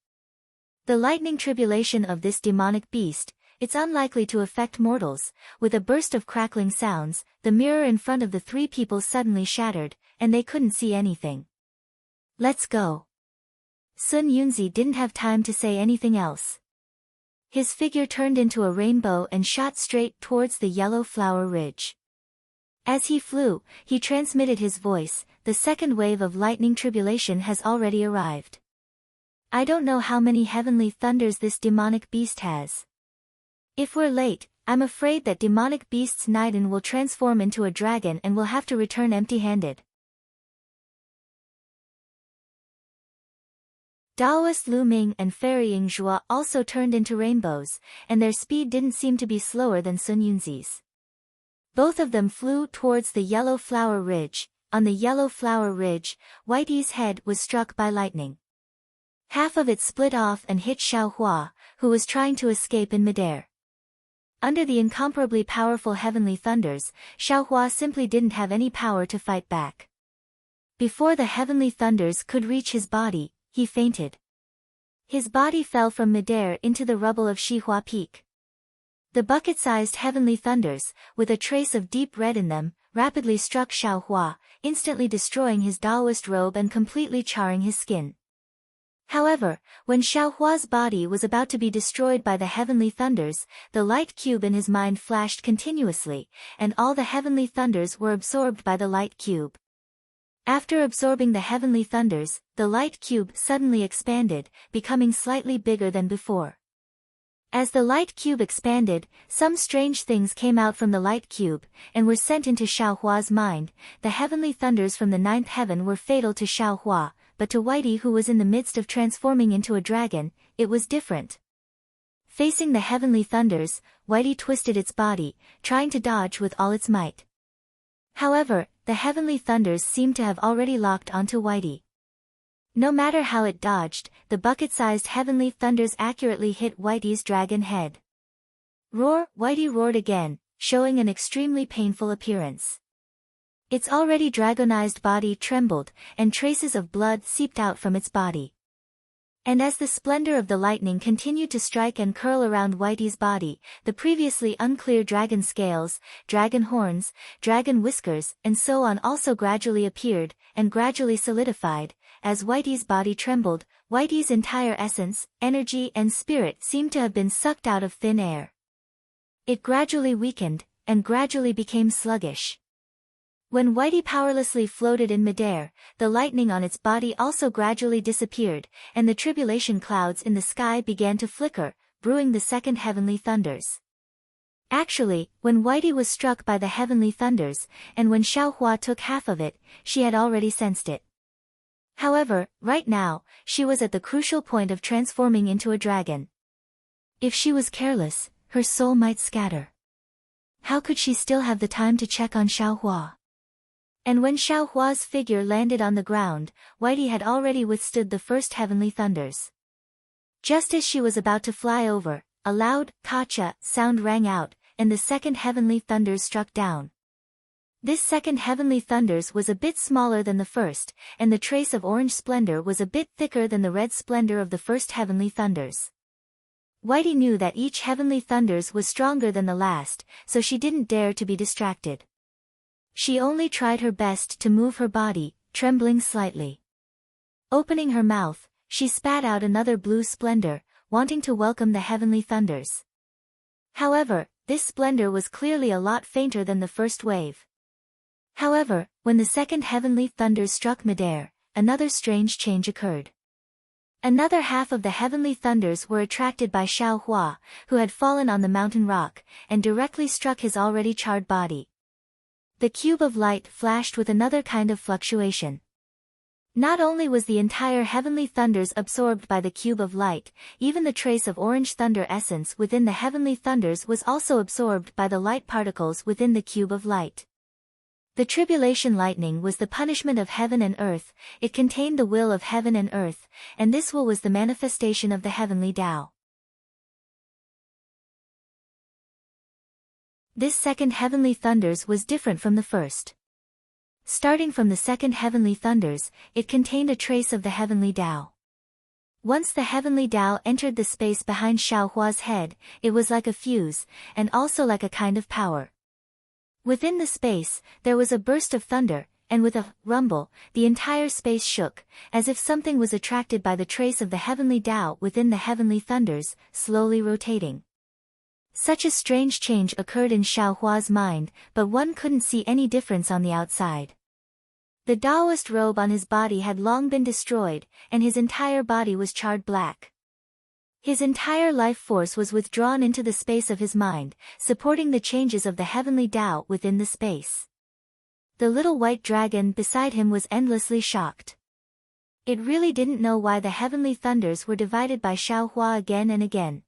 The lightning tribulation of this demonic beast, it's unlikely to affect mortals. With a burst of crackling sounds, the mirror in front of the 3 people suddenly shattered, and they couldn't see anything. Let's go. Sun Yunzi didn't have time to say anything else. His figure turned into a rainbow and shot straight towards the Yellow Flower Ridge. As he flew, he transmitted his voice, the second wave of lightning tribulation has already arrived. I don't know how many heavenly thunders this demonic beast has. If we're late, I'm afraid that demonic beast's Naiden will transform into a dragon and will have to return empty-handed. Taoist Lu Ming and Ferrying Zhua also turned into rainbows, and their speed didn't seem to be slower than Sun Yunzi's. Both of them flew towards the Yellow Flower Ridge. On the Yellow Flower Ridge, Whitey's head was struck by lightning. Half of it split off and hit Xiaohua, who was trying to escape in midair. Under the incomparably powerful heavenly thunders, Xiaohua simply didn't have any power to fight back. Before the heavenly thunders could reach his body, he fainted. His body fell from midair into the rubble of Shihua Peak. The bucket-sized heavenly thunders, with a trace of deep red in them, rapidly struck Xiaohua, instantly destroying his Taoist robe and completely charring his skin. However, when Xiaohua's body was about to be destroyed by the heavenly thunders, the light cube in his mind flashed continuously, and all the heavenly thunders were absorbed by the light cube. After absorbing the heavenly thunders, the light cube suddenly expanded, becoming slightly bigger than before. As the light cube expanded, some strange things came out from the light cube, and were sent into Xiaohua's mind. The heavenly thunders from the ninth heaven were fatal to Xiaohua, but to Whitey, who was in the midst of transforming into a dragon, it was different. Facing the heavenly thunders, Whitey twisted its body, trying to dodge with all its might. However, the heavenly thunders seemed to have already locked onto Whitey. No matter how it dodged, the bucket-sized heavenly thunders accurately hit Whitey's dragon head. Roar! Whitey roared again, showing an extremely painful appearance. Its already dragonized body trembled, and traces of blood seeped out from its body. And as the splendor of the lightning continued to strike and curl around Whitey's body, the previously unclear dragon scales, dragon horns, dragon whiskers, and so on also gradually appeared, and gradually solidified. As Whitey's body trembled, Whitey's entire essence, energy and spirit seemed to have been sucked out of thin air. It gradually weakened, and gradually became sluggish. When Whitey powerlessly floated in midair, the lightning on its body also gradually disappeared, and the tribulation clouds in the sky began to flicker, brewing the second heavenly thunders. Actually, when Whitey was struck by the heavenly thunders, and when Xiaohua took half of it, she had already sensed it. However, right now, she was at the crucial point of transforming into a dragon. If she was careless, her soul might scatter. How could she still have the time to check on Xiaohua? And when Xiaohua's figure landed on the ground, Whitey had already withstood the first heavenly thunders. Just as she was about to fly over, a loud, "Kacha" sound rang out, and the second heavenly thunders struck down. This second heavenly thunders was a bit smaller than the first, and the trace of orange splendor was a bit thicker than the red splendor of the first heavenly thunders. Whitey knew that each heavenly thunders was stronger than the last, so she didn't dare to be distracted. She only tried her best to move her body, trembling slightly. Opening her mouth, she spat out another blue splendor, wanting to welcome the heavenly thunders. However, this splendor was clearly a lot fainter than the first wave. However, when the second heavenly thunders struck midair, another strange change occurred. Another half of the heavenly thunders were attracted by Xiaohua, who had fallen on the mountain rock, and directly struck his already charred body. The cube of light flashed with another kind of fluctuation. Not only was the entire heavenly thunders absorbed by the cube of light, even the trace of orange thunder essence within the heavenly thunders was also absorbed by the light particles within the cube of light. The tribulation lightning was the punishment of heaven and earth, it contained the will of heaven and earth, and this will was the manifestation of the heavenly Tao. This second heavenly thunders was different from the first. Starting from the second heavenly thunders, it contained a trace of the heavenly Tao. Once the heavenly Tao entered the space behind Xiaohua's head, it was like a fuse, and also like a kind of power. Within the space, there was a burst of thunder, and with a rumble, the entire space shook, as if something was attracted by the trace of the heavenly Tao within the heavenly thunders, slowly rotating. Such a strange change occurred in Xiaohua's mind, but one couldn't see any difference on the outside. The Taoist robe on his body had long been destroyed, and his entire body was charred black. His entire life force was withdrawn into the space of his mind, supporting the changes of the heavenly Tao within the space. The little white dragon beside him was endlessly shocked. It really didn't know why the heavenly thunders were divided by Xiaohua again and again.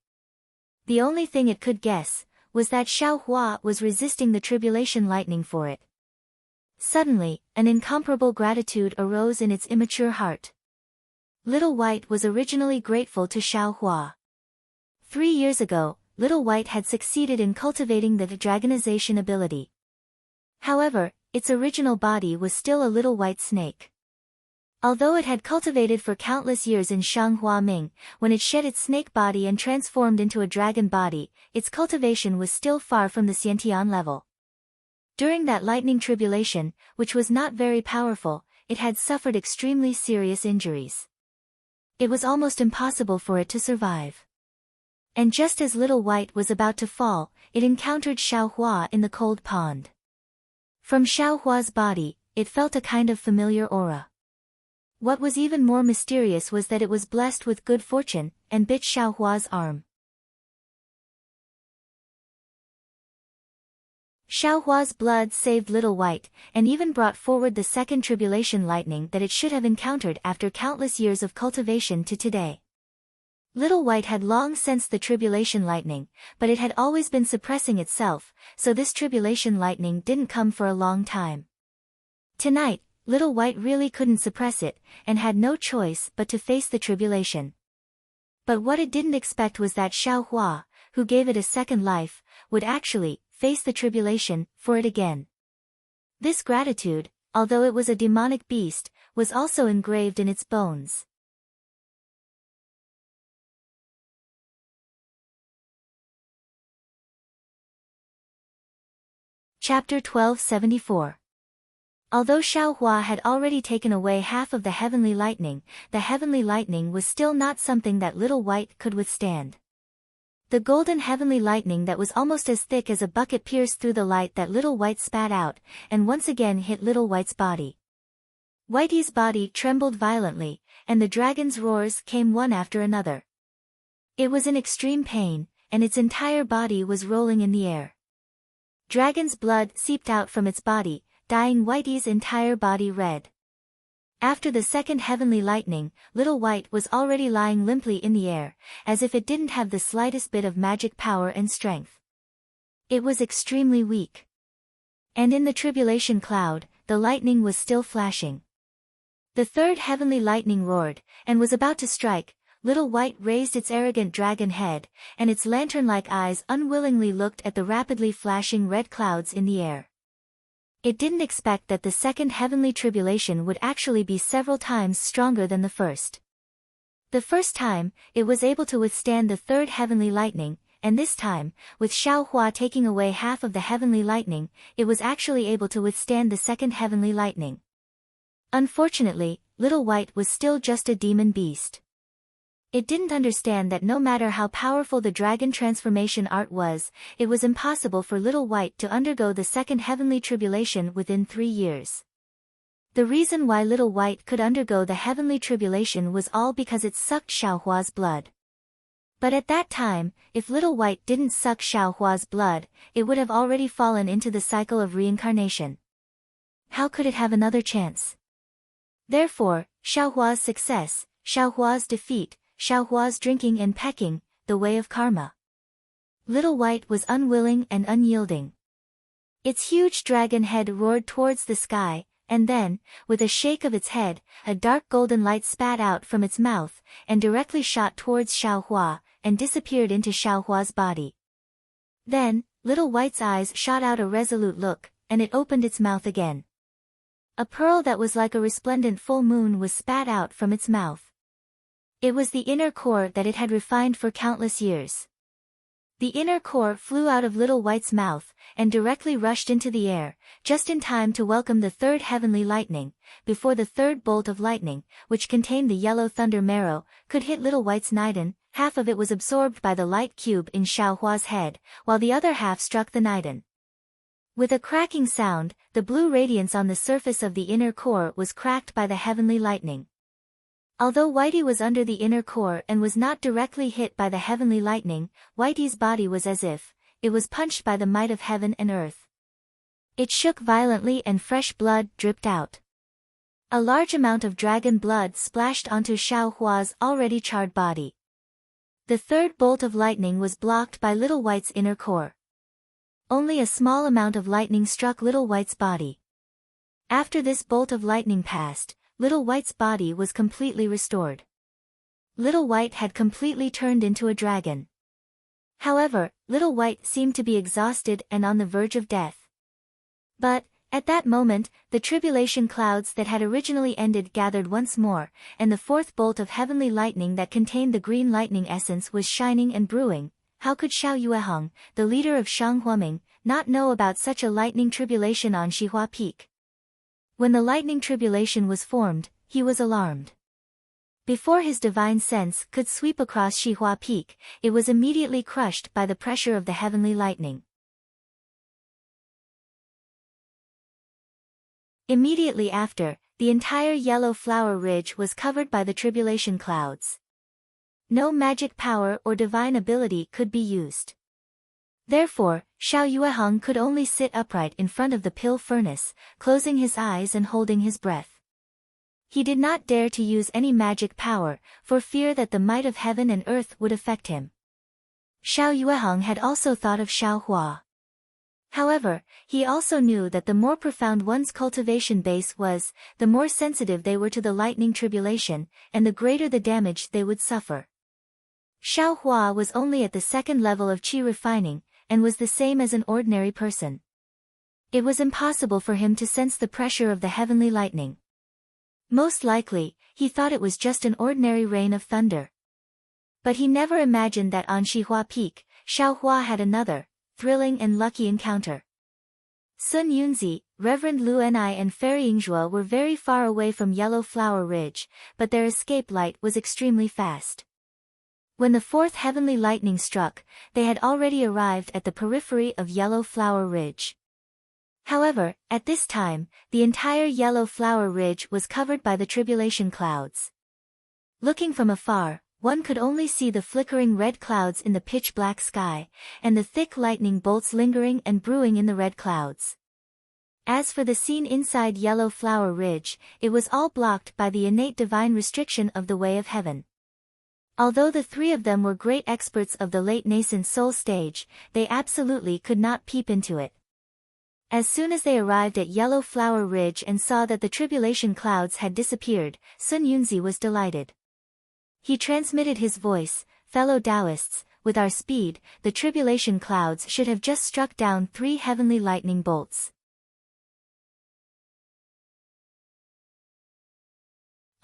The only thing it could guess was that Xiaohua was resisting the tribulation lightning for it. Suddenly, an incomparable gratitude arose in its immature heart. Little White was originally grateful to Xiaohua. 3 years ago, Little White had succeeded in cultivating the dragonization ability. However, its original body was still a little white snake. Although it had cultivated for countless years in Shanghua Ming, when it shed its snake body and transformed into a dragon body, its cultivation was still far from the Xiantian level. During that lightning tribulation, which was not very powerful, it had suffered extremely serious injuries. It was almost impossible for it to survive. And just as Little White was about to fall, it encountered Xiaohua in the cold pond. From Xiaohua's body, it felt a kind of familiar aura. What was even more mysterious was that it was blessed with good fortune, and bit Xiaohua's arm. Xiaohua's blood saved Little White, and even brought forward the second tribulation lightning that it should have encountered after countless years of cultivation to today. Little White had long sensed the tribulation lightning, but it had always been suppressing itself, so this tribulation lightning didn't come for a long time. Tonight, Little White really couldn't suppress it, and had no choice but to face the tribulation. But what it didn't expect was that Xiaohua, who gave it a second life, would actually face the tribulation for it again. This gratitude, although it was a demonic beast, was also engraved in its bones. Chapter 1274. Although Xiaohua had already taken away half of the heavenly lightning, the heavenly lightning was still not something that Little White could withstand. The golden heavenly lightning that was almost as thick as a bucket pierced through the light that Little White spat out, and once again hit Little White's body. Whitey's body trembled violently, and the dragon's roars came one after another. It was in extreme pain, and its entire body was rolling in the air. Dragon's blood seeped out from its body, dyeing Whitey's entire body red. After the second heavenly lightning, Little White was already lying limply in the air, as if it didn't have the slightest bit of magic power and strength. It was extremely weak. And in the tribulation cloud, the lightning was still flashing. The third heavenly lightning roared, and was about to strike. Little White raised its arrogant dragon head, and its lantern-like eyes unwillingly looked at the rapidly flashing red clouds in the air. It didn't expect that the second heavenly tribulation would actually be several times stronger than the first. The first time, it was able to withstand the third heavenly lightning, and this time, with Xiaohua taking away half of the heavenly lightning, it was actually able to withstand the second heavenly lightning. Unfortunately, Little White was still just a demon beast. It didn't understand that no matter how powerful the dragon transformation art was, it was impossible for Little White to undergo the second heavenly tribulation within 3 years. The reason why Little White could undergo the heavenly tribulation was all because it sucked Xiaohua's blood. But at that time, if Little White didn't suck Xiaohua's blood, it would have already fallen into the cycle of reincarnation. How could it have another chance? Therefore, Xiaohua's success, Xiaohua's defeat, Xiaohua's drinking and pecking, the way of karma. Little White was unwilling and unyielding. Its huge dragon head roared towards the sky, and then, with a shake of its head, a dark golden light spat out from its mouth, and directly shot towards Xiaohua, and disappeared into Xiaohua's body. Then, Little White's eyes shot out a resolute look, and it opened its mouth again. A pearl that was like a resplendent full moon was spat out from its mouth. It was the inner core that it had refined for countless years. The inner core flew out of Little White's mouth, and directly rushed into the air, just in time to welcome the third heavenly lightning, before the third bolt of lightning, which contained the yellow thunder marrow, could hit Little White's Niden. Half of it was absorbed by the light cube in Xiaohua's head, while the other half struck the Niden. With a cracking sound, the blue radiance on the surface of the inner core was cracked by the heavenly lightning. Although Whitey was under the inner core and was not directly hit by the heavenly lightning, Whitey's body was as if it was punched by the might of heaven and earth. It shook violently and fresh blood dripped out. A large amount of dragon blood splashed onto Xiaohua's already charred body. The third bolt of lightning was blocked by Little White's inner core. Only a small amount of lightning struck Little White's body. After this bolt of lightning passed, Little White's body was completely restored. Little White had completely turned into a dragon. However, Little White seemed to be exhausted and on the verge of death. But, at that moment, the tribulation clouds that had originally ended gathered once more, and the fourth bolt of heavenly lightning that contained the green lightning essence was shining and brewing. How could Xiao Yuehong, the leader of Shang Huaming, not know about such a lightning tribulation on Xihua Peak? When the lightning tribulation was formed, he was alarmed. Before his divine sense could sweep across Xihua Peak, it was immediately crushed by the pressure of the heavenly lightning. Immediately after, the entire yellow flower ridge was covered by the tribulation clouds. No magic power or divine ability could be used. Therefore, Xiao Yuehong could only sit upright in front of the pill furnace, closing his eyes and holding his breath. He did not dare to use any magic power, for fear that the might of heaven and earth would affect him. Xiao Yuehong had also thought of Xiao Hua. However, he also knew that the more profound one's cultivation base was, the more sensitive they were to the lightning tribulation, and the greater the damage they would suffer. Xiao Hua was only at the second level of qi refining, and was the same as an ordinary person. It was impossible for him to sense the pressure of the heavenly lightning. Most likely, he thought it was just an ordinary rain of thunder. But he never imagined that on Shihua Peak, Xiao Hua had another, thrilling and lucky encounter. Sun Yunzi, Reverend Lu Enai and Fairy Yingzhua were very far away from Yellow Flower Ridge, but their escape light was extremely fast. When the fourth heavenly lightning struck, they had already arrived at the periphery of Yellow Flower Ridge. However, at this time, the entire Yellow Flower Ridge was covered by the tribulation clouds. Looking from afar, one could only see the flickering red clouds in the pitch-black sky, and the thick lightning bolts lingering and brewing in the red clouds. As for the scene inside Yellow Flower Ridge, it was all blocked by the innate divine restriction of the way of heaven. Although the three of them were great experts of the late nascent soul stage, they absolutely could not peep into it. As soon as they arrived at Yellow Flower Ridge and saw that the tribulation clouds had disappeared, Sun Yunzi was delighted. He transmitted his voice, "Fellow Taoists, with our speed, the tribulation clouds should have just struck down 3 heavenly lightning bolts."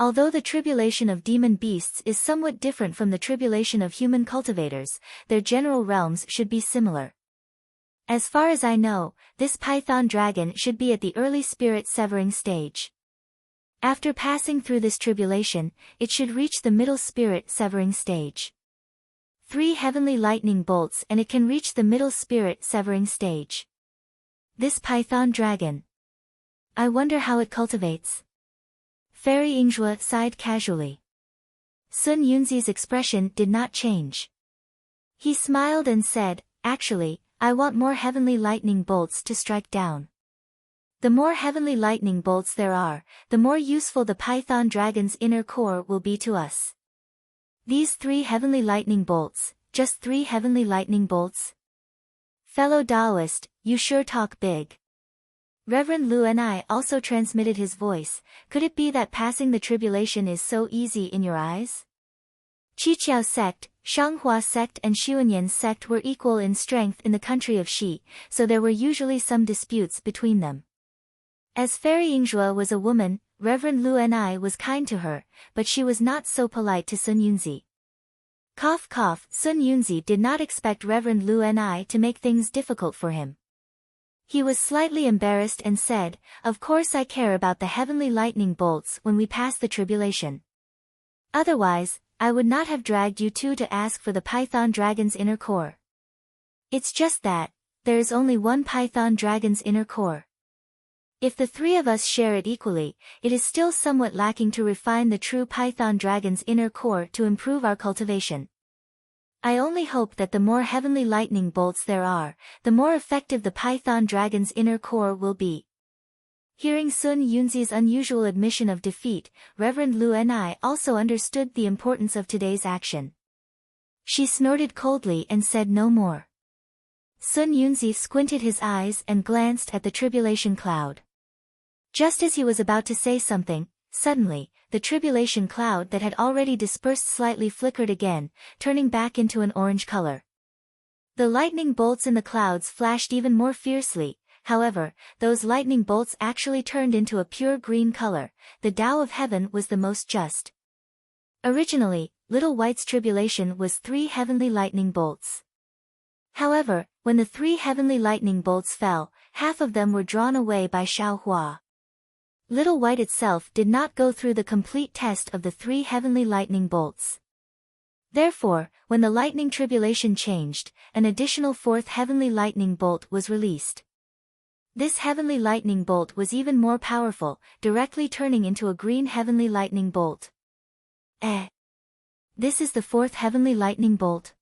Although the tribulation of demon beasts is somewhat different from the tribulation of human cultivators, their general realms should be similar. As far as I know, this python dragon should be at the early spirit severing stage. After passing through this tribulation, it should reach the middle spirit severing stage. 3 heavenly lightning bolts and it can reach the middle spirit severing stage. This python dragon. I wonder how it cultivates. Fairy Yingzhua sighed casually. Sun Yunzi's expression did not change. He smiled and said, "Actually, I want more heavenly lightning bolts to strike down. The more heavenly lightning bolts there are, the more useful the python dragon's inner core will be to us." These 3 heavenly lightning bolts, just 3 heavenly lightning bolts? Fellow Taoist, you sure talk big. Reverend Lu Enai also transmitted his voice. Could it be that passing the tribulation is so easy in your eyes? Qiqiao sect, Shanghua sect and Xuanyan sect were equal in strength in the country of Xi, so there were usually some disputes between them. As Fairy Yingzhua was a woman, Reverend Lu Enai was kind to her, but she was not so polite to Sun Yunzi. Cough cough, Sun Yunzi did not expect Reverend Lu Enai to make things difficult for him. He was slightly embarrassed and said, "Of course I care about the heavenly lightning bolts when we pass the tribulation. Otherwise, I would not have dragged you two to ask for the python dragon's inner core. It's just that, there is only one python dragon's inner core. If the 3 of us share it equally, it is still somewhat lacking to refine the true python dragon's inner core to improve our cultivation. I only hope that the more heavenly lightning bolts there are, the more effective the python dragon's inner core will be." Hearing Sun Yunzi's unusual admission of defeat, Reverend Lu Enai also understood the importance of today's action. She snorted coldly and said no more. Sun Yunzi squinted his eyes and glanced at the tribulation cloud. Just as he was about to say something, suddenly, the tribulation cloud that had already dispersed slightly flickered again, turning back into an orange color. The lightning bolts in the clouds flashed even more fiercely. However, those lightning bolts actually turned into a pure green color. The Tao of Heaven was the most just. Originally, Little White's tribulation was 3 heavenly lightning bolts. However, when the 3 heavenly lightning bolts fell, half of them were drawn away by Xiao Hua. Little White itself did not go through the complete test of the 3 heavenly lightning bolts. Therefore, when the lightning tribulation changed, an additional 4th heavenly lightning bolt was released. This heavenly lightning bolt was even more powerful, directly turning into a green heavenly lightning bolt. This is the 4th heavenly lightning bolt?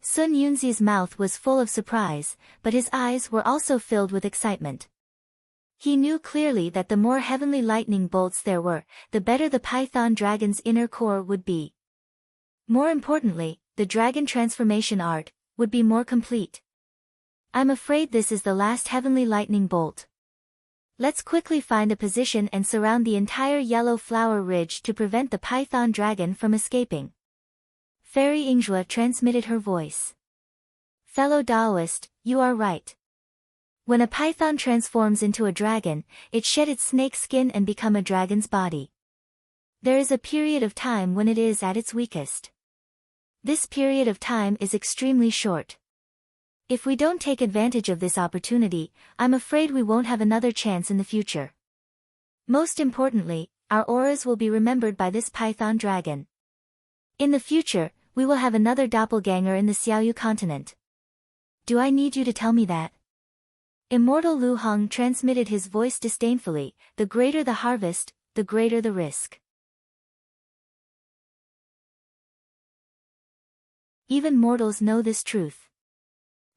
Sun Yunzi's mouth was full of surprise, but his eyes were also filled with excitement. He knew clearly that the more heavenly lightning bolts there were, the better the python dragon's inner core would be. More importantly, the dragon transformation art would be more complete. I'm afraid this is the last heavenly lightning bolt. Let's quickly find a position and surround the entire yellow flower ridge to prevent the python dragon from escaping. Fairy Yingzhua transmitted her voice. Fellow Taoist, you are right. When a python transforms into a dragon, it shed its snake skin and become a dragon's body. There is a period of time when it is at its weakest. This period of time is extremely short. If we don't take advantage of this opportunity, I'm afraid we won't have another chance in the future. Most importantly, our auras will be remembered by this python dragon. In the future, we will have another doppelganger in the Xiaoyu continent. Do I need you to tell me that? Immortal Lu Hong transmitted his voice disdainfully. The greater the harvest, the greater the risk. Even mortals know this truth.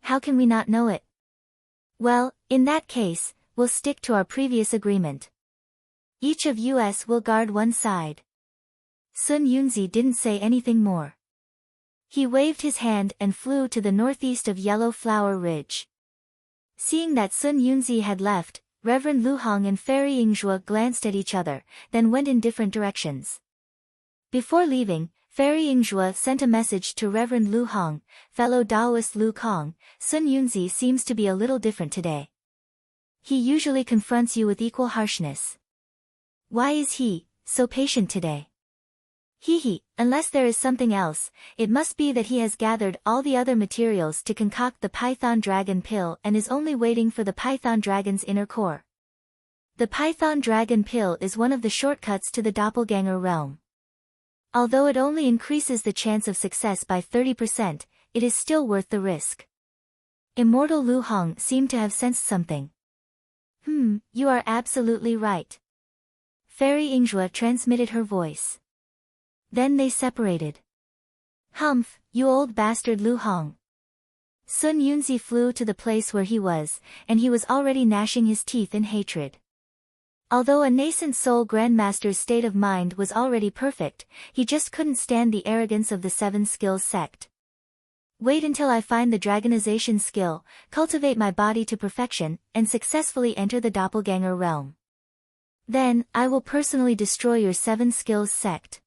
How can we not know it? Well, in that case, we'll stick to our previous agreement. Each of us will guard one side. Sun Yunzi didn't say anything more. He waved his hand and flew to the northeast of Yellow Flower Ridge. Seeing that Sun Yunzi had left, Reverend Lu Hong and Fairy Yingzhua glanced at each other, then went in different directions. Before leaving, Fairy Yingzhua sent a message to Reverend Lu Hong. Fellow Taoist Lu Kong, Sun Yunzi seems to be a little different today. He usually confronts you with equal harshness. Why is he so patient today? Unless there is something else, it must be that he has gathered all the other materials to concoct the Python Dragon Pill and is only waiting for the Python Dragon's inner core. The Python Dragon Pill is one of the shortcuts to the Doppelganger realm. Although it only increases the chance of success by 30%, it is still worth the risk. Immortal Lu Hong seemed to have sensed something. You are absolutely right. Fairy Yingzhua transmitted her voice. Then they separated. Humph, you old bastard Lu Hong. Sun Yunzi flew to the place where he was, and he was already gnashing his teeth in hatred. Although a nascent soul grandmaster's state of mind was already perfect, he just couldn't stand the arrogance of the Seven Skills sect. Wait until I find the dragonization skill, cultivate my body to perfection, and successfully enter the doppelganger realm. Then, I will personally destroy your Seven Skills sect.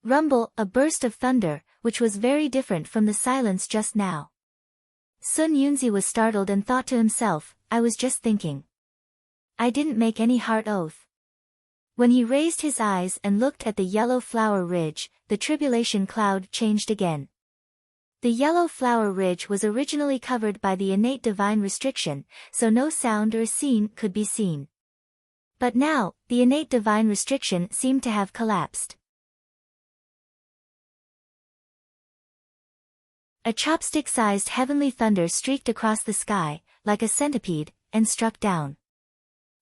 Rumble, a burst of thunder, which was very different from the silence just now. Sun Yunzi was startled and thought to himself, I was just thinking. I didn't make any heart oath. When he raised his eyes and looked at the Yellow Flower Ridge, the tribulation cloud changed again. The Yellow Flower Ridge was originally covered by the innate divine restriction, so no sound or scene could be seen. But now, the innate divine restriction seemed to have collapsed. A chopstick-sized heavenly thunder streaked across the sky, like a centipede, and struck down.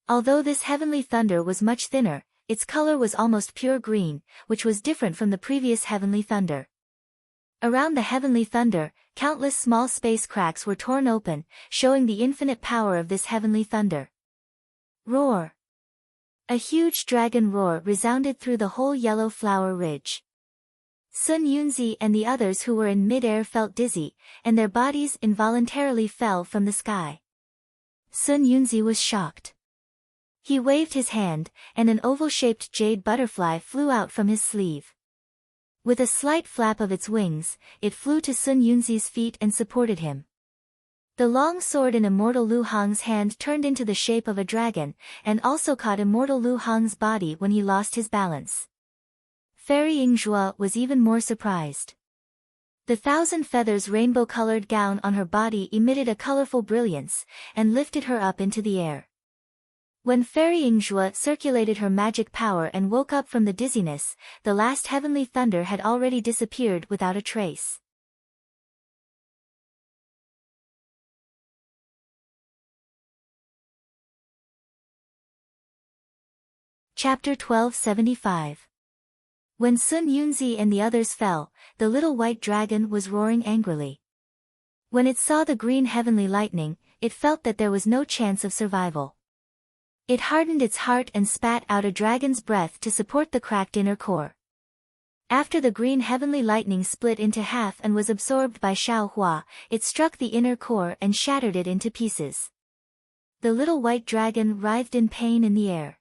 Although this heavenly thunder was much thinner, its color was almost pure green, which was different from the previous heavenly thunder. Around the heavenly thunder, countless small space cracks were torn open, showing the infinite power of this heavenly thunder. Roar! A huge dragon roar resounded through the whole Yellow Flower Ridge. Sun Yunzi and the others who were in mid-air felt dizzy, and their bodies involuntarily fell from the sky. Sun Yunzi was shocked. He waved his hand, and an oval-shaped jade butterfly flew out from his sleeve. With a slight flap of its wings, it flew to Sun Yunzi's feet and supported him. The long sword in Immortal Lu Hong's hand turned into the shape of a dragon, and also caught Immortal Lu Hong's body when he lost his balance. Fairy Yingzhua was even more surprised. The thousand feathers rainbow-colored gown on her body emitted a colorful brilliance, and lifted her up into the air. When Fairy Yingzhua circulated her magic power and woke up from the dizziness, the last heavenly thunder had already disappeared without a trace. Chapter 1275. When Sun Yunzi and the others fell, the little white dragon was roaring angrily. When it saw the green heavenly lightning, it felt that there was no chance of survival. It hardened its heart and spat out a dragon's breath to support the cracked inner core. After the green heavenly lightning split into half and was absorbed by Xiaohua, it struck the inner core and shattered it into pieces. The little white dragon writhed in pain in the air.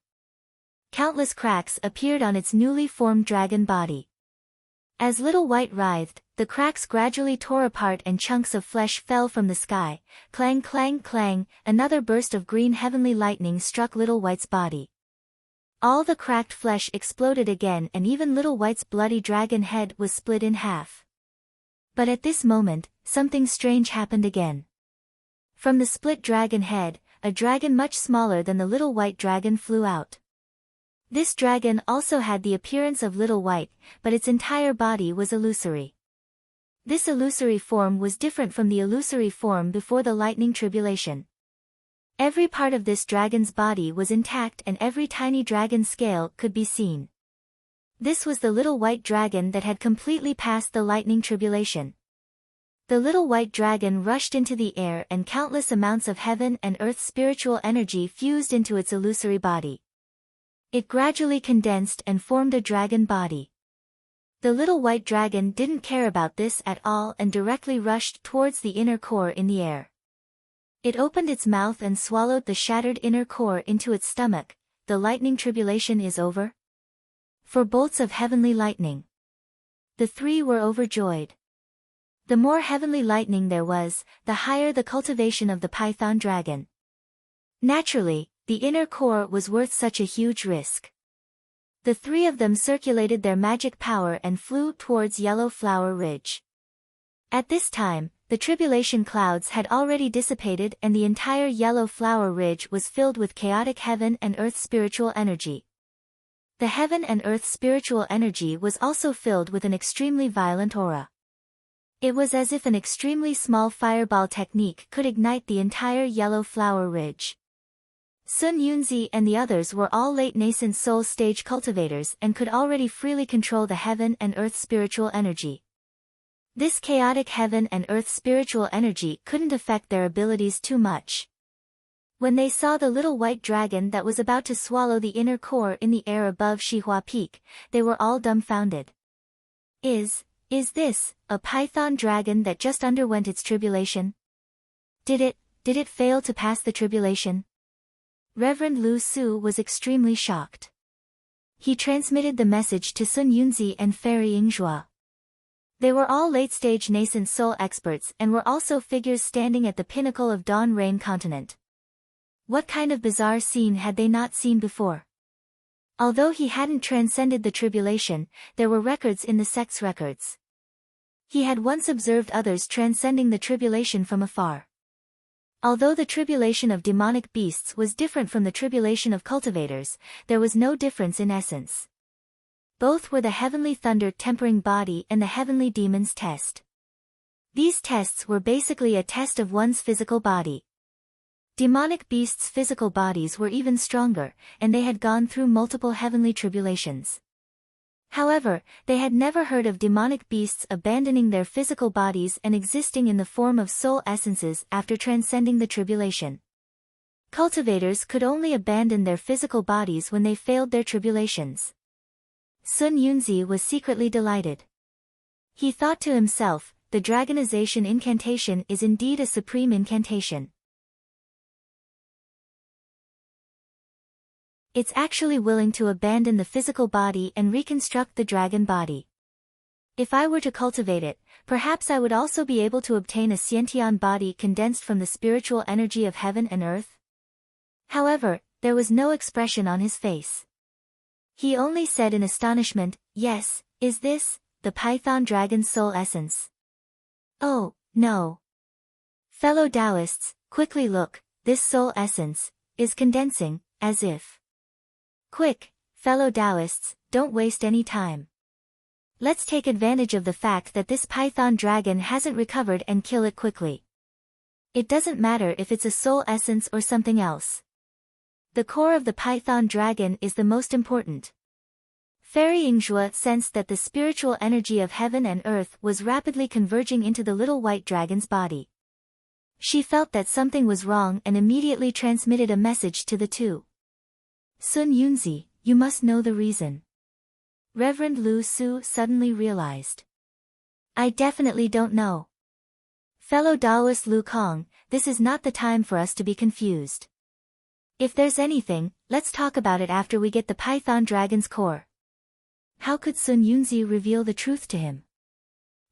Countless cracks appeared on its newly formed dragon body. As Little White writhed, the cracks gradually tore apart and chunks of flesh fell from the sky. Clang clang clang, another burst of green heavenly lightning struck Little White's body. All the cracked flesh exploded again and even Little White's bloody dragon head was split in half. But at this moment, something strange happened again. From the split dragon head, a dragon much smaller than the Little White dragon flew out. This dragon also had the appearance of Little White, but its entire body was illusory. This illusory form was different from the illusory form before the lightning tribulation. Every part of this dragon's body was intact and every tiny dragon scale could be seen. This was the Little White dragon that had completely passed the lightning tribulation. The Little White dragon rushed into the air and countless amounts of heaven and earth spiritual energy fused into its illusory body. It gradually condensed and formed a dragon body. The Little White dragon didn't care about this at all and directly rushed towards the inner core in the air. It opened its mouth and swallowed the shattered inner core into its stomach. The lightning tribulation is over? For bolts of heavenly lightning. The three were overjoyed. The more heavenly lightning there was, the higher the cultivation of the python dragon. Naturally, the inner core was worth such a huge risk. The three of them circulated their magic power and flew towards Yellow Flower Ridge. At this time, the tribulation clouds had already dissipated and the entire Yellow Flower Ridge was filled with chaotic heaven and earth spiritual energy. The heaven and earth spiritual energy was also filled with an extremely violent aura. It was as if an extremely small fireball technique could ignite the entire Yellow Flower Ridge. Sun Yunzi and the others were all late nascent soul stage cultivators and could already freely control the heaven and earth spiritual energy. This chaotic heaven and earth spiritual energy couldn't affect their abilities too much. When they saw the little white dragon that was about to swallow the inner core in the air above Shihua Peak, they were all dumbfounded. Is this a python dragon that just underwent its tribulation? Did it fail to pass the tribulation? Reverend Lu Su was extremely shocked. He transmitted the message to Sun Yunzi and Fairy Yingzhua. They were all late-stage nascent soul experts and were also figures standing at the pinnacle of Dawn Rain continent. What kind of bizarre scene had they not seen before? Although he hadn't transcended the tribulation, there were records in the sect's records. He had once observed others transcending the tribulation from afar. Although the tribulation of demonic beasts was different from the tribulation of cultivators, there was no difference in essence. Both were the heavenly thunder tempering body and the heavenly demon's test. These tests were basically a test of one's physical body. Demonic beasts' physical bodies were even stronger, and they had gone through multiple heavenly tribulations. However, they had never heard of demonic beasts abandoning their physical bodies and existing in the form of soul essences after transcending the tribulation. Cultivators could only abandon their physical bodies when they failed their tribulations. Sun Yunzi was secretly delighted. He thought to himself, the dragonization incantation is indeed a supreme incantation. It's actually willing to abandon the physical body and reconstruct the dragon body. If I were to cultivate it, perhaps I would also be able to obtain a Xiantian body condensed from the spiritual energy of heaven and earth. However, there was no expression on his face. He only said in astonishment, "Yes, is this the python dragon's soul essence?" "Oh, no. Fellow Taoists, quickly look, this soul essence is condensing, as if. Quick, fellow Taoists, don't waste any time. Let's take advantage of the fact that this python dragon hasn't recovered and kill it quickly. It doesn't matter if it's a soul essence or something else. The core of the python dragon is the most important." Fairy Yingzhua sensed that the spiritual energy of heaven and earth was rapidly converging into the little white dragon's body. She felt that something was wrong and immediately transmitted a message to the two. Sun Yunzi, you must know the reason. Reverend Lu Su suddenly realized. I definitely don't know. Fellow Taoist Lu Kong, this is not the time for us to be confused. If there's anything, let's talk about it after we get the Python Dragon's core. How could Sun Yunzi reveal the truth to him?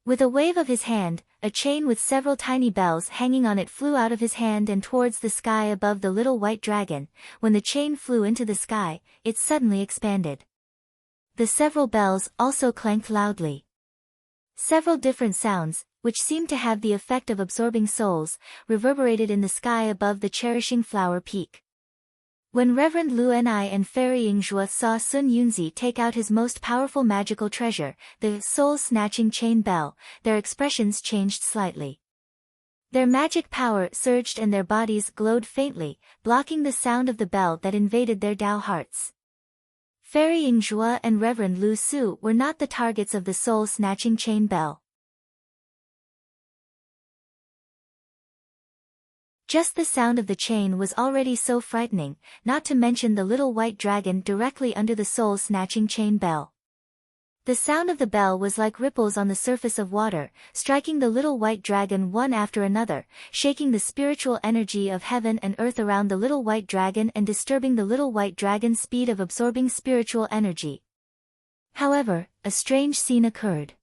With a wave of his hand, a chain with several tiny bells hanging on it flew out of his hand and towards the sky above the little white dragon. When the chain flew into the sky, it suddenly expanded. The several bells also clanked loudly. Several different sounds, which seemed to have the effect of absorbing souls, reverberated in the sky above the cherishing flower peak. When Reverend Lu Ni and Fairy Yingzhua saw Sun Yunzi take out his most powerful magical treasure, the soul-snatching chain bell, their expressions changed slightly. Their magic power surged and their bodies glowed faintly, blocking the sound of the bell that invaded their Tao hearts. Fairy Yingzhua and Reverend Lu Su were not the targets of the soul-snatching chain bell. Just the sound of the chain was already so frightening, not to mention the little white dragon directly under the soul-snatching chain bell. The sound of the bell was like ripples on the surface of water, striking the little white dragon one after another, shaking the spiritual energy of heaven and earth around the little white dragon and disturbing the little white dragon's speed of absorbing spiritual energy. However, a strange scene occurred.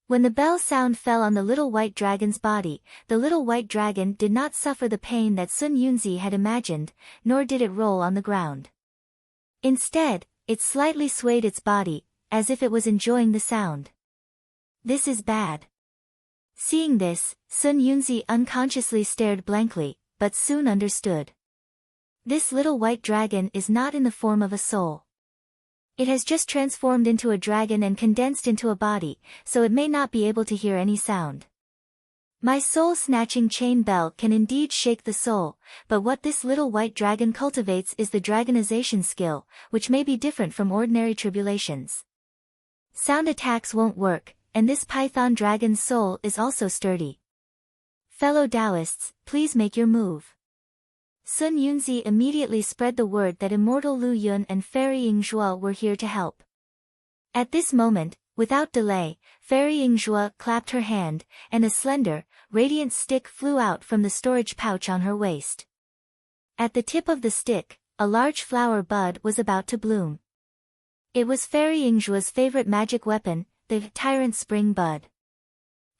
When the bell sound fell on the little white dragon's body, the little white dragon did not suffer the pain that Sun Yunzi had imagined, nor did it roll on the ground. Instead, it slightly swayed its body, as if it was enjoying the sound. This is bad. Seeing this, Sun Yunzi unconsciously stared blankly, but soon understood. This little white dragon is not in the form of a soul. It has just transformed into a dragon and condensed into a body, so it may not be able to hear any sound. My soul-snatching chain bell can indeed shake the soul, but what this little white dragon cultivates is the dragonization skill, which may be different from ordinary tribulations. Sound attacks won't work, and this python dragon's soul is also sturdy. Fellow Taoists, please make your move. Sun Yunzi immediately spread the word that immortal Lu Yun and Fairy Yingzhua were here to help. At this moment, without delay, Fairy Yingzhua clapped her hand, and a slender, radiant stick flew out from the storage pouch on her waist. At the tip of the stick, a large flower bud was about to bloom. It was Fairy Yingzhua's favorite magic weapon, the Tyrant Spring Bud.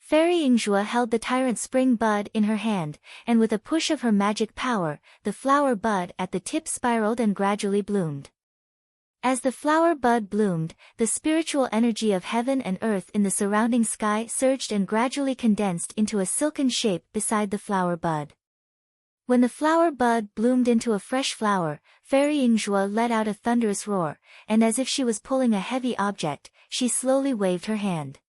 Fairy Yingzhua held the Tyrant Spring Bud in her hand, and with a push of her magic power, the flower bud at the tip spiraled and gradually bloomed. As the flower bud bloomed, the spiritual energy of heaven and earth in the surrounding sky surged and gradually condensed into a silken shape beside the flower bud. When the flower bud bloomed into a fresh flower, Fairy Yingzhua let out a thunderous roar, and as if she was pulling a heavy object, she slowly waved her hand.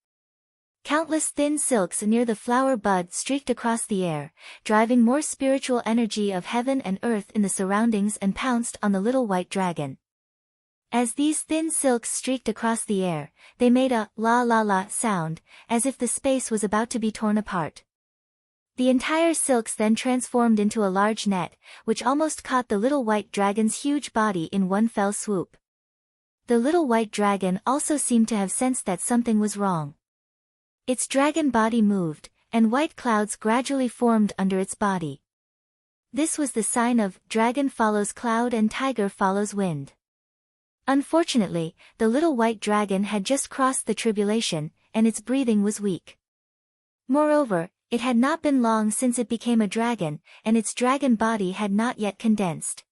Countless thin silks near the flower bud streaked across the air, driving more spiritual energy of heaven and earth in the surroundings and pounced on the little white dragon. As these thin silks streaked across the air, they made a la la la sound, as if the space was about to be torn apart. The entire silks then transformed into a large net, which almost caught the little white dragon's huge body in one fell swoop. The little white dragon also seemed to have sensed that something was wrong. Its dragon body moved, and white clouds gradually formed under its body. This was the sign of dragon follows cloud and tiger follows wind. Unfortunately, the little white dragon had just crossed the tribulation, and its breathing was weak. Moreover, it had not been long since it became a dragon, and its dragon body had not yet condensed.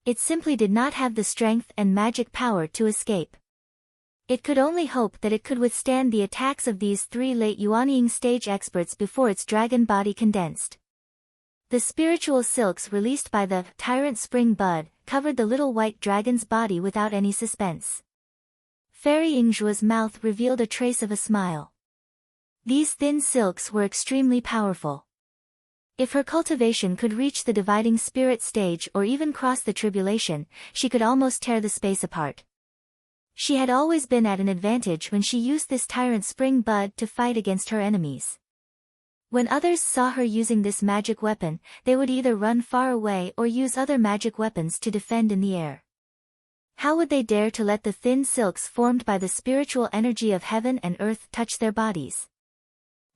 It simply did not have the strength and magic power to escape. It could only hope that it could withstand the attacks of these three late Yuanying stage experts before its dragon body condensed. The spiritual silks released by the Tyrant Spring Bud covered the little white dragon's body without any suspense. Fairy Yingzhua's mouth revealed a trace of a smile. These thin silks were extremely powerful. If her cultivation could reach the dividing spirit stage or even cross the tribulation, she could almost tear the space apart. She had always been at an advantage when she used this Tyrant Spring Bud to fight against her enemies. When others saw her using this magic weapon, they would either run far away or use other magic weapons to defend in the air. How would they dare to let the thin silks formed by the spiritual energy of heaven and earth touch their bodies?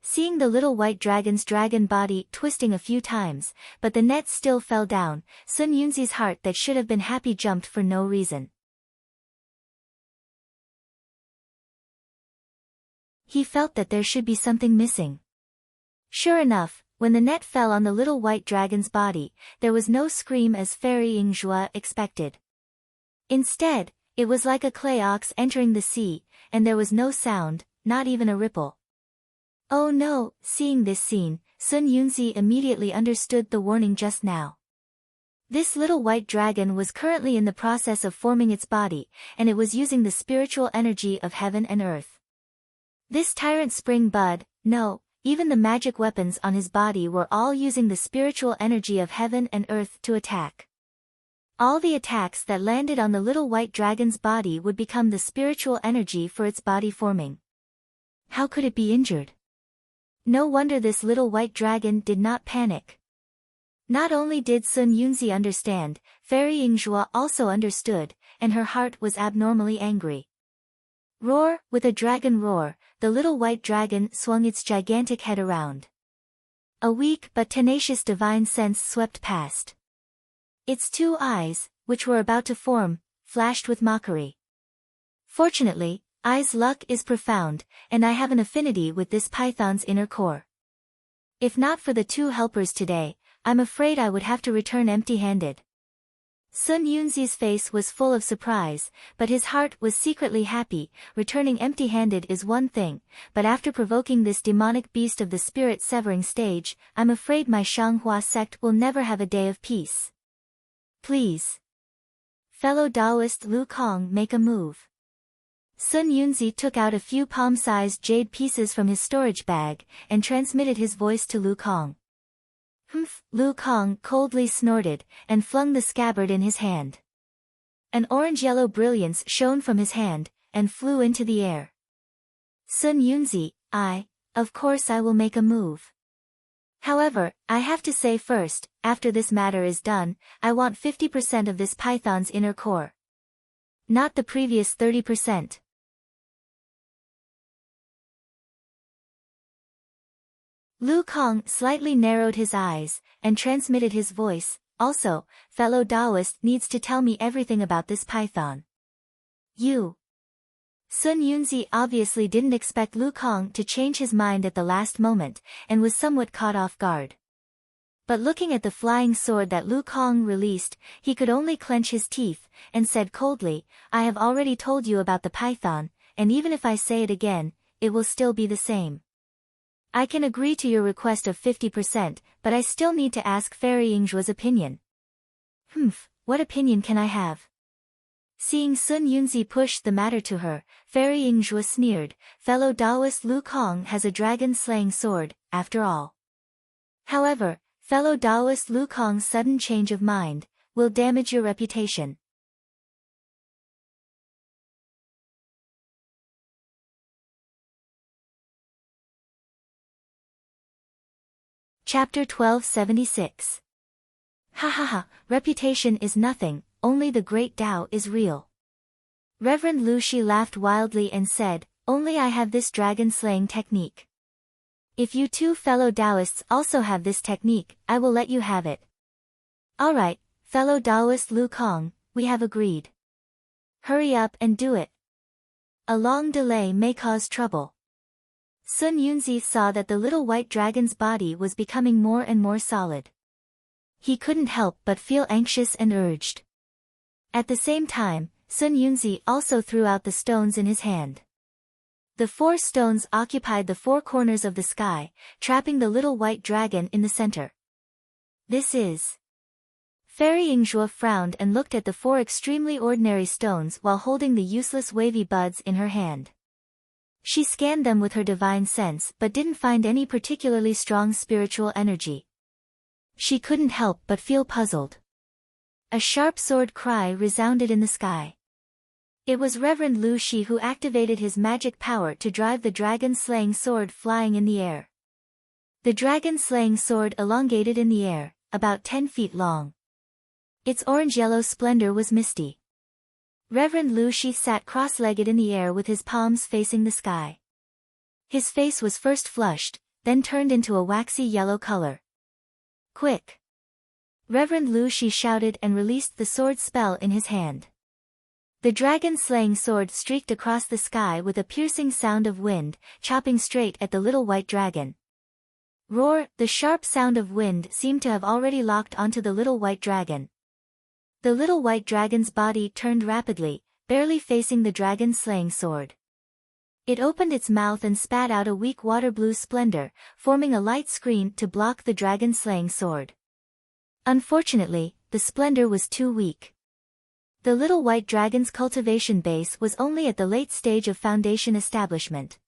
Seeing the little white dragon's dragon body twisting a few times, but the net still fell down, Sun Yunzi's heart that should have been happy jumped for no reason. He felt that there should be something missing. Sure enough, when the net fell on the little white dragon's body, there was no scream as Fairy Yingzhua expected. Instead, it was like a clay ox entering the sea, and there was no sound, not even a ripple. Oh no! Seeing this scene, Sun Yunzi immediately understood the warning just now. This little white dragon was currently in the process of forming its body, and it was using the spiritual energy of heaven and earth. This tyrant spring bud, no, even the magic weapons on his body were all using the spiritual energy of heaven and earth to attack. All the attacks that landed on the little white dragon's body would become the spiritual energy for its body forming. How could it be injured? No wonder this little white dragon did not panic. Not only did Sun Yunzi understand, Fairy Yingzhua also understood, and her heart was abnormally angry. Roar! With a dragon roar, the little white dragon swung its gigantic head around. A weak but tenacious divine sense swept past. Its two eyes, which were about to form, flashed with mockery. Fortunately, I's luck is profound, and I have an affinity with this python's inner core. If not for the two helpers today, I'm afraid I would have to return empty-handed. Sun Yunzi's face was full of surprise, but his heart was secretly happy. Returning empty-handed is one thing, but after provoking this demonic beast of the spirit-severing stage, I'm afraid my Shanghua sect will never have a day of peace. Please. Fellow Taoist Lu Kong, make a move. Sun Yunzi took out a few palm-sized jade pieces from his storage bag, and transmitted his voice to Lu Kong. Humph! Lu Kong coldly snorted, and flung the scabbard in his hand. An orange-yellow brilliance shone from his hand, and flew into the air. Sun Yunzi, of course I will make a move. However, I have to say first, after this matter is done, I want 50% of this python's inner core. Not the previous 30%. Lu Kong slightly narrowed his eyes, and transmitted his voice. Also, fellow Taoist needs to tell me everything about this python. You. Sun Yunzi obviously didn't expect Lu Kong to change his mind at the last moment, and was somewhat caught off guard. But looking at the flying sword that Lu Kong released, he could only clench his teeth, and said coldly, I have already told you about the python, and even if I say it again, it will still be the same. I can agree to your request of 50%, but I still need to ask Fairy Yingzhua's opinion. Humph, what opinion can I have? Seeing Sun Yunzi push the matter to her, Fairy Yingzhua sneered, fellow Taoist Lu Kong has a dragon-slaying sword, after all. However, fellow Taoist Lu Kong's sudden change of mind will damage your reputation. Chapter 1276. Ha ha ha, reputation is nothing, only the great Tao is real. Reverend Lu Shi laughed wildly and said, only I have this dragon-slaying technique. If you two fellow Taoists also have this technique, I will let you have it. Alright, fellow Taoist Lu Kong, we have agreed. Hurry up and do it. A long delay may cause trouble. Sun Yunzi saw that the little white dragon's body was becoming more and more solid. He couldn't help but feel anxious and urged. At the same time, Sun Yunzi also threw out the stones in his hand. The 4 stones occupied the 4 corners of the sky, trapping the little white dragon in the center. This is... Fairy Yingzhua frowned and looked at the 4 extremely ordinary stones while holding the useless wavy buds in her hand. She scanned them with her divine sense but didn't find any particularly strong spiritual energy. She couldn't help but feel puzzled. A sharp sword cry resounded in the sky. It was Reverend Lu Shi who activated his magic power to drive the dragon-slaying sword flying in the air. The dragon-slaying sword elongated in the air, about 10 feet long. Its orange-yellow splendor was misty. Reverend Lu Shi sat cross-legged in the air with his palms facing the sky. His face was first flushed, then turned into a waxy yellow color. Quick! Reverend Lu Shi shouted and released the sword spell in his hand. The dragon-slaying sword streaked across the sky with a piercing sound of wind, chopping straight at the little white dragon. Roar! The sharp sound of wind seemed to have already locked onto the little white dragon. The little white dragon's body turned rapidly, barely facing the dragon-slaying sword. It opened its mouth and spat out a weak water-blue splendor, forming a light screen to block the dragon-slaying sword. Unfortunately, the splendor was too weak. The little white dragon's cultivation base was only at the late stage of foundation establishment.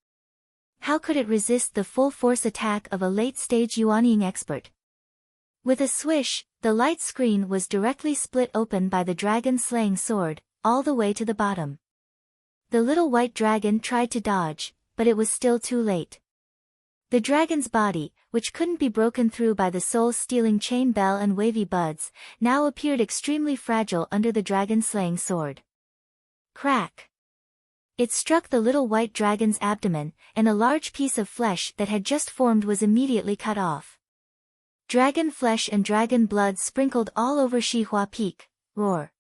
How could it resist the full-force attack of a late-stage Yuanying expert? With a swish, the light screen was directly split open by the dragon-slaying sword, all the way to the bottom. The little white dragon tried to dodge, but it was still too late. The dragon's body, which couldn't be broken through by the soul-stealing chain bell and wavy buds, now appeared extremely fragile under the dragon-slaying sword. Crack! It struck the little white dragon's abdomen, and a large piece of flesh that had just formed was immediately cut off. Dragon flesh and dragon blood sprinkled all over Xihua Peak. Roar!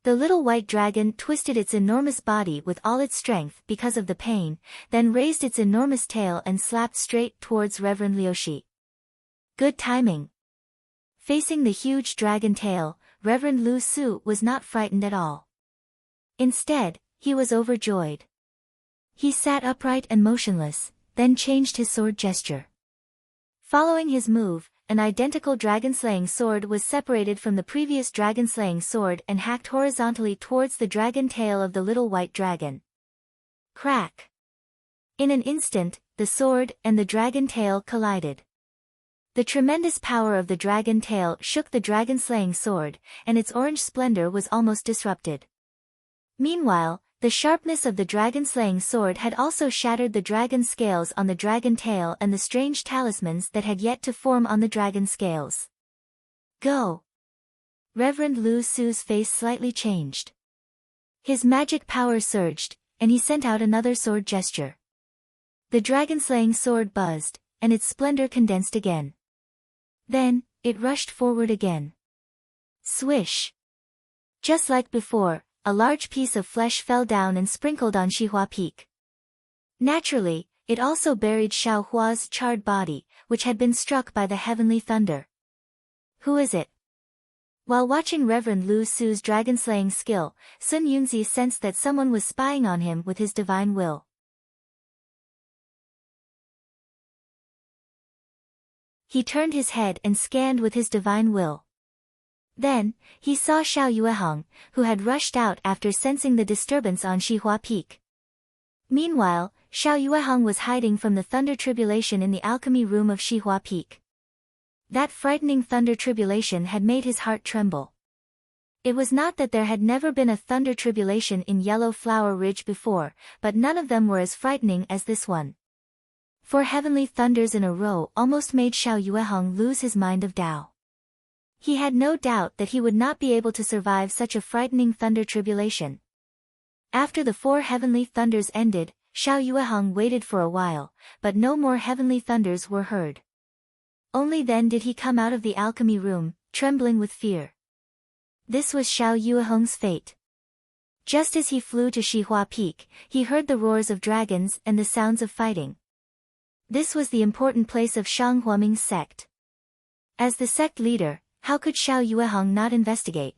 The little white dragon twisted its enormous body with all its strength because of the pain, then raised its enormous tail and slapped straight towards Reverend Liushi. Good timing. Facing the huge dragon tail, Reverend Lu Su was not frightened at all. Instead, he was overjoyed. He sat upright and motionless, then changed his sword gesture. Following his move, an identical dragon-slaying sword was separated from the previous dragon-slaying sword and hacked horizontally towards the dragon tail of the little white dragon. Crack! In an instant, the sword and the dragon tail collided. The tremendous power of the dragon tail shook the dragon-slaying sword, and its orange splendor was almost disrupted. Meanwhile, the sharpness of the dragon-slaying sword had also shattered the dragon scales on the dragon tail and the strange talismans that had yet to form on the dragon scales. Go! Reverend Lu Su's face slightly changed. His magic power surged, and he sent out another sword gesture. The dragon-slaying sword buzzed, and its splendor condensed again. Then, it rushed forward again. Swish! Just like before, a large piece of flesh fell down and sprinkled on Xihua Peak. Naturally, it also buried Xiao Hua's charred body, which had been struck by the heavenly thunder. Who is it? While watching Reverend Lu Su's dragon-slaying skill, Sun Yunzi sensed that someone was spying on him with his divine will. He turned his head and scanned with his divine will. Then, he saw Xiao Yueheng, who had rushed out after sensing the disturbance on Xihua Peak. Meanwhile, Xiao Yueheng was hiding from the thunder tribulation in the alchemy room of Xihua Peak. That frightening thunder tribulation had made his heart tremble. It was not that there had never been a thunder tribulation in Yellow Flower Ridge before, but none of them were as frightening as this one. 4 heavenly thunders in a row almost made Xiao Yueheng lose his mind of Tao. He had no doubt that he would not be able to survive such a frightening thunder tribulation. After the 4 heavenly thunders ended, Xiao Yueheng waited for a while, but no more heavenly thunders were heard. Only then did he come out of the alchemy room, trembling with fear. This was Xiao Yueheng's fate. Just as he flew to Xihua Peak, he heard the roars of dragons and the sounds of fighting. This was the important place of Shang Huaming's sect. As the sect leader, how could Xiao Yueheng not investigate?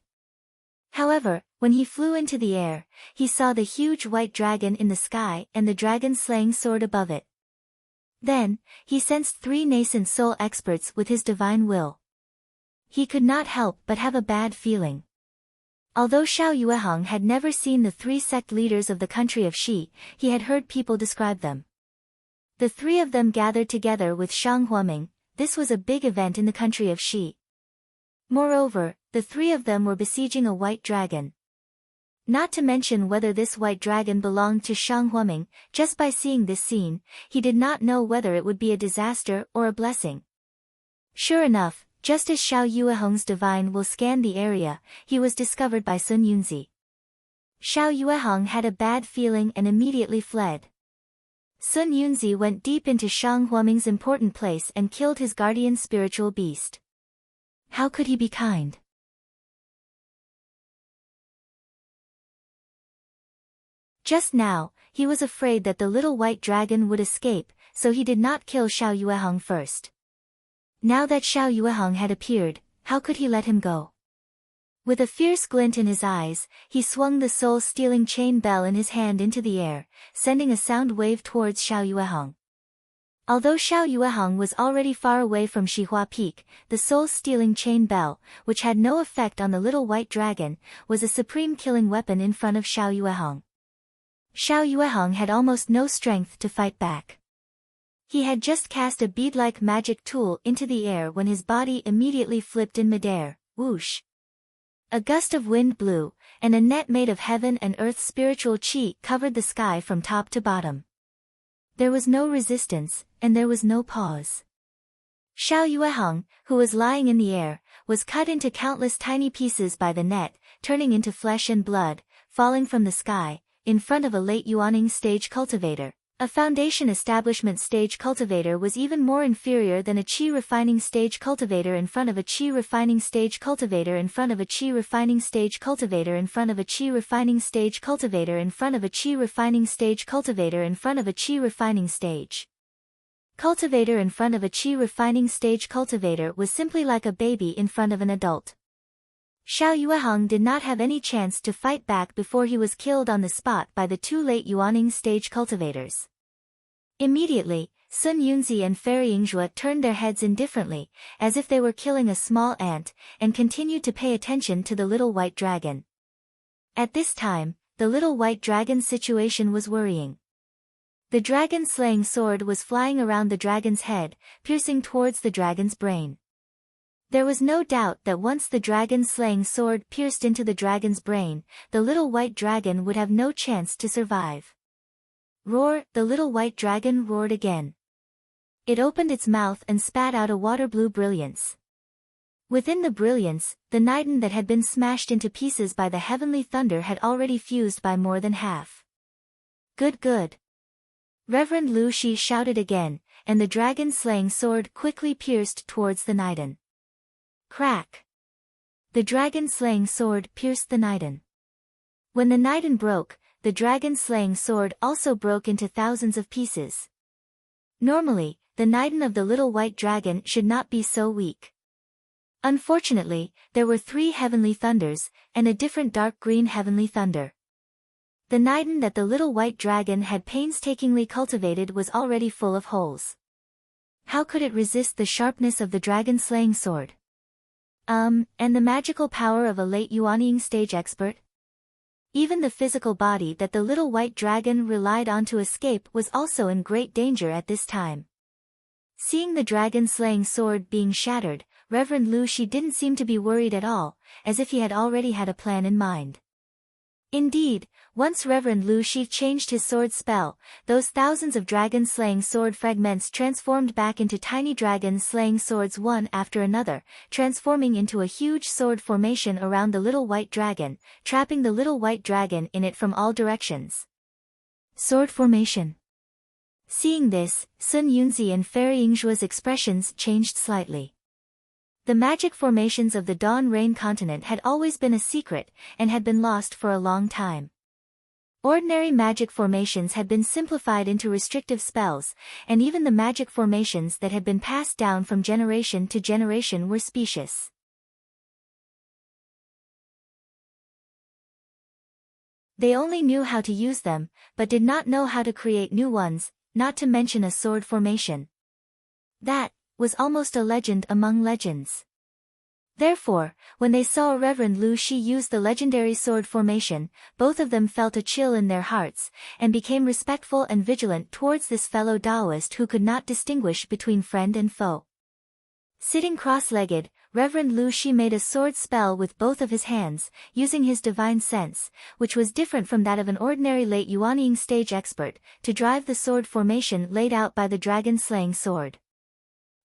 However, when he flew into the air, he saw the huge white dragon in the sky and the dragon-slaying sword above it. Then, he sensed 3 nascent soul experts with his divine will. He could not help but have a bad feeling. Although Xiao Yueheng had never seen the 3 sect leaders of the country of Shi, he had heard people describe them. The 3 of them gathered together with Shang Huaming. This was a big event in the country of Shi. Moreover, the 3 of them were besieging a white dragon. Not to mention whether this white dragon belonged to Shang Huaming. Just by seeing this scene, he did not know whether it would be a disaster or a blessing. Sure enough, just as Xiao Yuehong's divine will scanned the area, he was discovered by Sun Yunzi. Xiao Yuehong had a bad feeling and immediately fled. Sun Yunzi went deep into Shang Huaming's important place and killed his guardian spiritual beast. How could he be kind? Just now, he was afraid that the little white dragon would escape, so he did not kill Xiao Yuehong first. Now that Xiao Yuehong had appeared, how could he let him go? With a fierce glint in his eyes, he swung the soul-stealing chain bell in his hand into the air, sending a sound wave towards Xiao Yuehong. Although Xiao Yuehong was already far away from Xihua Peak, the soul-stealing chain bell, which had no effect on the little white dragon, was a supreme killing weapon in front of Xiao Yuehong. Xiao Yuehong had almost no strength to fight back. He had just cast a bead-like magic tool into the air when his body immediately flipped in midair, whoosh. A gust of wind blew, and a net made of heaven and earth's spiritual qi covered the sky from top to bottom. There was no resistance, and there was no pause. Xiao Yuehong, who was lying in the air, was cut into countless tiny pieces by the net, turning into flesh and blood, falling from the sky, in front of a late Yuaning stage cultivator. A foundation establishment stage cultivator was even more inferior than a qi refining stage cultivator in front of a qi refining stage cultivator in front of a qi refining stage cultivator in front of a qi refining stage cultivator in front of a qi refining stage cultivator in front of a qi refining stage cultivator in front of a qi refining stage cultivator was simply like a baby in front of an adult. Xiao Yuehong did not have any chance to fight back before he was killed on the spot by the two late Yuaning stage cultivators. Immediately, Sun Yunzi and Fairy Yingzhua turned their heads indifferently, as if they were killing a small ant, and continued to pay attention to the little white dragon. At this time, the little white dragon's situation was worrying. The dragon-slaying sword was flying around the dragon's head, piercing towards the dragon's brain. There was no doubt that once the dragon-slaying sword pierced into the dragon's brain, the little white dragon would have no chance to survive. Roar! The little white dragon roared again. It opened its mouth and spat out a water-blue brilliance. Within the brilliance, the nightin that had been smashed into pieces by the heavenly thunder had already fused by more than half. Good, good. Reverend Lu Shi shouted again, and the dragon-slaying sword quickly pierced towards the nightin. Crack! The dragon-slaying sword pierced the nightin. When the nightin broke, the dragon-slaying sword also broke into thousands of pieces. Normally, the nightin of the little white dragon should not be so weak. Unfortunately, there were 3 heavenly thunders, and a different dark green heavenly thunder. The nightin that the little white dragon had painstakingly cultivated was already full of holes. How could it resist the sharpness of the dragon-slaying sword? And the magical power of a late Yuaning stage expert? Even the physical body that the little white dragon relied on to escape was also in great danger at this time. Seeing the dragon-slaying sword being shattered, Reverend Lu Shi didn't seem to be worried at all, as if he had already had a plan in mind. Indeed, once Reverend Lu Shi changed his sword spell, those thousands of dragon-slaying sword fragments transformed back into tiny dragon-slaying swords one after another, transforming into a huge sword formation around the little white dragon, trapping the little white dragon in it from all directions. Sword formation. Seeing this, Sun Yunzi and Fairy Yingzhua's expressions changed slightly. The magic formations of the Dawn Rain continent had always been a secret, and had been lost for a long time. Ordinary magic formations had been simplified into restrictive spells, and even the magic formations that had been passed down from generation to generation were specious. They only knew how to use them, but did not know how to create new ones, not to mention a sword formation. That was almost a legend among legends. Therefore, when they saw Reverend Lu Shi use the legendary sword formation, both of them felt a chill in their hearts, and became respectful and vigilant towards this fellow Taoist who could not distinguish between friend and foe. Sitting cross-legged, Reverend Lu Shi made a sword spell with both of his hands, using his divine sense, which was different from that of an ordinary late Yuanying stage expert, to drive the sword formation laid out by the dragon-slaying sword.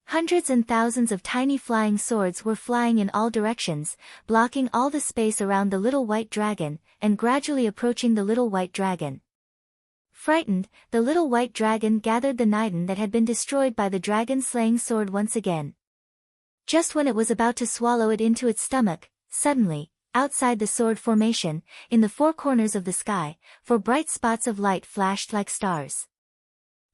Hundreds and thousands of tiny flying swords were flying in all directions, blocking all the space around the little white dragon, and gradually approaching the little white dragon. Frightened, the little white dragon gathered the Niden that had been destroyed by the dragon-slaying sword once again. Just when it was about to swallow it into its stomach, suddenly, outside the sword formation, in the four corners of the sky, four bright spots of light flashed like stars.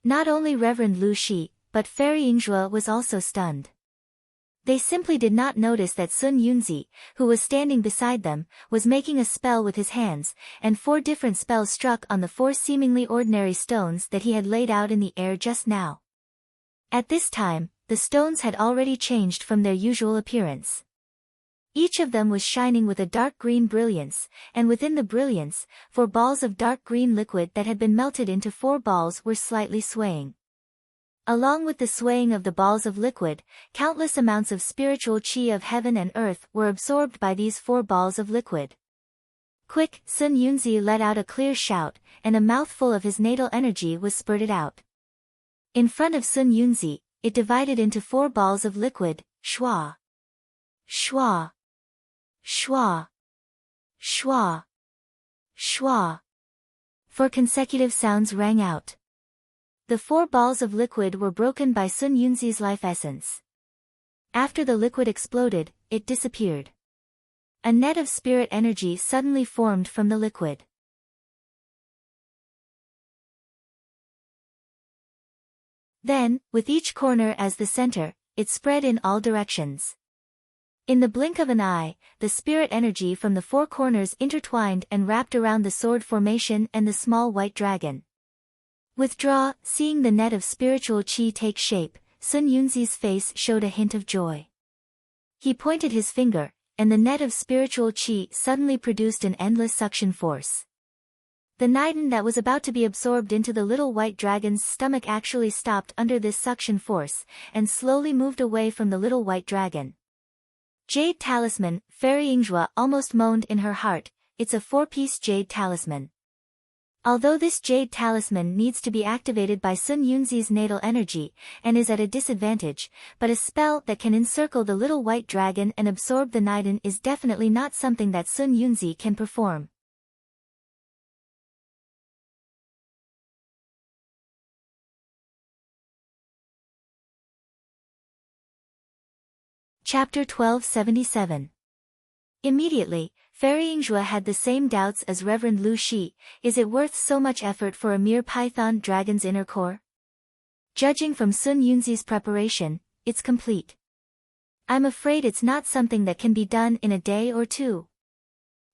Not only Reverend Lu Shi, but Fairy Yingzhue was also stunned. They simply did not notice that Sun Yunzi, who was standing beside them, was making a spell with his hands, and four different spells struck on the four seemingly ordinary stones that he had laid out in the air just now. At this time, the stones had already changed from their usual appearance. Each of them was shining with a dark green brilliance, and within the brilliance, four balls of dark green liquid that had been melted into four balls were slightly swaying. Along with the swaying of the balls of liquid, countless amounts of spiritual qi of heaven and earth were absorbed by these four balls of liquid. Quick, Sun Yunzi let out a clear shout, and a mouthful of his natal energy was spurted out. In front of Sun Yunzi, it divided into four balls of liquid, shua, shua, shua, shua, shua. Four consecutive sounds rang out. The four balls of liquid were broken by Sun Yunzi's life essence. After the liquid exploded, it disappeared. A net of spirit energy suddenly formed from the liquid. Then, with each corner as the center, it spread in all directions. In the blink of an eye, the spirit energy from the four corners intertwined and wrapped around the sword formation and the small white dragon. Withdraw, seeing the net of spiritual qi take shape, Sun Yunzi's face showed a hint of joy. He pointed his finger, and the net of spiritual qi suddenly produced an endless suction force. The Niden that was about to be absorbed into the little white dragon's stomach actually stopped under this suction force, and slowly moved away from the little white dragon. Jade talisman, Fairy Yingzhue almost moaned in her heart, it's a four-piece jade talisman. Although this jade talisman needs to be activated by Sun Yunzi's natal energy, and is at a disadvantage, but a spell that can encircle the little white dragon and absorb the Niden is definitely not something that Sun Yunzi can perform. Chapter 1277. Immediately, Fairy Yingzhue had the same doubts as Reverend Lu Shi. Is it worth so much effort for a mere python dragon's inner core? Judging from Sun Yunzi's preparation, it's complete. I'm afraid it's not something that can be done in a day or two.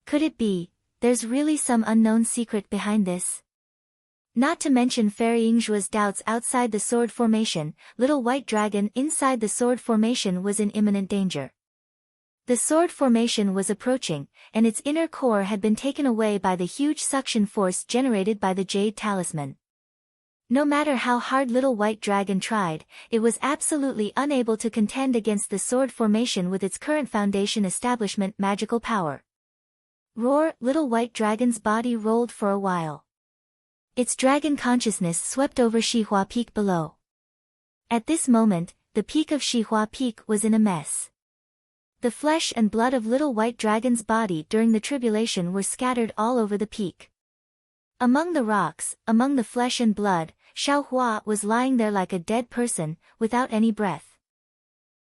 Could it be, there's really some unknown secret behind this? Not to mention Fairy Yingzhue's doubts outside the sword formation, little white dragon inside the sword formation was in imminent danger. The sword formation was approaching, and its inner core had been taken away by the huge suction force generated by the jade talisman. No matter how hard little white dragon tried, it was absolutely unable to contend against the sword formation with its current foundation establishment magical power. Roar! Little white dragon's body rolled for a while. Its dragon consciousness swept over Shihua Peak below. At this moment, the peak of Shihua Peak was in a mess. The flesh and blood of little white dragon's body during the tribulation were scattered all over the peak. Among the rocks, among the flesh and blood, Xiaohua was lying there like a dead person, without any breath.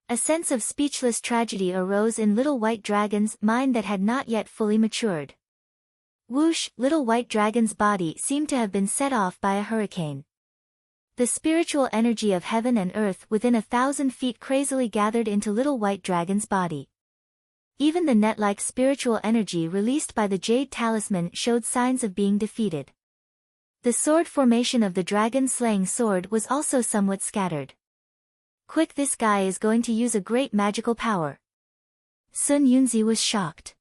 A sense of speechless tragedy arose in little white dragon's mind that had not yet fully matured. Whoosh! Little white dragon's body seemed to have been set off by a hurricane. The spiritual energy of heaven and earth within 1,000 feet crazily gathered into little white dragon's body. Even the net-like spiritual energy released by the jade talisman showed signs of being defeated. The sword formation of the dragon-slaying sword was also somewhat scattered. Quick, this guy is going to use a great magical power. Sun Yunzi was shocked.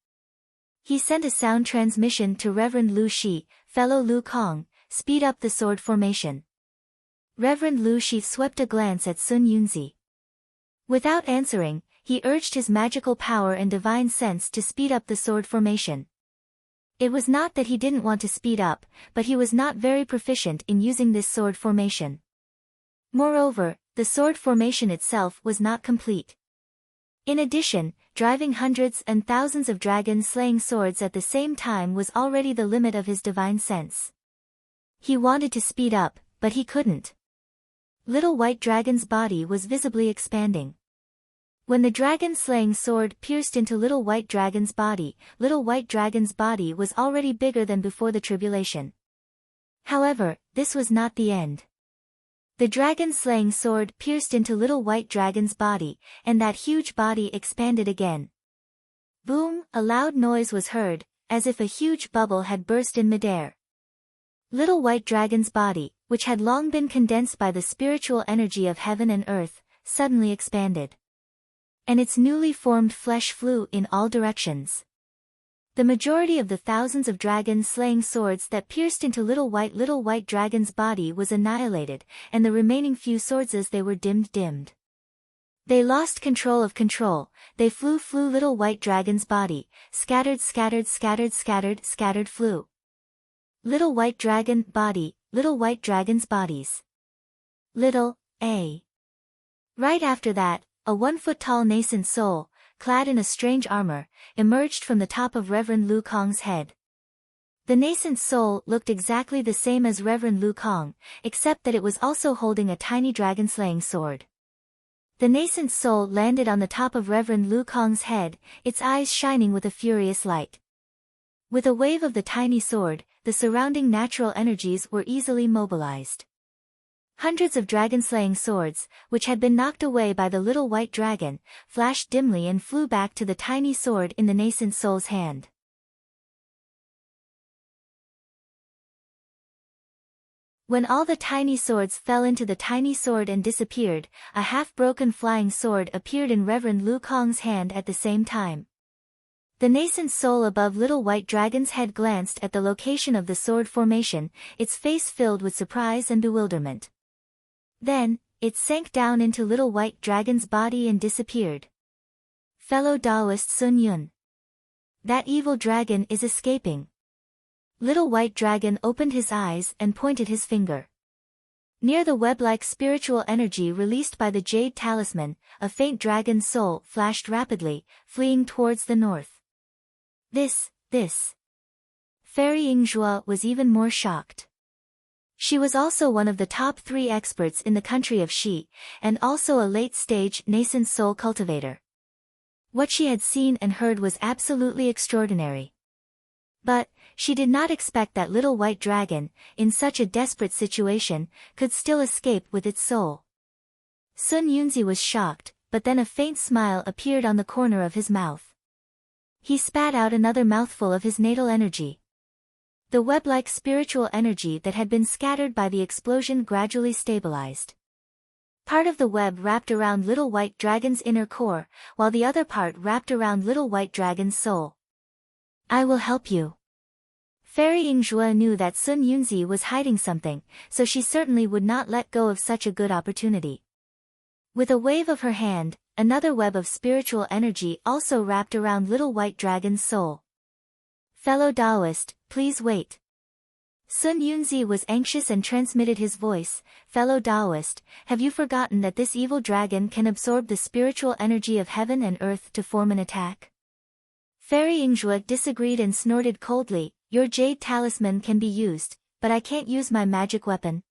He sent a sound transmission to Reverend Lu Shi, fellow Lu Kong, speed up the sword formation. Reverend Lu Shi swept a glance at Sun Yunzi. Without answering, he urged his magical power and divine sense to speed up the sword formation. It was not that he didn't want to speed up, but he was not very proficient in using this sword formation. Moreover, the sword formation itself was not complete. In addition, driving hundreds and thousands of dragon-slaying swords at the same time was already the limit of his divine sense. He wanted to speed up, but he couldn't. Little White Dragon's body was visibly expanding. When the dragon-slaying sword pierced into Little White Dragon's body was already bigger than before the tribulation. However, this was not the end. The dragon-slaying sword pierced into Little White Dragon's body, and that huge body expanded again. Boom! A loud noise was heard, as if a huge bubble had burst in midair. Little White Dragon's body, which had long been condensed by the spiritual energy of heaven and earth, suddenly expanded. And its newly formed flesh flew in all directions. The majority of the thousands of dragon-slaying swords that pierced into Little White Dragon's body was annihilated, and the remaining few swords as they were dimmed. They lost control of control, they flew Little White Dragon's body, scattered flew. Little White Dragon body, Little White Dragon's bodies. Little A. Right after that, a 1-foot-tall nascent soul, clad in a strange armor, emerged from the top of Reverend Lu Kong's head. The nascent soul looked exactly the same as Reverend Lu Kong, except that it was also holding a tiny dragon-slaying sword. The nascent soul landed on the top of Reverend Lu Kong's head, its eyes shining with a furious light. With a wave of the tiny sword, the surrounding natural energies were easily mobilized. Hundreds of dragon-slaying swords, which had been knocked away by the Little White Dragon, flashed dimly and flew back to the tiny sword in the nascent soul's hand. When all the tiny swords fell into the tiny sword and disappeared, a half-broken flying sword appeared in Reverend Lu Kong's hand at the same time. The nascent soul above Little White Dragon's head glanced at the location of the sword formation, its face filled with surprise and bewilderment. Then, it sank down into Little White Dragon's body and disappeared. Fellow Taoist Sun Yun. That evil dragon is escaping. Little White Dragon opened his eyes and pointed his finger. Near the web-like spiritual energy released by the Jade Talisman, a faint dragon soul flashed rapidly, fleeing towards the north. This. Fairy Yingzhua was even more shocked. She was also one of the top 3 experts in the country of Shi, and also a late-stage nascent soul cultivator. What she had seen and heard was absolutely extraordinary. But, she did not expect that Little White Dragon, in such a desperate situation, could still escape with its soul. Sun Yunzi was shocked, but then a faint smile appeared on the corner of his mouth. He spat out another mouthful of his natal energy. The web-like spiritual energy that had been scattered by the explosion gradually stabilized. Part of the web wrapped around Little White Dragon's inner core, while the other part wrapped around Little White Dragon's soul. I will help you. Fairy Yingzhua knew that Sun Yunzi was hiding something, so she certainly would not let go of such a good opportunity. With a wave of her hand, another web of spiritual energy also wrapped around Little White Dragon's soul. Fellow Taoist, please wait. Sun Yunzi was anxious and transmitted his voice, Fellow Taoist, have you forgotten that this evil dragon can absorb the spiritual energy of heaven and earth to form an attack? Fairy Yingzhua disagreed and snorted coldly, your Jade Talisman can be used, but I can't use my magic weapon.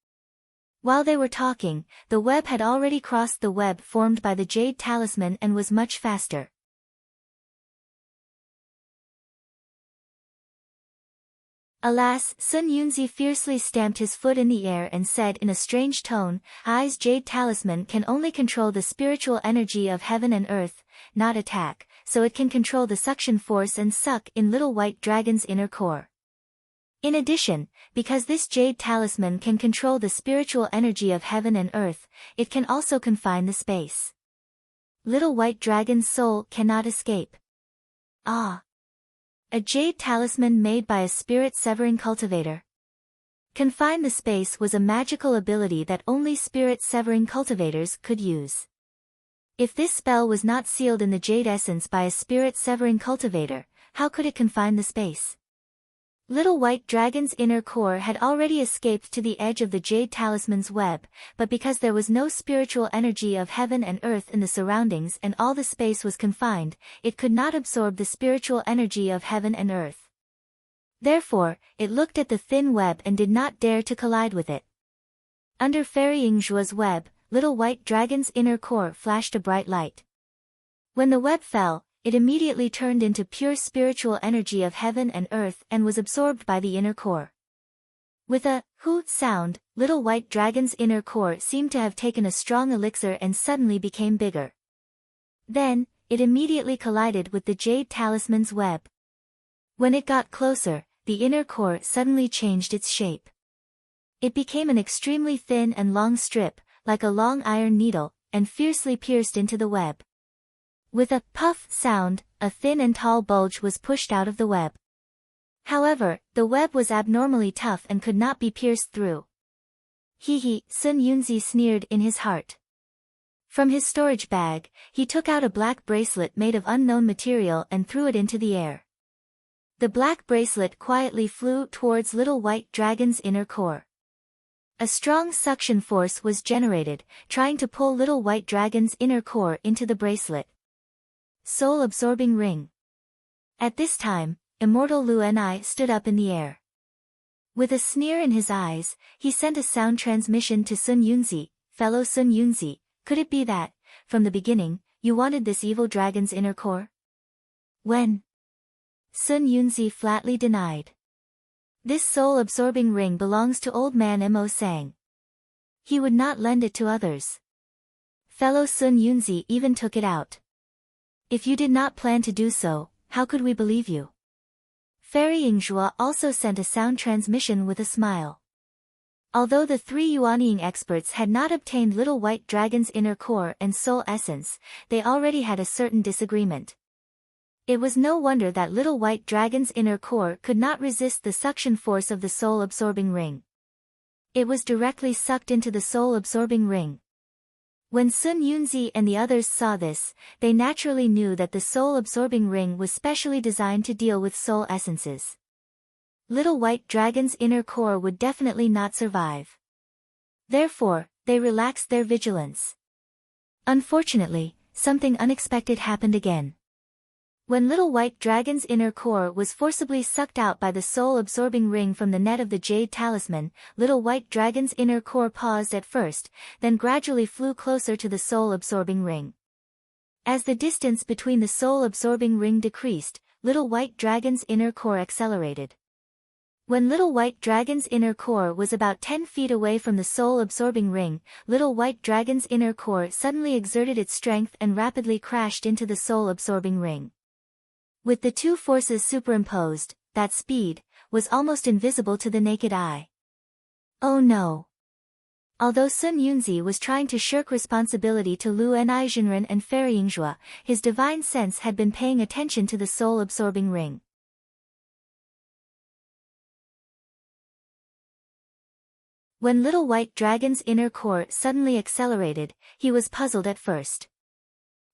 While they were talking, the web had already crossed the web formed by the Jade Talisman and was much faster. Alas, Sun Yunzi fiercely stamped his foot in the air and said in a strange tone, I's Jade Talisman can only control the spiritual energy of heaven and earth, not attack, so it can control the suction force and suck in Little White Dragon's inner core. In addition, because this Jade Talisman can control the spiritual energy of heaven and earth, it can also confine the space. Little White Dragon's soul cannot escape. Ah! A Jade Talisman made by a spirit-severing cultivator. Confine the space was a magical ability that only spirit-severing cultivators could use. If this spell was not sealed in the jade essence by a spirit-severing cultivator, how could it confine the space? Little White Dragon's inner core had already escaped to the edge of the jade talisman's web, but because there was no spiritual energy of heaven and earth in the surroundings and all the space was confined, it could not absorb the spiritual energy of heaven and earth. Therefore, it looked at the thin web and did not dare to collide with it. Under Fairy Yingzhua's web, Little White Dragon's inner core flashed a bright light. When the web fell, it immediately turned into pure spiritual energy of heaven and earth and was absorbed by the inner core. With a "hoo" sound, Little White Dragon's inner core seemed to have taken a strong elixir and suddenly became bigger. Then, it immediately collided with the jade talisman's web. When it got closer, the inner core suddenly changed its shape. It became an extremely thin and long strip, like a long iron needle, and fiercely pierced into the web. With a puff sound, a thin and tall bulge was pushed out of the web. However, the web was abnormally tough and could not be pierced through. Hee, Sun Yunzi sneered in his heart. From his storage bag, he took out a black bracelet made of unknown material and threw it into the air. The black bracelet quietly flew towards Little White Dragon's inner core. A strong suction force was generated, trying to pull Little White Dragon's inner core into the bracelet. Soul-absorbing ring. At this time, Immortal Lu Ni stood up in the air. With a sneer in his eyes, he sent a sound transmission to Sun Yunzi. Fellow Sun Yunzi, could it be that, from the beginning, you wanted this evil dragon's inner core? When? Sun Yunzi flatly denied. This soul-absorbing ring belongs to old man Mo Sang. He would not lend it to others. Fellow Sun Yunzi even took it out. If you did not plan to do so, how could we believe you? Fairy Yingzhua also sent a sound transmission with a smile. Although the three Yuanying experts had not obtained Little White Dragon's inner core and soul essence, they already had a certain disagreement. It was no wonder that Little White Dragon's inner core could not resist the suction force of the soul-absorbing ring. It was directly sucked into the soul-absorbing ring. When Sun Yunzi and the others saw this, they naturally knew that the soul-absorbing ring was specially designed to deal with soul essences. Little White Dragon's inner core would definitely not survive. Therefore, they relaxed their vigilance. Unfortunately, something unexpected happened again. When Little White Dragon's inner core was forcibly sucked out by the soul-absorbing ring from the net of the jade talisman, Little White Dragon's inner core paused at first, then gradually flew closer to the soul-absorbing ring. As the distance between the soul-absorbing ring decreased, Little White Dragon's inner core accelerated. When Little White Dragon's inner core was about 10 feet away from the soul-absorbing ring, Little White Dragon's inner core suddenly exerted its strength and rapidly crashed into the soul-absorbing ring. With the two forces superimposed, that speed was almost invisible to the naked eye. Oh no! Although Sun Yunzi was trying to shirk responsibility to Lu Ni Jinren and Fairy Yingzhua, his divine sense had been paying attention to the soul-absorbing ring. When Little White Dragon's inner core suddenly accelerated, he was puzzled at first.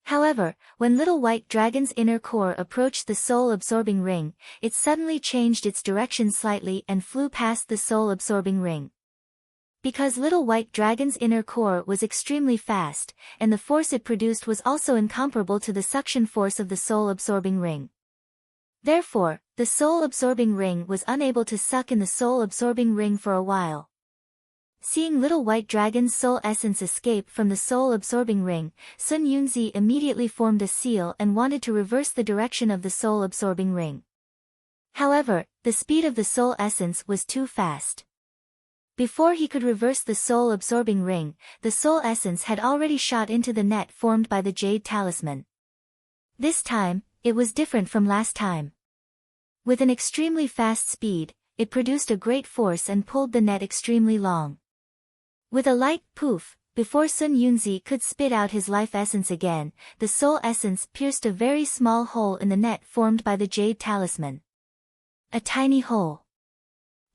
However, when Little White Dragon's inner core approached the soul-absorbing ring, it suddenly changed its direction slightly and flew past the soul-absorbing ring. Because Little White Dragon's inner core was extremely fast, and the force it produced was also incomparable to the suction force of the soul-absorbing ring. Therefore, the soul-absorbing ring was unable to suck in the soul-absorbing ring for a while. Seeing Little White Dragon's soul essence escape from the soul-absorbing ring, Sun Yunzi immediately formed a seal and wanted to reverse the direction of the soul-absorbing ring. However, the speed of the soul essence was too fast. Before he could reverse the soul-absorbing ring, the soul essence had already shot into the net formed by the jade talisman. This time, it was different from last time. With an extremely fast speed, it produced a great force and pulled the net extremely long. With a light poof, before Sun Yunzi could spit out his life essence again, the soul essence pierced a very small hole in the net formed by the jade talisman. A tiny hole.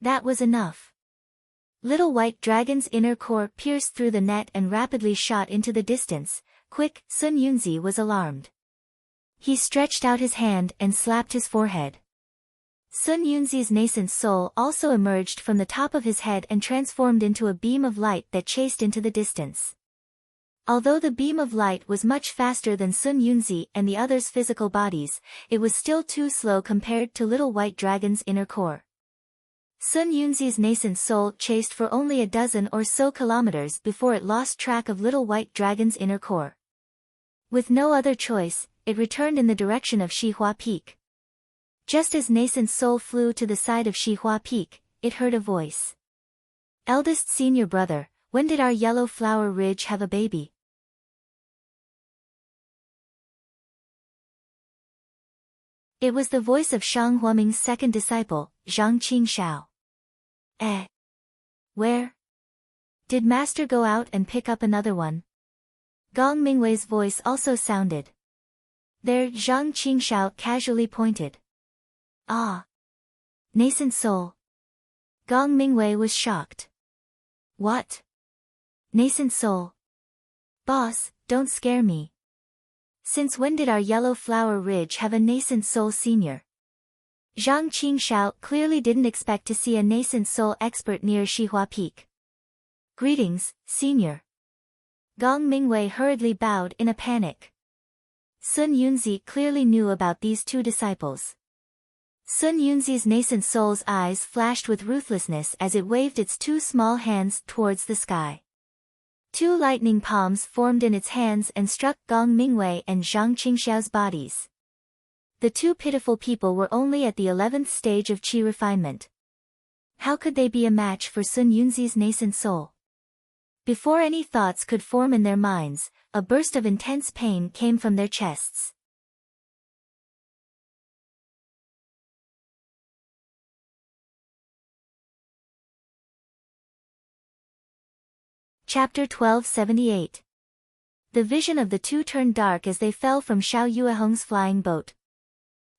That was enough. Little White Dragon's inner core pierced through the net and rapidly shot into the distance, Quick, Sun Yunzi was alarmed. He stretched out his hand and slapped his forehead. Sun Yunzi's nascent soul also emerged from the top of his head and transformed into a beam of light that chased into the distance. Although the beam of light was much faster than Sun Yunzi and the others' physical bodies, it was still too slow compared to Little White Dragon's inner core. Sun Yunzi's nascent soul chased for only a dozen or so kilometers before it lost track of Little White Dragon's inner core. With no other choice, it returned in the direction of Shihua Peak. Just as nascent soul flew to the side of Shihua Peak, it heard a voice. Eldest senior brother, when did our Yellow Flower Ridge have a baby? It was the voice of Shang Huaming's second disciple, Zhang Qingshao. Where? Did master go out and pick up another one? Gong Mingwei's voice also sounded. There, Zhang Qingshao casually pointed. Ah. Nascent soul. Gong Mingwei was shocked. What? Nascent soul? Boss, don't scare me. Since when did our Yellow Flower Ridge have a nascent soul senior? Zhang Qingshao clearly didn't expect to see a nascent soul expert near Shihua Peak. Greetings, senior. Gong Mingwei hurriedly bowed in a panic. Sun Yunzi clearly knew about these two disciples. Sun Yunzi's nascent soul's eyes flashed with ruthlessness as it waved its two small hands towards the sky. Two lightning palms formed in its hands and struck Gong Mingwei and Zhang Qingshao's bodies. The two pitiful people were only at the 11th stage of qi refinement. How could they be a match for Sun Yunzi's nascent soul? Before any thoughts could form in their minds, a burst of intense pain came from their chests. Chapter 1278. The vision of the two turned dark as they fell from Xiao Yuehong's flying boat.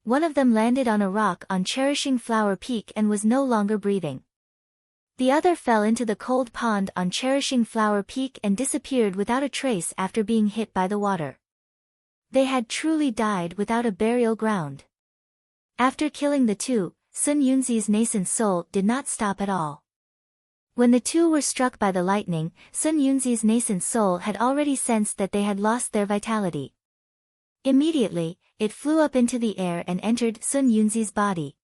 One of them landed on a rock on Cherishing Flower Peak and was no longer breathing. The other fell into the cold pond on Cherishing Flower Peak and disappeared without a trace after being hit by the water. They had truly died without a burial ground. After killing the two, Sun Yunzi's nascent soul did not stop at all. When the two were struck by the lightning, Sun Yunzi's nascent soul had already sensed that they had lost their vitality. Immediately, it flew up into the air and entered Sun Yunzi's body.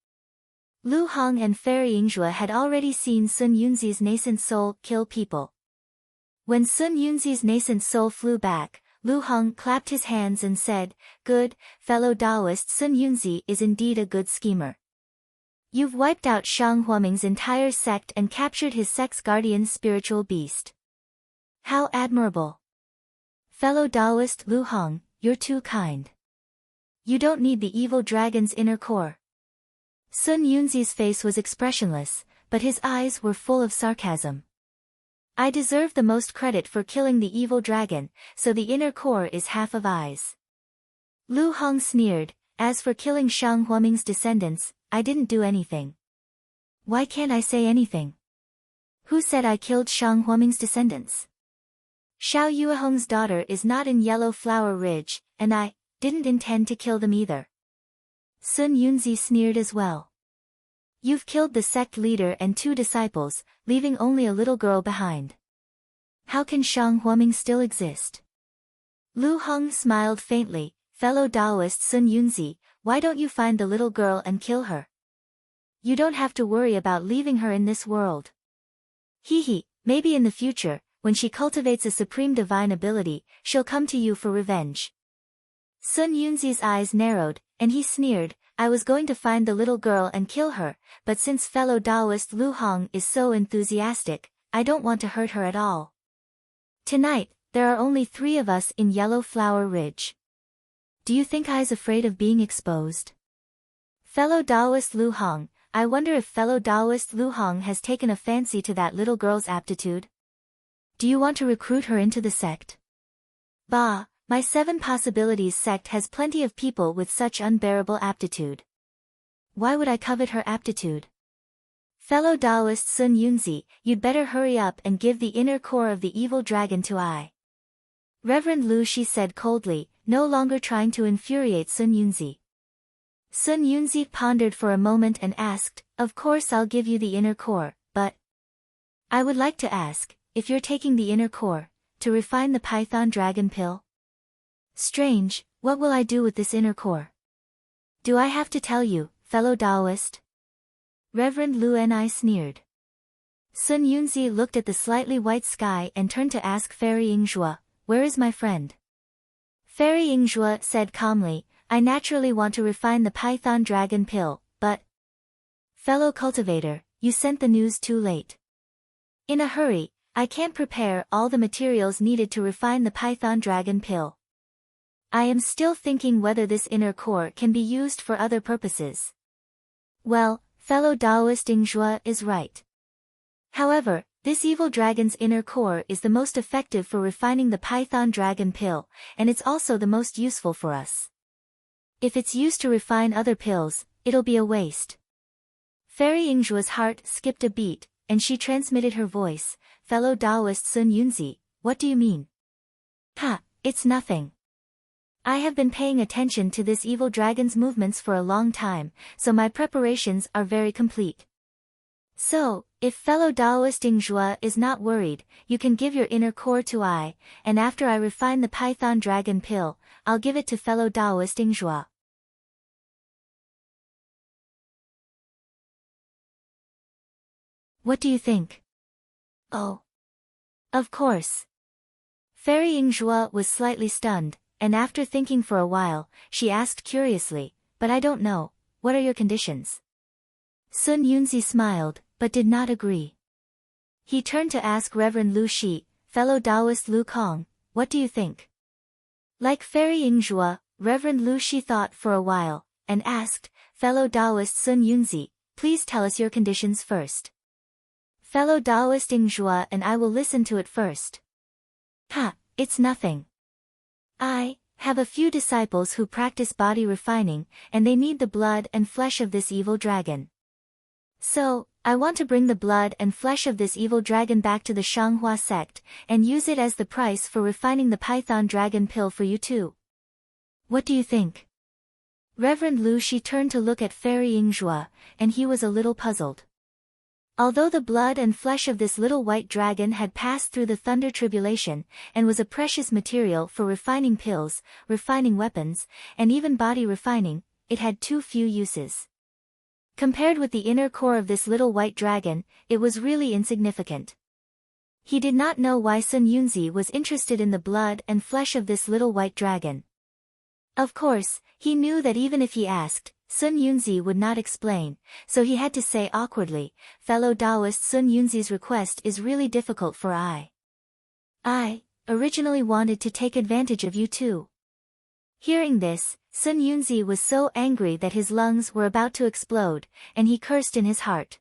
Lu Hong and Fairy Yingzhue had already seen Sun Yunzi's nascent soul kill people. When Sun Yunzi's nascent soul flew back, Lu Hong clapped his hands and said, "Good, fellow Taoist, Sun Yunzi is indeed a good schemer. You've wiped out Shang Huaming's entire sect and captured his sect's guardian spiritual beast. How admirable. Fellow Taoist Lu Hong, you're too kind. You don't need the evil dragon's inner core." Sun Yunzi's face was expressionless, but his eyes were full of sarcasm. "I deserve the most credit for killing the evil dragon, so the inner core is half of eyes." Lu Hong sneered, "As for killing Shang Huaming's descendants, I didn't do anything." "Why can't I say anything? Who said I killed Shang Huaming's descendants? Xiao Yuehong's daughter is not in Yellow Flower Ridge, and I didn't intend to kill them either." Sun Yunzi sneered as well. "You've killed the sect leader and two disciples, leaving only a little girl behind. How can Shang Huaming still exist?" Lu Hong smiled faintly. "Fellow Taoist Sun Yunzi, why don't you find the little girl and kill her? You don't have to worry about leaving her in this world. Maybe in the future, when she cultivates a supreme divine ability, she'll come to you for revenge." Sun Yunzi's eyes narrowed, and he sneered, "I was going to find the little girl and kill her, but since fellow Taoist Lu Hong is so enthusiastic, I don't want to hurt her at all. Tonight, there are only 3 of us in Yellow Flower Ridge. Do you think I's afraid of being exposed? Fellow Taoist Lu Hong, I wonder if fellow Taoist Lu Hong has taken a fancy to that little girl's aptitude? Do you want to recruit her into the sect?" "Bah, my 7 Possibilities sect has plenty of people with such unbearable aptitude. Why would I covet her aptitude? Fellow Taoist Sun Yunzi, you'd better hurry up and give the inner core of the evil dragon to I." Reverend Lu Shi said coldly, no longer trying to infuriate Sun Yunzi. Sun Yunzi pondered for a moment and asked, of course I'll give you the inner core, but I would like to ask, if you're taking the inner core, to refine the Python Dragon Pill? Strange, what will I do with this inner core? Do I have to tell you, fellow Taoist? Reverend Lu Ni sneered. Sun Yunzi looked at the slightly white sky and turned to ask Fairy Yingzhua, where is my friend? Fairy Yingzhua said calmly, I naturally want to refine the Python Dragon Pill, but fellow cultivator, you sent the news too late. In a hurry, I can't prepare all the materials needed to refine the Python Dragon Pill. I am still thinking whether this inner core can be used for other purposes. Well, fellow Taoist Yingzhua is right. However, this evil dragon's inner core is the most effective for refining the Python Dragon Pill, and it's also the most useful for us. If it's used to refine other pills, it'll be a waste. Fairy Yingzhua's heart skipped a beat, and she transmitted her voice, fellow Taoist Sun Yunzi, what do you mean? Ha, it's nothing. I have been paying attention to this evil dragon's movements for a long time, so my preparations are very complete. So, if fellow Taoist Yingzhua is not worried, you can give your inner core to I, and after I refine the Python Dragon Pill, I'll give it to fellow Taoist Yingzhua. What do you think? Oh. Of course. Fairy Yingzhua was slightly stunned, and after thinking for a while, she asked curiously, but I don't know, what are your conditions? Sun Yunzi smiled, but did not agree. He turned to ask Reverend Lu Shi, fellow Taoist Lu Kong, what do you think? Like Fairy Yingzhua, Reverend Lu Shi thought for a while, and asked, fellow Taoist Sun Yunzi, please tell us your conditions first. Fellow Taoist Yingzhua and I will listen to it first. Ha, it's nothing. I have a few disciples who practice body refining, and they need the blood and flesh of this evil dragon. So, I want to bring the blood and flesh of this evil dragon back to the Shanghua sect, and use it as the price for refining the Python Dragon Pill for you too. What do you think? Reverend Lu Shi turned to look at Fairy Yingzhua, and he was a little puzzled. Although the blood and flesh of this little white dragon had passed through the thunder tribulation, and was a precious material for refining pills, refining weapons, and even body refining, it had too few uses. Compared with the inner core of this little white dragon, it was really insignificant. He did not know why Sun Yunzi was interested in the blood and flesh of this little white dragon. Of course, he knew that even if he asked, Sun Yunzi would not explain, so he had to say awkwardly, fellow Taoist Sun Yunzi's request is really difficult for I originally wanted to take advantage of you too. Hearing this, Sun Yunzi was so angry that his lungs were about to explode, and he cursed in his heart.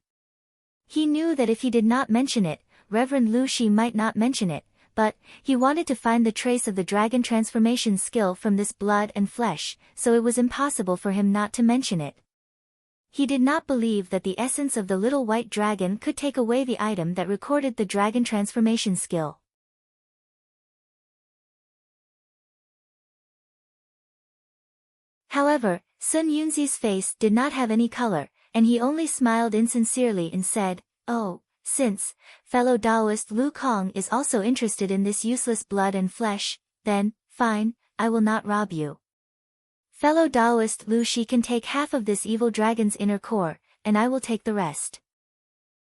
He knew that if he did not mention it, Reverend Lu Shi might not mention it, but he wanted to find the trace of the dragon transformation skill from this blood and flesh, so it was impossible for him not to mention it. He did not believe that the essence of the little white dragon could take away the item that recorded the dragon transformation skill. However, Sun Yunzi's face did not have any color, and he only smiled insincerely and said, oh, since fellow Taoist Lu Kong is also interested in this useless blood and flesh, then, fine, I will not rob you. Fellow Taoist Lu Shi can take half of this evil dragon's inner core, and I will take the rest.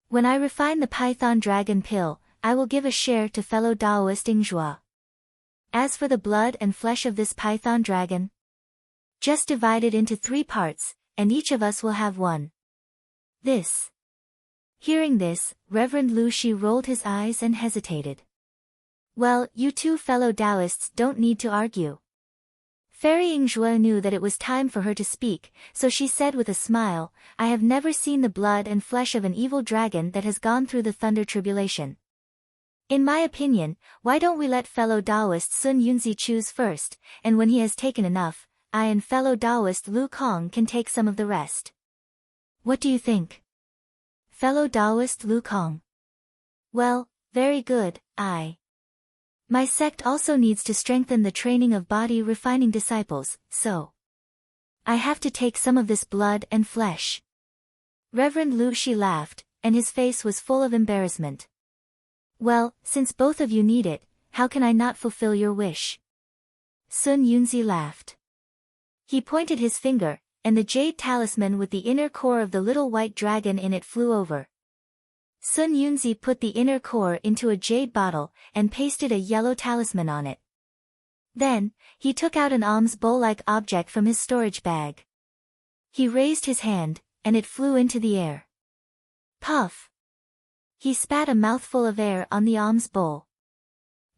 When I refine the Python Dragon Pill, I will give a share to fellow Taoist Yingzhua. As for the blood and flesh of this Python dragon, just divide it into 3 parts, and each of us will have one. Hearing this, Reverend Lu Shi rolled his eyes and hesitated. Well, you two fellow Taoists don't need to argue. Fairy Yingzhua knew that it was time for her to speak, so she said with a smile, I have never seen the blood and flesh of an evil dragon that has gone through the thunder tribulation. In my opinion, why don't we let fellow Taoist Sun Yunzi choose first, and when he has taken enough, I and fellow Taoist Lu Kong can take some of the rest. What do you think? Fellow Taoist Lu Kong. Well, very good, My sect also needs to strengthen the training of body refining disciples, so I have to take some of this blood and flesh. Reverend Lu Shi laughed, and his face was full of embarrassment. Well, since both of you need it, how can I not fulfill your wish? Sun Yunzi laughed. He pointed his finger, and the jade talisman with the inner core of the little white dragon in it flew over. Sun Yunzi put the inner core into a jade bottle and pasted a yellow talisman on it. Then, he took out an alms bowl-like object from his storage bag. He raised his hand, and it flew into the air. Puff! He spat a mouthful of air on the alms bowl.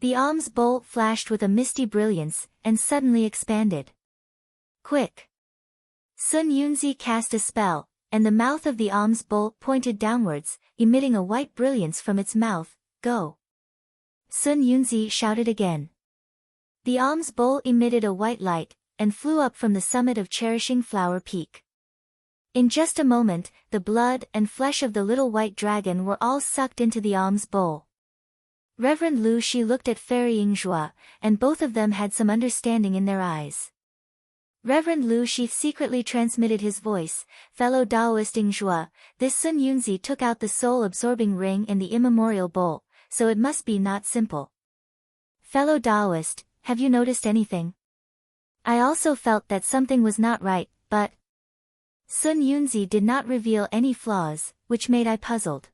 The alms bowl flashed with a misty brilliance, and suddenly expanded. Quick! Sun Yunzi cast a spell, and the mouth of the alms bowl pointed downwards, emitting a white brilliance from its mouth. Go! Sun Yunzi shouted again. The alms bowl emitted a white light, and flew up from the summit of Cherishing Flower Peak. In just a moment, the blood and flesh of the little white dragon were all sucked into the alms bowl. Reverend Lu Shi looked at Fairy Yingzhua, and both of them had some understanding in their eyes. Reverend Lu Shi secretly transmitted his voice, fellow Taoist Yingzhua, this Sun Yunzi took out the soul-absorbing ring in the immemorial bowl, so it must be not simple. Fellow Taoist, have you noticed anything? I also felt that something was not right, but Sun Yunzi did not reveal any flaws, which made I puzzled.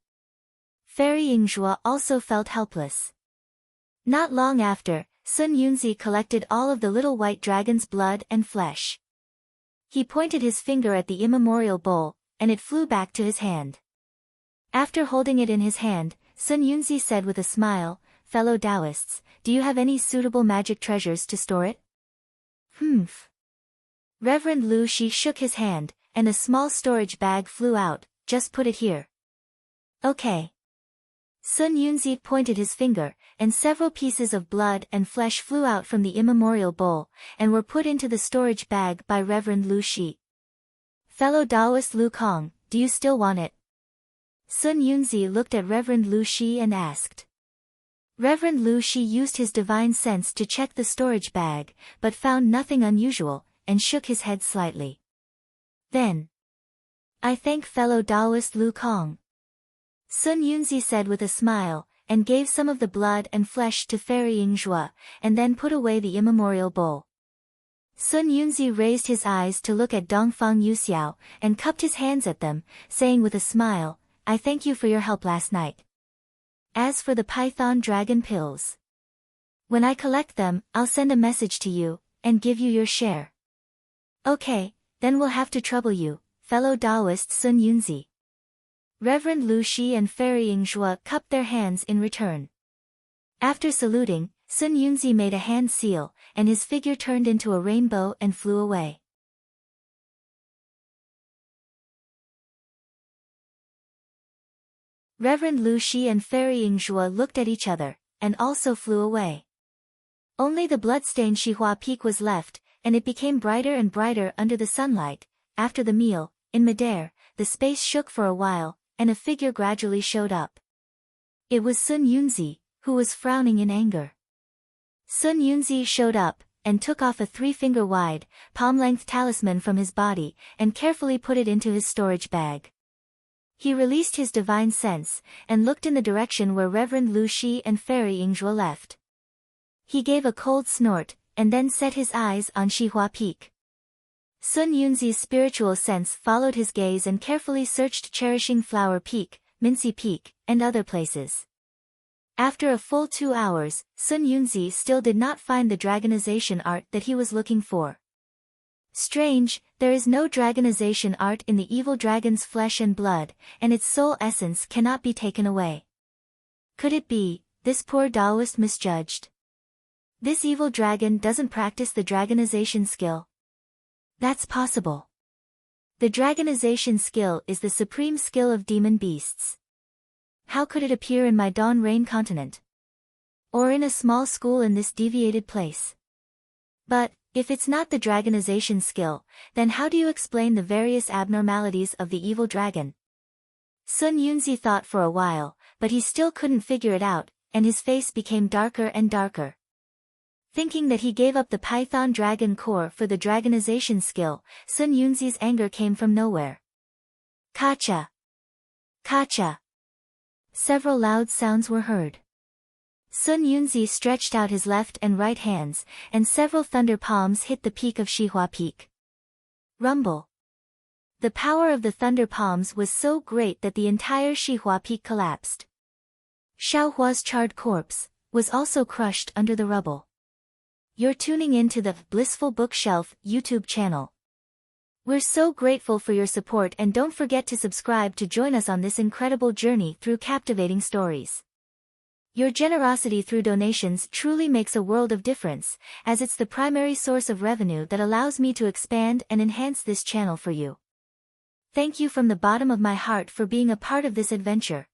Fairy Yingzhua also felt helpless. Not long after, Sun Yunzi collected all of the little white dragon's blood and flesh. He pointed his finger at the immemorial bowl, and it flew back to his hand. After holding it in his hand, Sun Yunzi said with a smile, fellow Taoists, do you have any suitable magic treasures to store it? Humph. Reverend Lu Shi shook his hand, and a small storage bag flew out. Just put it here. Okay. Sun Yunzi pointed his finger, and several pieces of blood and flesh flew out from the immemorial bowl, and were put into the storage bag by Reverend Lu Shi. Fellow Taoist Lu Kong, do you still want it? Sun Yunzi looked at Reverend Lu Shi and asked. Reverend Lu Shi used his divine sense to check the storage bag, but found nothing unusual, and shook his head slightly. Then, I thank fellow Taoist Lu Kong. Sun Yunzi said with a smile, and gave some of the blood and flesh to Fairy Yingzhua, and then put away the immemorial bowl. Sun Yunzi raised his eyes to look at Dongfang Yuxiao, and cupped his hands at them, saying with a smile, I thank you for your help last night. As for the python dragon pills, when I collect them, I'll send a message to you, and give you your share. Okay, then we'll have to trouble you, fellow Taoist Sun Yunzi. Reverend Lu Shi and Fairy Yingzhua cupped their hands in return. After saluting, Sun Yunzi made a hand seal, and his figure turned into a rainbow and flew away. Reverend Lu Shi and Fairy Yingzhua looked at each other, and also flew away. Only the blood-stained Shihua Peak was left, and it became brighter and brighter under the sunlight. After the meal, in midair, the space shook for a while, and a figure gradually showed up. It was Sun Yunzi, who was frowning in anger. Sun Yunzi showed up, and took off a 3-finger-wide, palm-length talisman from his body, and carefully put it into his storage bag. He released his divine sense, and looked in the direction where Reverend Lu Shi and Fairy Yingzhua left. He gave a cold snort, and then set his eyes on Shihua Peak. Sun Yunzi's spiritual sense followed his gaze and carefully searched Cherishing Flower Peak, Mincy Peak, and other places. After a full 2 hours, Sun Yunzi still did not find the dragonization art that he was looking for. Strange, there is no dragonization art in the evil dragon's flesh and blood, and its soul essence cannot be taken away. Could it be, this poor Taoist misjudged? This evil dragon doesn't practice the dragonization skill. That's possible. The dragonization skill is the supreme skill of demon beasts. How could it appear in my Dawn Rain continent? Or in a small school in this deviated place? But, if it's not the dragonization skill, then how do you explain the various abnormalities of the evil dragon? Sun Yunzi thought for a while, but he still couldn't figure it out, and his face became darker and darker. Thinking that he gave up the Python Dragon core for the dragonization skill, Sun Yunzi's anger came from nowhere. Kacha! Kacha! Several loud sounds were heard. Sun Yunzi stretched out his left and right hands, and several thunder palms hit the peak of Shihua Peak. Rumble! The power of the thunder palms was so great that the entire Shihua Peak collapsed. Xiaohua's charred corpse was also crushed under the rubble. You're tuning in to the Blissful Bookshelf YouTube channel. We're so grateful for your support, and don't forget to subscribe to join us on this incredible journey through captivating stories. Your generosity through donations truly makes a world of difference, as it's the primary source of revenue that allows me to expand and enhance this channel for you. Thank you from the bottom of my heart for being a part of this adventure.